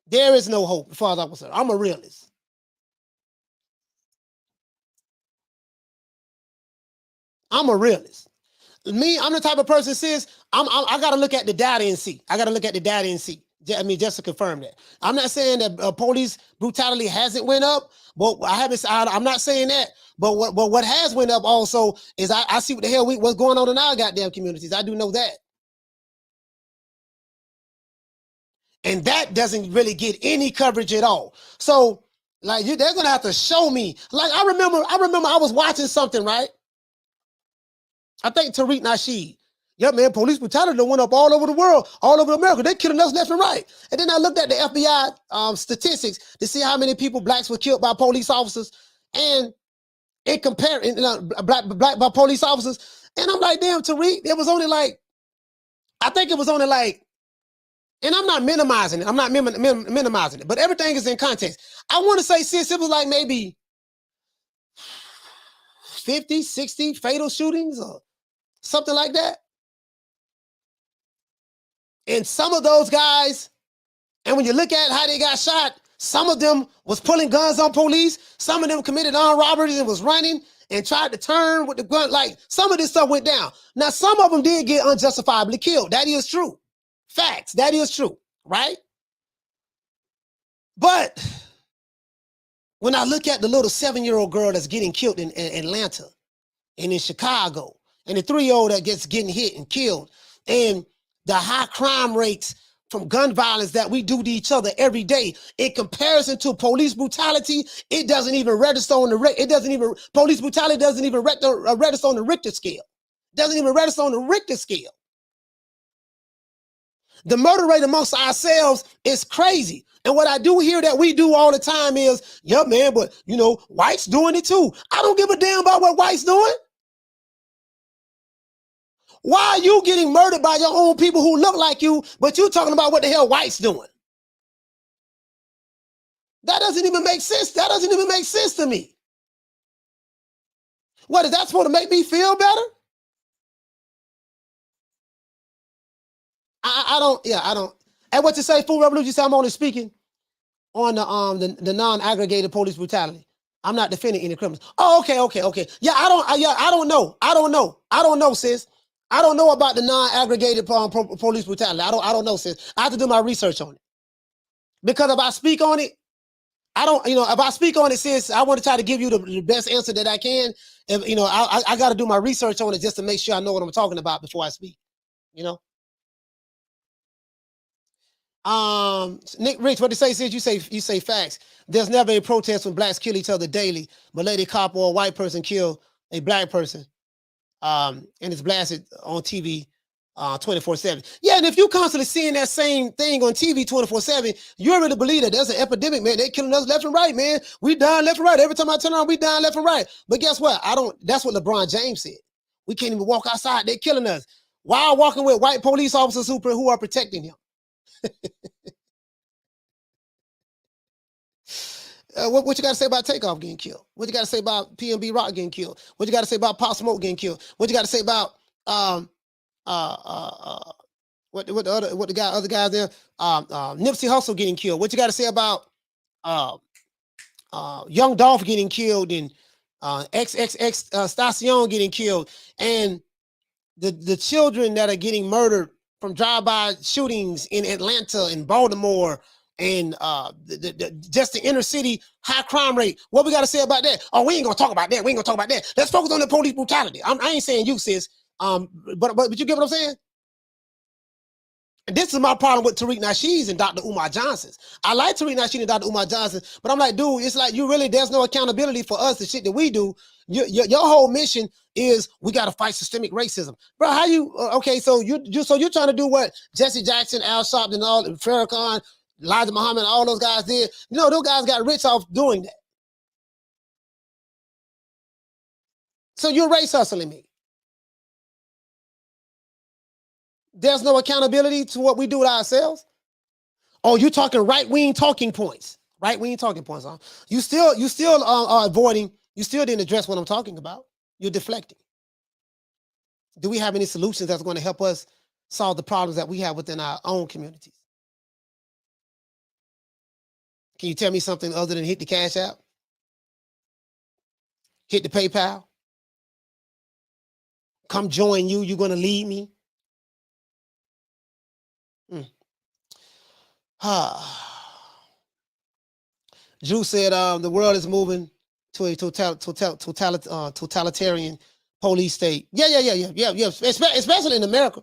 A: There is no hope as far as I'm concerned. I'm a realist. I'm a realist. Me, I'm the type of person that says, I got to look at the data and see. I mean, just to confirm that. I'm not saying that police brutality hasn't went up, but I'm not saying that. But what has went up also is I see what the hell what's going on in our goddamn communities. I do know that. And that doesn't really get any coverage at all. So, like, they're gonna have to show me. Like, I remember I was watching something, right? I think Tariq Nasheed. Yeah, man, police brutality went up all over the world, all over America. They're killing us left and right. And then I looked at the FBI statistics to see how many people blacks were killed by police officers, and it compared black by police officers. And I'm like, damn, Tariq, it was only like, I think it was only like, and I'm not minimizing it. I'm not minimizing it, but everything is in context. I want to say, sis, it was like maybe 50, 60 fatal shootings or something like that. And some of those guys, and when you look at how they got shot, some of them was pulling guns on police. Some of them committed armed robberies and was running and tried to turn with the gun. Like, some of this stuff went down. Now, some of them did get unjustifiably killed. That is true. Facts. That is true. Right? But when I look at the little 7-year-old girl that's getting killed in Atlanta and in Chicago, and the 3-year-old that gets getting hit and killed, and the high crime rates from gun violence that we do to each other every day, in comparison to police brutality, it doesn't even register on the police brutality doesn't even register on the Richter scale. Doesn't even register on the Richter scale. The murder rate amongst ourselves is crazy. And what I do hear that we do all the time is, yeah, man, but you know, whites doing it too. I don't give a damn about what whites doing. Why are you getting murdered by your own people who look like you, but you talking about what the hell whites doing? That doesn't even make sense. That doesn't even make sense to me. What, is that supposed to make me feel better? I don't. And what you say, Full Revolution, you say I'm only speaking on the non-aggregated police brutality. I'm not defending any criminals. Oh, okay. Yeah, I don't know. I don't know, sis. I don't know about the non-aggregated police brutality. I don't know, sis. I have to do my research on it. Because if I speak on it, if I speak on it, sis, I want to try to give you the best answer that I can. If, I got to do my research on it just to make sure I know what I'm talking about before I speak, Nick Rich, what they say, sis, you say facts. There's never a protest when blacks kill each other daily, but lady cop or a white person kill a black person. And it's blasted on TV 24/7. Yeah, and if you constantly seeing that same thing on TV 24/7, you already believe that there's an epidemic, man. They're killing us left and right, man. We dying left and right. Every time I turn around, we dying left and right. But guess what? That's what LeBron James said. We can't even walk outside. They're killing us. While walking with white police officers who are protecting him. What you got to say about Takeoff getting killed? What you got to say about PNB Rock getting killed? What you got to say about Pop Smoke getting killed? What you got to say about what the other guys there? Nipsey Hussle getting killed. What you got to say about Young Dolph getting killed and XXX Station getting killed, and the children that are getting murdered from drive-by shootings in Atlanta and Baltimore and just the inner city high crime rate. What we got to say about that? Oh, we ain't gonna talk about that. We ain't gonna talk about that. Let's focus on the police brutality. I ain't saying you, sis. But you get what I'm saying? And this is my problem with Tariq Nasheed's and Dr. Umar Johnson's. I like Tariq Nasheed and Dr. Umar Johnson, but I'm like, dude, it's like there's no accountability for us, the shit that we do. Your whole mission is we got to fight systemic racism. Bro, how you, okay, so you're trying to do what Jesse Jackson, Al Sharpton, and all, Farrakhan, Elijah Muhammad, all those guys did. Those guys got rich off doing that. So you're race hustling me. There's no accountability to what we do with ourselves. Oh, you're talking right-wing talking points. Right-wing talking points, huh? You still are avoiding. You still didn't address what I'm talking about. You're deflecting. Do we have any solutions that's going to help us solve the problems that we have within our own communities? Can you tell me something other than hit the Cash App? Hit the PayPal? Come join you. You're going to lead me? Drew said the world is moving to a totalitarian police state. Yeah. Especially in America.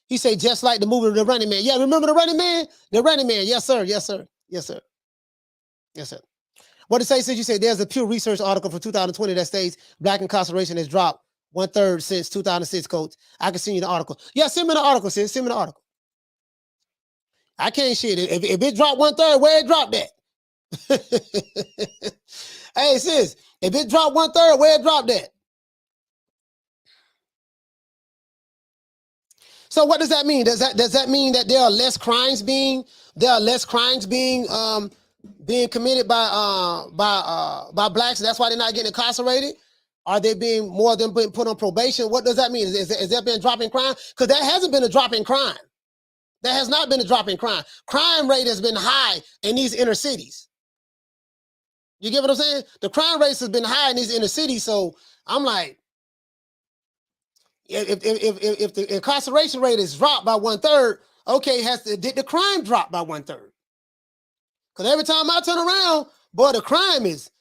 A: He said, just like the movie The Running Man. Yeah, remember The Running Man? The Running Man. Yes, sir. What it say, since you say there's a Pew Research article from 2020 that states black incarceration has dropped 1/3 since 2006, coach. I can send you the article. Yeah, send me the article, sis. Send me the article. I can't shit it. If it dropped 1/3, where it dropped at? Hey, sis, if it dropped 1/3, where it dropped at? So what does that mean? Does that mean that there are less crimes being committed by blacks? That's why they're not getting incarcerated? Are they being more than being put on probation? What does that mean? Is there been a drop in crime? Because there hasn't been a drop in crime. There has not been a drop in crime. Crime rate has been high in these inner cities. You get what I'm saying? The crime rate has been high in these inner cities. So I'm like, if the incarceration rate is dropped by 1/3, okay, did the crime drop by 1/3? Because every time I turn around, boy, the crime is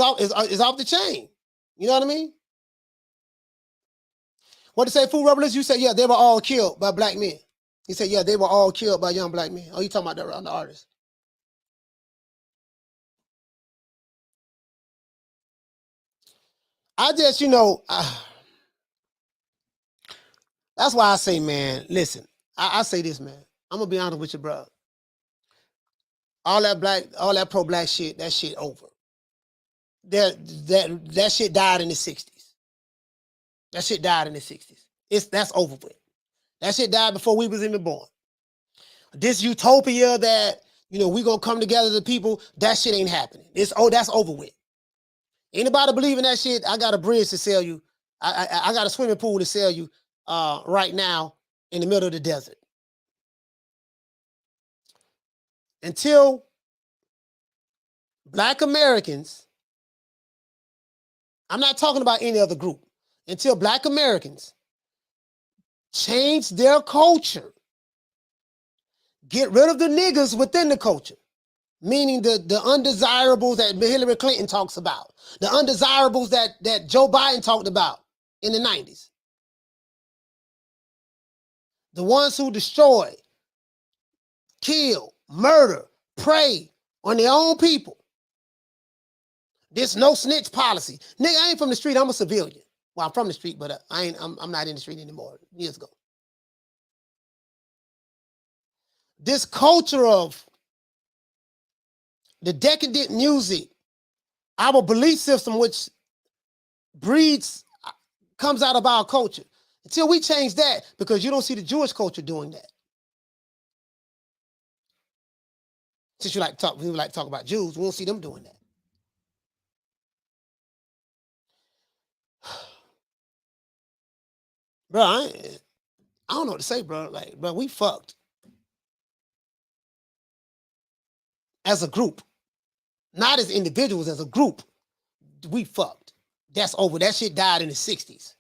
A: off the chain. You know what I mean? What to say, Food Revolution? You said, yeah, they were all killed by black men. He said, yeah, they were all killed by young black men. Oh, you talking about the artist? I just, that's why I say, man, listen, I say this, man. I'm going to be honest with you, bro. All that pro-black shit, that shit over. That shit died in the 60s. That shit died in the 60s. That's over with. That shit died before we was even born. This utopia that, we going to come together as a people, that shit ain't happening. That's over with. Anybody believe in that shit, I got a bridge to sell you. I got a swimming pool to sell you right now in the middle of the desert. Until black Americans, I'm not talking about any other group, until black Americans change their culture. Get rid of the niggas within the culture, meaning the undesirables that Hillary Clinton talks about, the undesirables that Joe Biden talked about in the 90s. The ones who destroy, kill, murder, prey on their own people. This no snitch policy. Nigga, I ain't from the street, I'm a civilian. Well, I'm from the street, but I'm not in the street anymore, years ago. This culture of the decadent music, our belief system, which comes out of our culture. Until we change that, because you don't see the Jewish culture doing that. Since we like to talk about Jews, we don't see them doing that. Bro, I don't know what to say, bro. Like, bro, we fucked. As a group. Not as individuals, as a group. We fucked. That's over. That shit died in the 60s.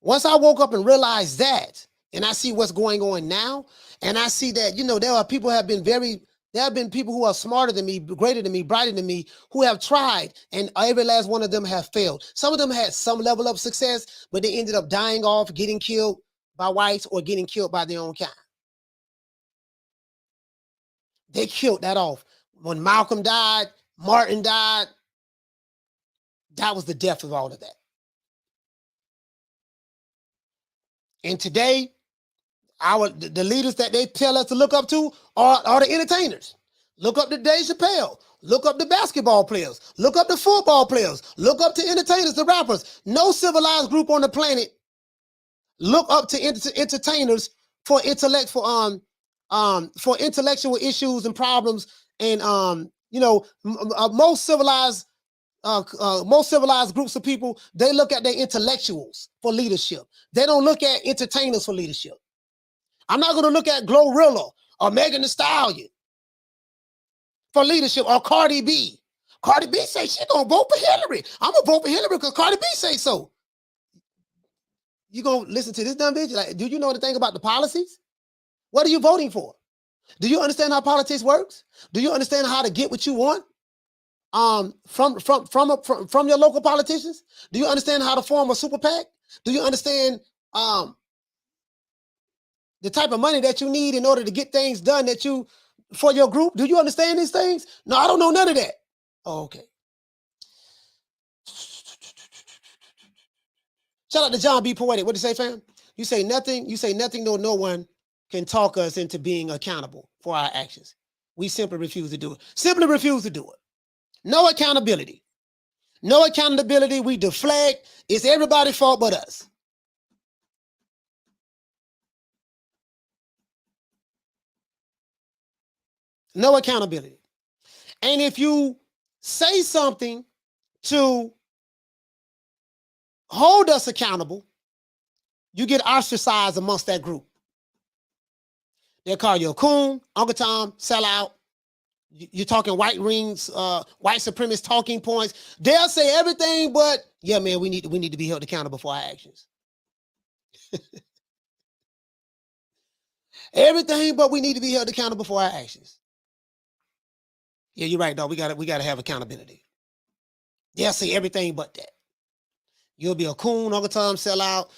A: Once I woke up and realized that, and I see what's going on now, and I see that, there are people there have been people who are smarter than me, greater than me, brighter than me, who have tried, and every last one of them have failed. Some of them had some level of success, but they ended up dying off, getting killed by whites or getting killed by their own kind. They killed that off. When Malcolm died, Martin died, that was the death of all of that. And today, the leaders that they tell us to look up to are the entertainers. Look up to Dave Chappelle. Look up the basketball players. Look up the football players. Look up to entertainers, the rappers. No civilized group on the planet look up to entertainers for intellectual issues and problems. And most civilized groups of people, they look at their intellectuals for leadership. They don't look at entertainers for leadership. I'm not going to look at Glorilla or Megan Thee Stallion for leadership, or Cardi B. Cardi B say she going to vote for Hillary. I'm going to vote for Hillary because Cardi B say so. You going to listen to this dumb bitch? Like, do you know anything about the policies? What are you voting for? Do you understand how politics works? Do you understand how to get what you want from your local politicians? Do you understand how to form a super PAC? Do you understand the type of money that you need in order to get things done for your group? Do you understand these things? No, I don't know none of that. Oh, okay. Shout out to John B. Poetic. What do you say, fam? You say nothing, no one can talk us into being accountable for our actions. We simply refuse to do it. Simply refuse to do it. No accountability. No accountability. We deflect. It's everybody's fault but us. No accountability. And if you say something to hold us accountable, you get ostracized amongst that group. They'll call you a coon, Uncle Tom, sellout. You're talking white rings, white supremacist talking points. They'll say everything but, yeah, man, we need to be held accountable for our actions. Everything but we need to be held accountable for our actions. Yeah, you're right, dog. We gotta have accountability. They'll say everything but that. You'll be a coon, Uncle Tom, sellout,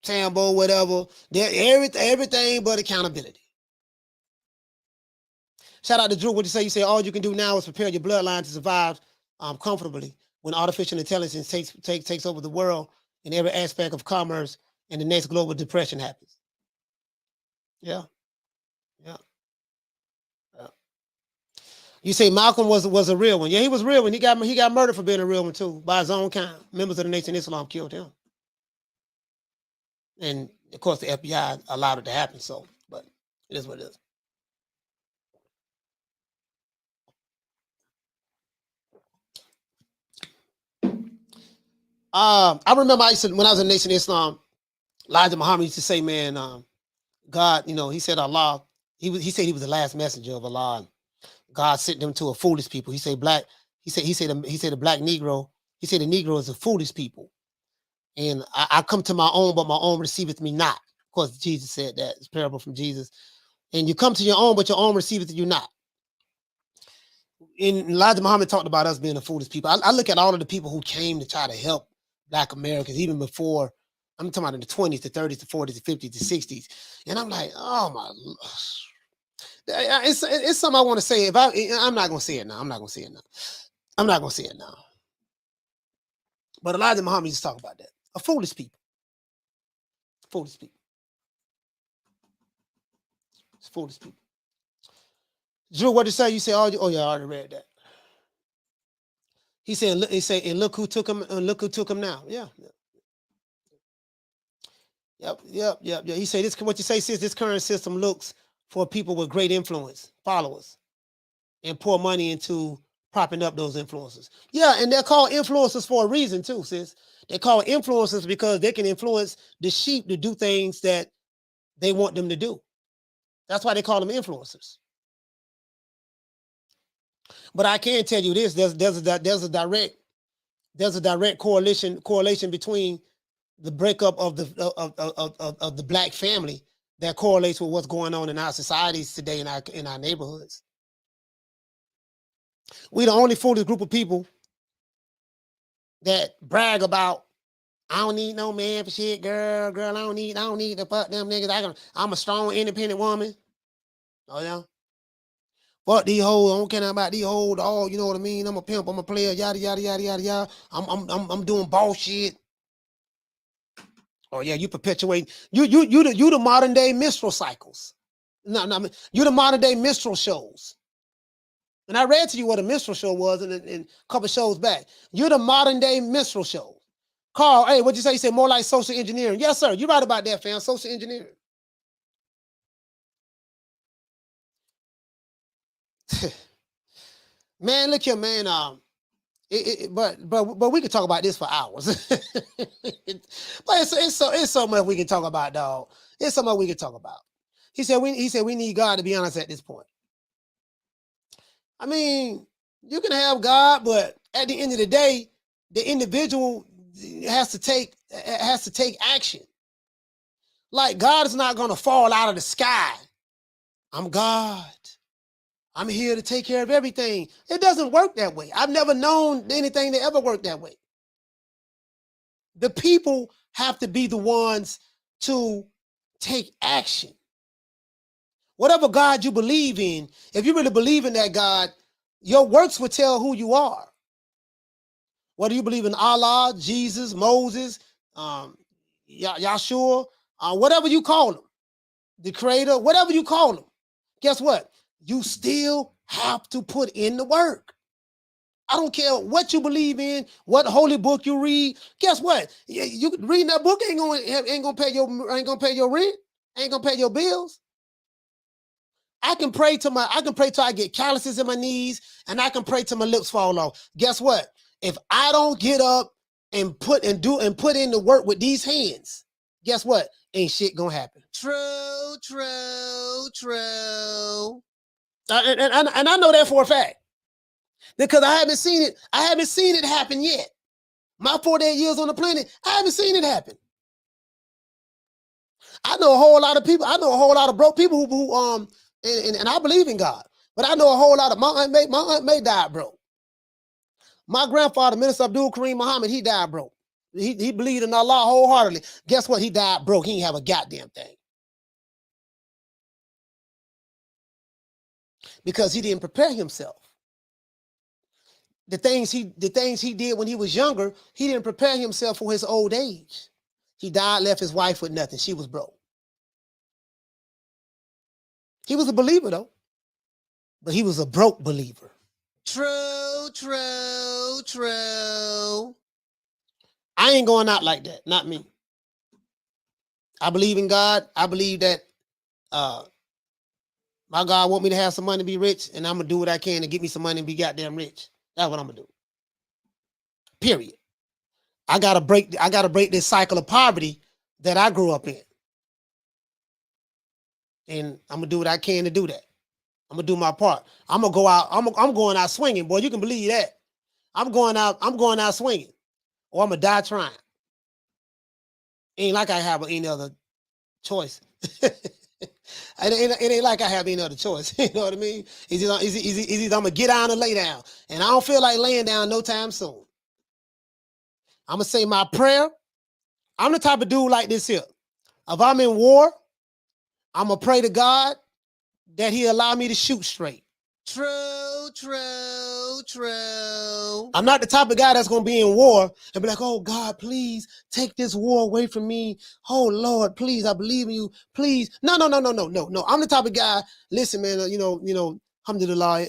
A: Tambo, whatever. They're everything but accountability. Shout out to Drew. What you say? You say all you can do now is prepare your bloodline to survive comfortably when artificial intelligence takes over the world in every aspect of commerce and the next global depression happens. Yeah. You say Malcolm was a real one. Yeah, he was real one. He got murdered for being a real one too by his own kind. Members of the Nation of Islam killed him. And of course the FBI allowed it to happen, so, but it is what it is. I remember when I was in the Nation of Islam, Elijah Muhammad used to say, man, God, he said Allah, he said he was the last messenger of Allah. God sent them to a foolish people. He said the black Negro, he said the Negro is a foolish people. And I come to my own, but my own receiveth me not. Of course, Jesus said that. It's a parable from Jesus. And you come to your own, but your own receiveth you not. And Elijah Muhammad talked about us being the foolish people. I look at all of the people who came to try to help Black Americans, even before, I'm talking about in the 20s, the 30s, the 40s, the 50s, the 60s. And I'm like, oh my, it's something I want to say. I'm not going to say it now. I'm not going to say it now. I'm not going to say it now. But Elijah Muhammad used to talk about that. A foolish people. Foolish people. It's foolish people. Drew, what did you say? You say, oh yeah, I already read that. He said, and look who took him, and look who took him now. Yeah. Yep. He said, this, what you say, sis, this current system looks for people with great influence, followers, and pour money into propping up those influencers. Yeah, and they're called influencers for a reason too, sis. They're called influencers because they can influence the sheep to do things that they want them to do. That's why they call them influencers. But I can tell you this: there's a direct correlation between the breakup of the Black family that correlates with what's going on in our societies today in our neighborhoods. We the only foolish group of people that brag about, I don't need no man for shit, girl. I don't need to fuck them niggas. I'm a strong, independent woman. Oh yeah. Fuck these hoes. I don't care about these hoes. All you know what I mean. I'm a pimp. I'm a player. Yada yada yada yada yada. I'm doing bullshit. Oh yeah, you perpetuate. You the modern day minstrel cycles. No, you the modern day minstrel shows. And I read to you what a minstrel show was in a couple shows back. You're the modern day minstrel show. Carl, hey, what'd you say? You said more like social engineering. Yes, sir. You're right about that, fam. Social engineering. Man, look here, man. But we could talk about this for hours. But it's so much we can talk about, dog. It's so much we can talk about. He said we need God, to be honest, at this point. I mean, you can have God, but at the end of the day, the individual has to take action. Like, God is not going to fall out of the sky. I'm God. I'm here to take care of everything. It doesn't work that way. I've never known anything that ever worked that way. The people have to be the ones to take action. Whatever God you believe in, if you really believe in that God, your works will tell who you are. Whether you believe in Allah, Jesus, Moses, Yahshua, whatever you call them, the creator, whatever you call them, guess what? You still have to put in the work. I don't care what you believe in, what holy book you read. Guess what? You reading that book ain't gonna pay your rent, ain't gonna pay your bills. I can pray till I get calluses in my knees, and I can pray till my lips fall off. Guess what? If I don't get up and put in the work with these hands, guess what? Ain't shit gonna happen. True. And I know that for a fact. Because I haven't seen it happen yet. My 48 years on the planet, I haven't seen it happen. I know a whole lot of people. I know a whole lot of broke people who and I believe in God. But I know a whole lot of my Aunt May died broke. My grandfather, Minister Abdul Kareem Muhammad, he died broke. He believed in Allah wholeheartedly. Guess what? He died broke. He didn't have a goddamn thing. Because he didn't prepare himself. The things he did when he was younger, he didn't prepare himself for his old age. He died, left his wife with nothing. She was broke. He was a believer though, but he was a broke believer. True. I ain't going out like that. Not me. I believe in God. I believe that my God want me to have some money and be rich, and I'm gonna do what I can to get me some money and be goddamn rich. That's what I'm gonna do. Period. I gotta break this cycle of poverty that I grew up in. And I'm gonna do what I can to do that. I'm gonna do my part. I'm gonna go out. I'm going out swinging, boy. You can believe that. I'm going out swinging, or I'm gonna die trying. Ain't like I have any other choice. It ain't like I have any other choice. You know what I mean? It's either I'm gonna get down or lay down, and I don't feel like laying down no time soon. I'm gonna say my prayer. I'm the type of dude like this here. If I'm in war, I'm gonna pray to God that He allow me to shoot straight. True, true, true. I'm not the type of guy that's gonna be in war and be like, "Oh God, please take this war away from me. Oh Lord, please, I believe in you. Please." No. I'm the type of guy. Listen, man. Alhamdulillah.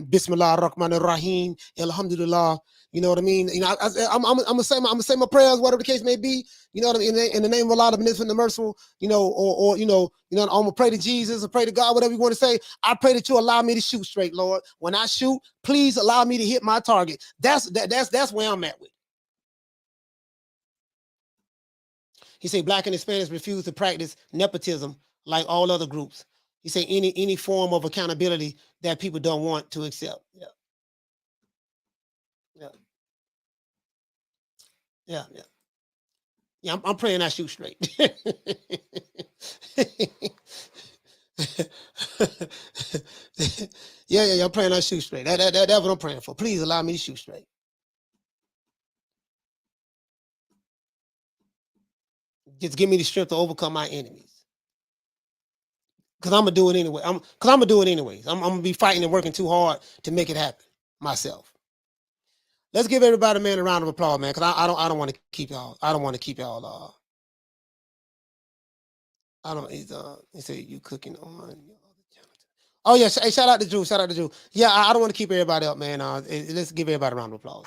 A: Bismillah ar-Rahman ar-Rahim. Alhamdulillah. You know what I mean? I'm gonna say my prayers, whatever the case may be. You know what I mean? In the name of Allah, the Beneficent, the Merciful. I'm gonna pray to Jesus or pray to God, whatever you want to say. I pray that you allow me to shoot straight, Lord. When I shoot, please allow me to hit my target. That's where I'm at with. He said Black and Hispanics refuse to practice nepotism like all other groups. He said any form of accountability that people don't want to accept. Yeah, I'm praying I shoot straight. Yeah, I'm praying I shoot straight. That's what I'm praying for. Please allow me to shoot straight. Just give me the strength to overcome my enemies. Because I'm going to do it anyway. I'm going to be fighting and working too hard to make it happen myself. Let's give everybody, man, a round of applause, man, because I don't want to keep y'all. I don't want to keep y'all. He said you cooking on. Oh, yeah. Hey, shout out to Drew. Yeah, I don't want to keep everybody up, man. Let's give everybody a round of applause.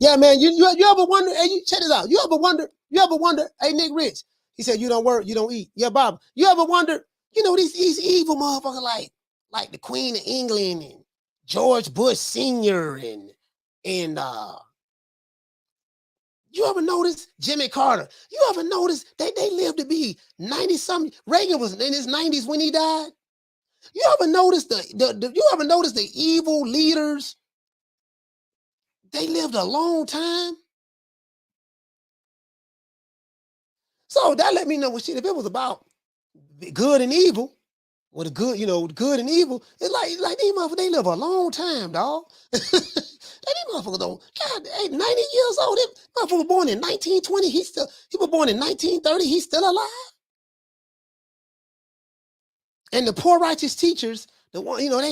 A: Yeah, man. You ever wonder? Hey, check this out. You ever wonder? Hey, Nick Rich. He said you don't work, you don't eat. Yeah, Bob. You ever wonder? These evil motherfuckers like the Queen of England and George Bush Sr. and you ever notice Jimmy Carter? You ever notice they lived to be 90-something? Reagan was in his 90s when he died. You ever notice the evil leaders? They lived a long time. So that let me know if it was about good and evil, or the good, good and evil, it's like these motherfuckers, they live a long time, dog. These motherfuckers don't, God, 90 years old. That motherfucker was born in 1920. He was born in 1930. He's still alive. And the poor righteous teachers, the one, they don't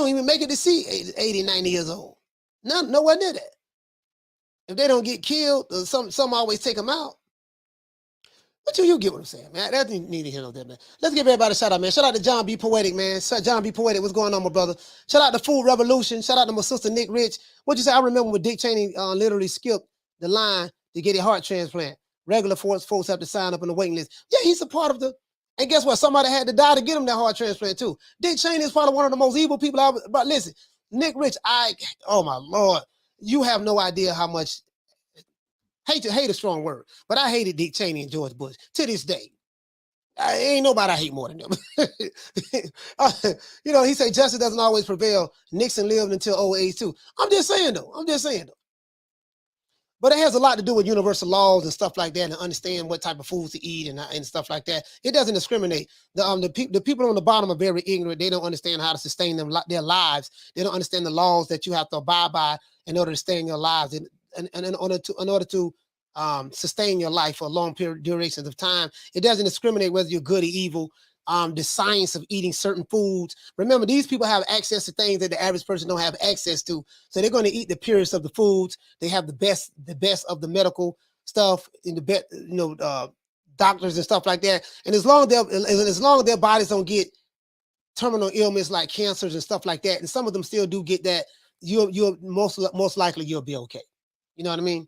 A: even make it to see 80, 90 years old. Nowhere near that. If they don't get killed, some always take them out. But you get what I'm saying, man. That need to hear no that, man. Let's give everybody a shout out, man. Shout out to John B. Poetic, man. John B. Poetic, what's going on, my brother? Shout out to Food Revolution. Shout out to my sister Nick Rich. What you say? I remember when Dick Cheney literally skipped the line to get a heart transplant. Regular folks have to sign up on the waiting list. Yeah, he's a part of the. And guess what? Somebody had to die to get him that heart transplant too. Dick Cheney is probably one of the most evil people but listen, Nick Rich, oh my Lord, you have no idea how much. Hate a strong word, but I hated Dick Cheney and George Bush to this day. Ain't nobody I hate more than them. He said justice doesn't always prevail. Nixon lived until old age too. I'm just saying though. But it has a lot to do with universal laws and stuff like that, and understand what type of foods to eat and stuff like that. It doesn't discriminate. The people on the bottom are very ignorant. They don't understand how to sustain their lives. They don't understand the laws that you have to abide by in order to stay in your lives. And in order to sustain your life for a long period durations of time, it doesn't discriminate whether you're good or evil. The science of eating certain foods. Remember, these people have access to things that the average person don't have access to. So they're going to eat the purest of the foods. They have the best of the medical stuff in the best, doctors and stuff like that. And as long as their bodies don't get terminal illness like cancers and stuff like that, and some of them still do get that, you're most likely you'll be okay. You know what I mean?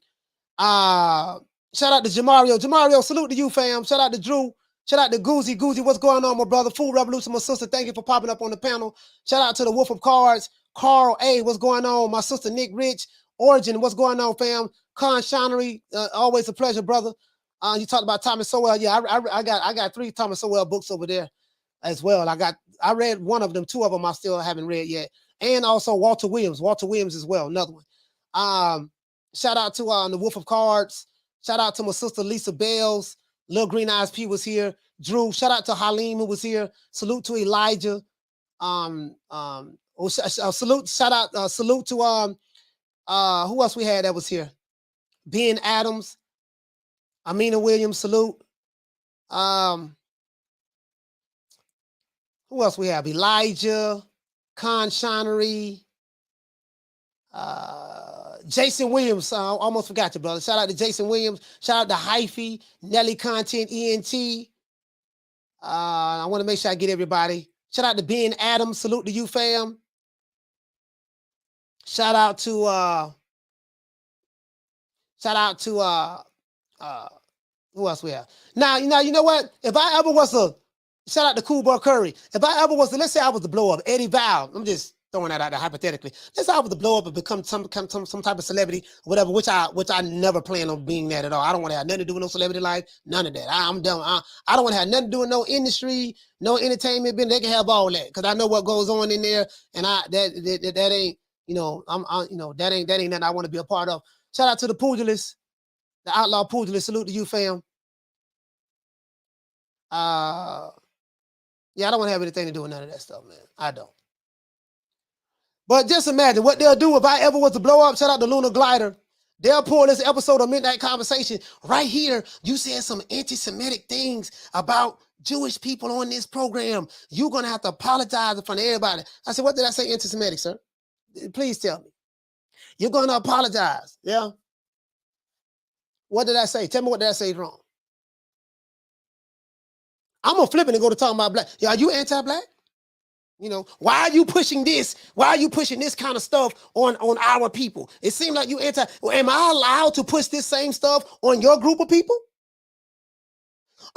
A: Shout out to Jamario. Jamario, salute to you, fam. Shout out to Drew. Shout out to Goozy. Goozy, what's going on, my brother? Food Revolution, my sister. Thank you for popping up on the panel. Shout out to the Wolf of Cards. Carl A, what's going on? My sister Nick Rich. Origin, what's going on, fam? Con Shinery, always a pleasure, brother. You talked about Thomas Sowell. Yeah, I got 3 Thomas Sowell books over there as well. I read one of them. 2 of them I still haven't read yet. and also Walter Williams. Walter Williams as well, another one. Shout out to the Wolf of Cards. Shout out to my sister Lisa Bells. Little Green Eyes P was here. Drew. Shout out to Halim who was here. Salute to Elijah. Salute to who else we had that was here? Ben Adams, Amina Williams, salute. Who else we have? Elijah, Con Shonery, Jason Williams. I almost forgot you, brother. Shout out to Jason Williams. Shout out to Hyphy, Nelly Content, ENT. I want to make sure I get everybody. Shout out to Ben Adams. Salute to you, fam. Shout out to who else we have? Now, you know what? If I ever was shout out to Cool Boy Curry. If I ever was let's say I was the blow up, Eddie Val. I'm just throwing that out there hypothetically. Let's say I was the blow up and become some type of celebrity, whatever, which I never plan on being that at all. I don't want to have nothing to do with no celebrity life, none of that. I'm done. I don't want to have nothing to do with no industry, no entertainment. They can have all that because I know what goes on in there, and that ain't, that ain't nothing I want to be a part of. Shout out to the pugilist, the outlaw pugilist. Salute to you, fam. Yeah, I don't want to have anything to do with none of that stuff, man. I don't. But just imagine what they'll do if I ever was to blow up. Shout out to Lunar Glider. They'll pull this episode of Midnight Conversation right here. You said some anti-Semitic things about Jewish people on this program. You're going to have to apologize in front of everybody. I said, what did I say anti-Semitic, sir? Please tell me. You're going to apologize. Yeah. What did I say? Tell me what did I say wrong. I'm going to flip it and go to talking about black. Yeah, are you anti-black? Why are you pushing this? Why are you pushing this kind of stuff on our people? It seems like you anti. Am I allowed to push this same stuff on your group of people?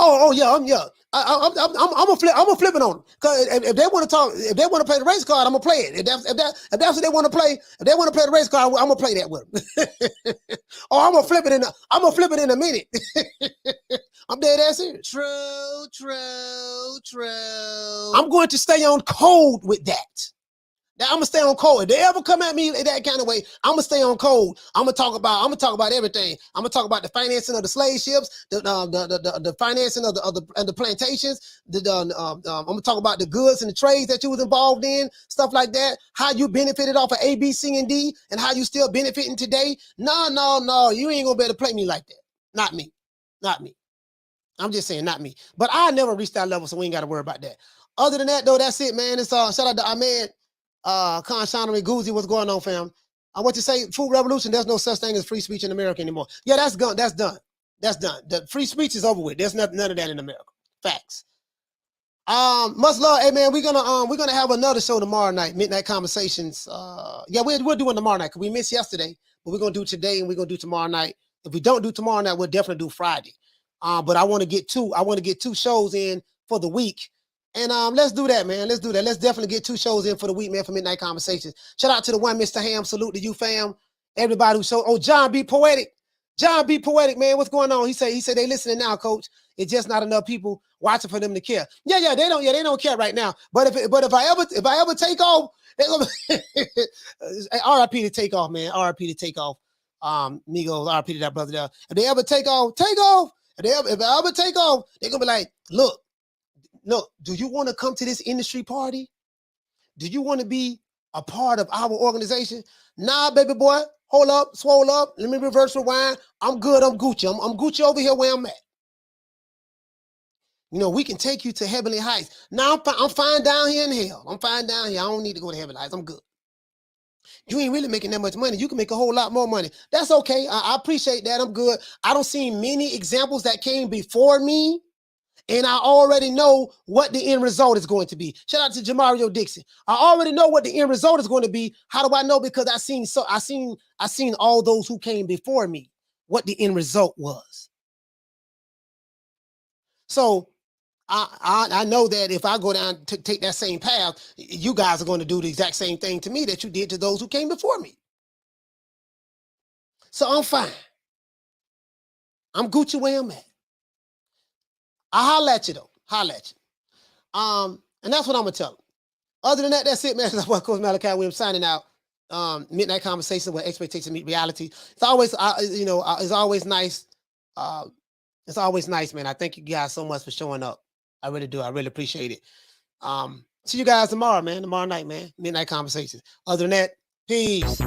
A: Oh yeah, I'm gonna flip it on them. Cause if they want to talk, if they want to play the race card, I'm gonna play it. If that's what they want to play, if they want to play the race card, I'm gonna play that with them. Or I'm gonna flip it in a minute. I'm dead ass serious. True. I'm going to stay on code with that. Now I'm gonna stay on code. If they ever come at me that kind of way, I'm gonna stay on code. I'm gonna talk about everything. I'm gonna talk about the financing of the slave ships, the financing of the plantations. I'm gonna talk about the goods and the trades that you was involved in, stuff like that. How you benefited off of A, B, C, and D, and how you still benefiting today. No, you ain't gonna be able to play me like that. Not me. I'm just saying, not me. But I never reached that level, so we ain't got to worry about that. Other than that, though, that's it, man. It's shout out to Ahmed. Con Shonery, Guzzi, what's going on, fam? I want to say, food revolution, there's no such thing as free speech in America anymore. Yeah, that's done. The free speech is over with. There's none of that in America. Facts. Much love. Hey man, we're gonna have another show tomorrow night, Midnight Conversations. Yeah, we're doing tomorrow night because we missed yesterday, but we're gonna do today and we're gonna do tomorrow night. If we don't do tomorrow night, we'll definitely do Friday. But I want to get two shows in for the week. And let's do that, man. Let's do that. Let's definitely get 2 shows in for the week, man, for Midnight Conversations. Shout out to the one, Mr. Ham. Salute to you, fam. Everybody who showed. Oh, John B. Poetic. John B. Poetic, man. What's going on? He said they listening now, coach. It's just not enough people watching for them to care. Yeah, they don't care right now. But if I ever take off, they're gonna RIP to take off, man. RIP to take off. Migos, RIP to that brother there. If they ever take off. If I ever take off, they're gonna be like, look. No, do you want to come to this industry party? Do you want to be a part of our organization? Nah, baby boy, hold up, swole up. Let me reverse rewind. I'm good. I'm Gucci. I'm Gucci over here where I'm at. We can take you to heavenly heights. Now I'm fine down here in hell. I'm fine down here. I don't need to go to heavenly heights. I'm good. You ain't really making that much money. You can make a whole lot more money. That's okay. I appreciate that. I'm good. I don't see many examples that came before me. And I already know what the end result is going to be. Shout out to Jamario Dixon. I already know what the end result is going to be. How do I know? Because I seen all those who came before me, what the end result was. So I know that if I go down to take that same path, you guys are going to do the exact same thing to me that you did to those who came before me. So I'm fine. I'm Gucci where I'm at. I holla at you though. Holla at you. And that's what I'm gonna tell them. Other than that, that's it, man. That's what Coach Malachi Williams signing out. Midnight Conversation where expectations meet reality. It's always, it's always nice. It's always nice, man. I thank you guys so much for showing up. I really do. I really appreciate it. See you guys tomorrow, man. Tomorrow night, man. Midnight Conversations. Other than that, peace.